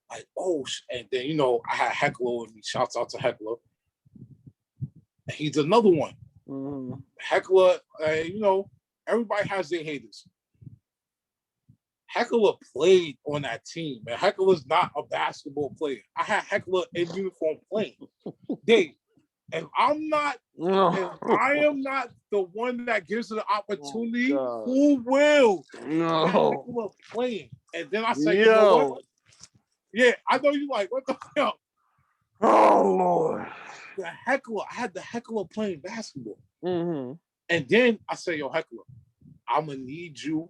Like, oh, and then, you know, I had Heckler with me. Shouts out to Heckler. And he's another one. Mm-hmm. Heckler, you know, everybody has their haters. Heckler played on that team, and Heckler's not a basketball player. I had Heckler in uniform playing. Dave, if I am not the one that gives it the opportunity, who will? No. Heckler playing. And then I say, you know what? Yeah, I know you like, what the hell? Oh, Lord. I had the Heckler playing basketball. Mm-hmm. And then I say, yo, Heckler, I'm going to need you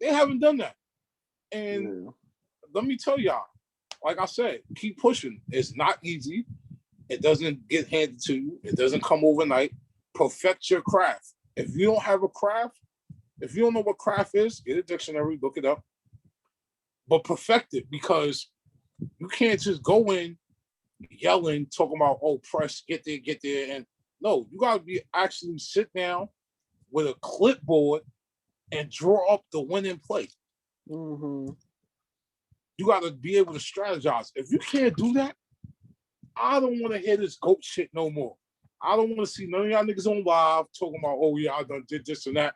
They haven't done that. And let me tell y'all, like I said, keep pushing. It's not easy. It doesn't get handed to you. It doesn't come overnight. Perfect your craft. If you don't have a craft, if you don't know what craft is, get a dictionary, look it up. But perfect it, because you can't just go in yelling, talking about, oh, press, get there. And no, you got to be actually sit down with a clipboard and draw up the winning play. You got to be able to strategize. If you can't do that, I don't want to hear this GOAT shit no more. I don't want to see none of y'all niggas on live talking about, oh, yeah, I done did this and that.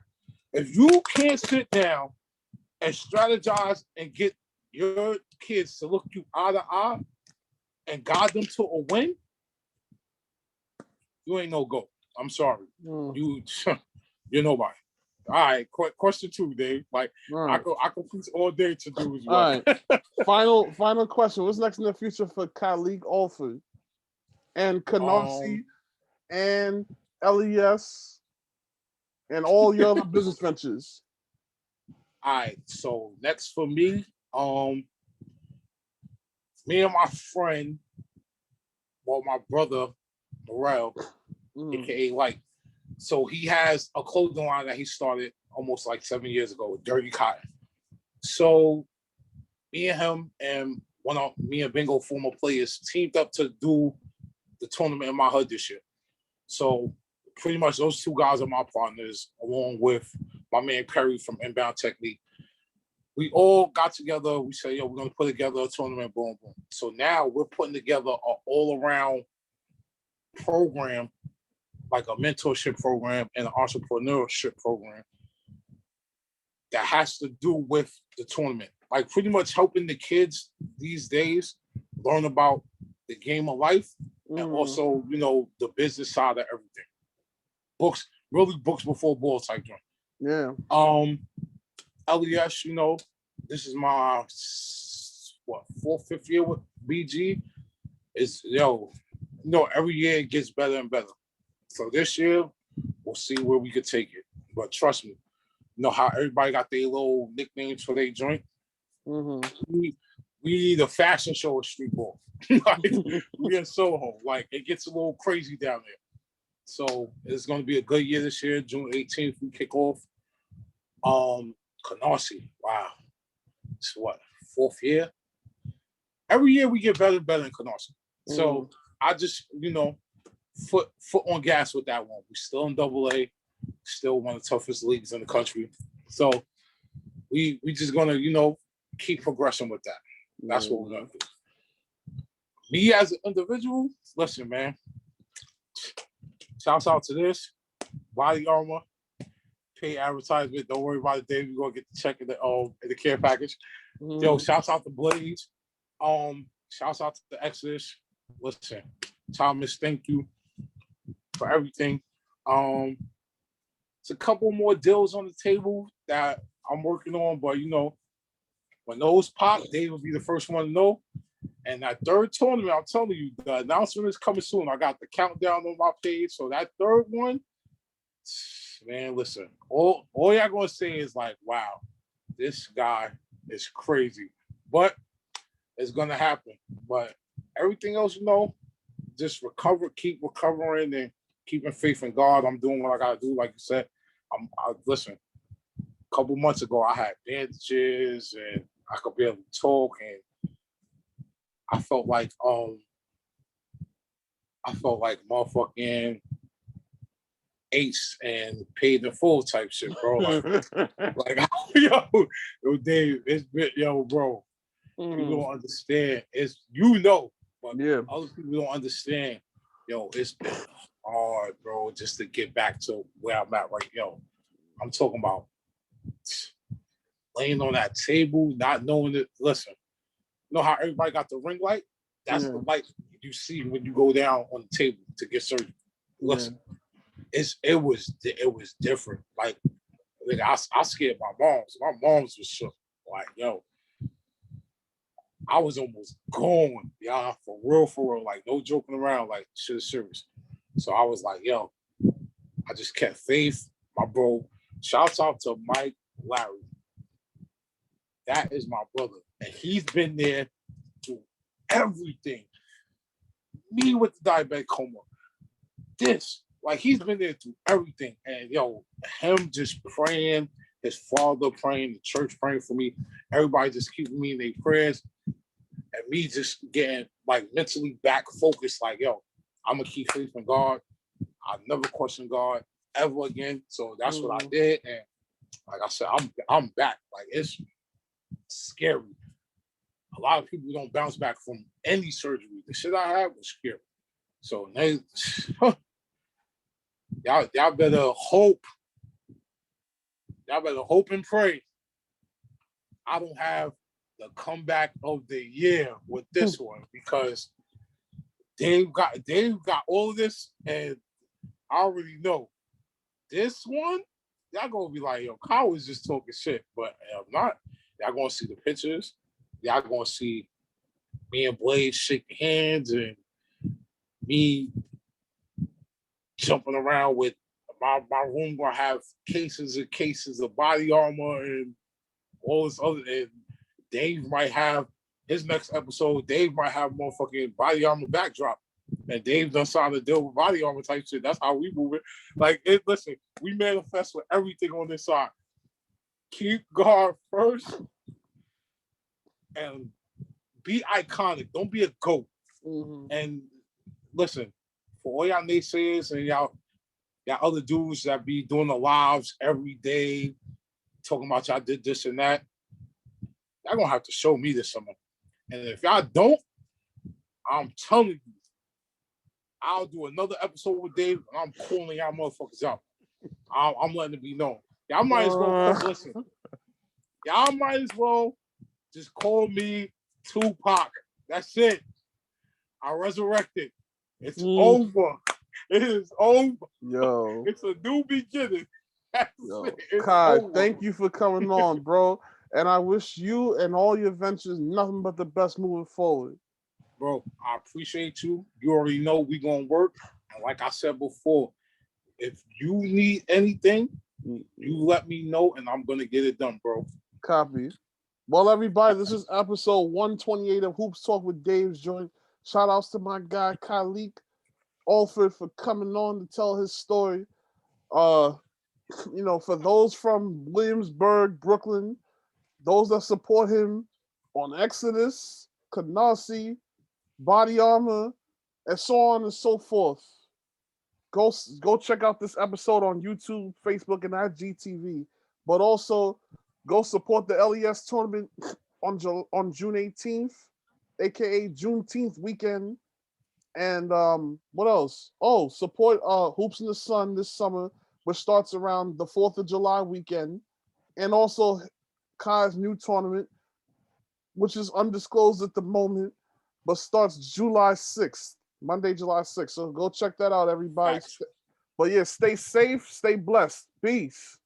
If you can't sit down and strategize and get your kids to look you eye to eye and guide them to a win, you ain't no GOAT. I'm sorry. You're nobody. All right, question 2, Dave. Like, I could preach all day to do as well. All right. Final question. What's next in the future for Kyleek Alford and Canarsie and LES and all your other business ventures? All right, so next for me, me and my friend, well, my brother, Morel, aka White. So he has a clothing line that he started almost like 7 years ago with Dirty Cotton. So me and him and me and Bingo, former players, teamed up to do the tournament in my hood this year. So pretty much those 2 guys are my partners, along with my man Perry from Inbound Technique. We all got together. We said, yo, we're going to put together a tournament, boom, boom. So now we're putting together an all-around program, like a mentorship program and an entrepreneurship program that has to do with the tournament. Like pretty much helping the kids these days learn about the game of life and also, you know, the business side of everything. Books, really books before ball type joint. Yeah. LES, you know, this is my 4th, 5th year with BG. It's every year it gets better and better. So this year we'll see where we could take it. But trust me, you know how everybody got their little nicknames for their joint. We need a fashion show at streetball. Like, we in Soho. Like, it gets a little crazy down there. So it's going to be a good year this year. June 18th we kick off. Canarsie, wow, it's what, 4th year? Every year we get better and better in Canarsie. So I just, foot on gas with that one. We're still in AA, still one of the toughest leagues in the country. So we just gonna, keep progressing with that. That's what we're gonna do. Me as an individual, listen, man. Shouts out to this body armor. Pay advertisement. Don't worry about it, Dave. We're gonna get the check in the care package. Yo, shouts out to Blades. Shouts out to the Exodus. Listen, Thomas, thank you for everything. It's a couple more deals on the table that I'm working on, but when those pop, Dave will be the first one to know. And that 3rd tournament, I'm telling you, the announcement is coming soon. I got the countdown on my page. So that 3rd one, man, listen, all y'all gonna say is like, wow, this guy is crazy. But it's gonna happen. But everything else, just keep recovering and keeping faith in God. I'm doing what I gotta do. Like you said, listen, a couple months ago I had bandages and I could be able to talk, and I felt like motherfucking Ace and Paid in Full type shit, bro. Like yo, Dave, it's been, bro. People don't understand. It's but other people don't understand. Yo, it's been hard, bro, just to get back to where I'm at right now. I'm talking about laying on that table, not knowing it. Listen, you know how everybody got the ring light? That's the light you see when you go down on the table to get surgery. Listen, it was different. Like I scared my moms. My moms was shook. Like, yo, I was almost gone, y'all, for real, like no joking around, like shit is serious. So I was like, I just kept faith. My bro, shouts out to Mike Larry. That is my brother. And he's been there through everything. Me with the diabetic coma. This. Like, he's been there through everything. And, yo, him just praying, his father praying, the church praying for me, everybody just keeping me in their prayers, and me just getting, like, mentally back focused, like, yo, I'm going to keep faith in God. I'll never question God ever again. So that's what I did. And like I said, I'm back. Like, it's scary. A lot of people don't bounce back from any surgery. The shit I had was scary. So they, y'all better hope. Y'all better hope and pray I don't have the comeback of the year with this one, because Dave got all of this, and I already know this one. Y'all gonna be like, yo, Kyle was just talking shit, but if not, y'all gonna see the pictures. Y'all gonna see me and Blaze shaking hands, and me jumping around with my room gonna have cases and cases of body armor and all this other. And Dave might have his next episode. Dave might have motherfucking body armor backdrop, and Dave done signed a deal with body armor type shit. That's how we move it. Like, listen, we manifest with everything on this side. Keep God first and be iconic. Don't be a goat. And listen, for all y'all naysayers and y'all other dudes that be doing the lives every day, talking about y'all did this and that, y'all gonna have to show me this summer. And if y'all don't, I'm telling you, I'll do another episode with Dave, and I'm calling y'all motherfuckers out. I'm letting it be known. Y'all might as well listen. Y'all might as well just call me Tupac. That's it. I resurrected. It's over. It is over. Yo. It's a new beginning. Yo. Kai, thank you for coming on, bro. And I wish you and all your ventures nothing but the best moving forward. Bro, I appreciate you. You already know we gonna work. And like I said before, if you need anything, you let me know and I'm gonna get it done, bro. Copy. Well, everybody, this is episode 128 of Hoops Talk with Dave's Joint. Shout outs to my guy Kyleek Alford for coming on to tell his story. For those from Williamsburg, Brooklyn, those that support him on Exodus, Canarsie, Body Armor, and so on and so forth. Go check out this episode on YouTube, Facebook, and IGTV. But also go support the LES tournament on June 18th, aka Juneteenth weekend. And what else? Oh, support Hoops in the Sun this summer, which starts around the 4th of July weekend. And also Kai's new tournament, which is undisclosed at the moment, but starts July 6th, Monday, July 6th. So go check that out, everybody. But yeah, stay safe, stay blessed. Peace.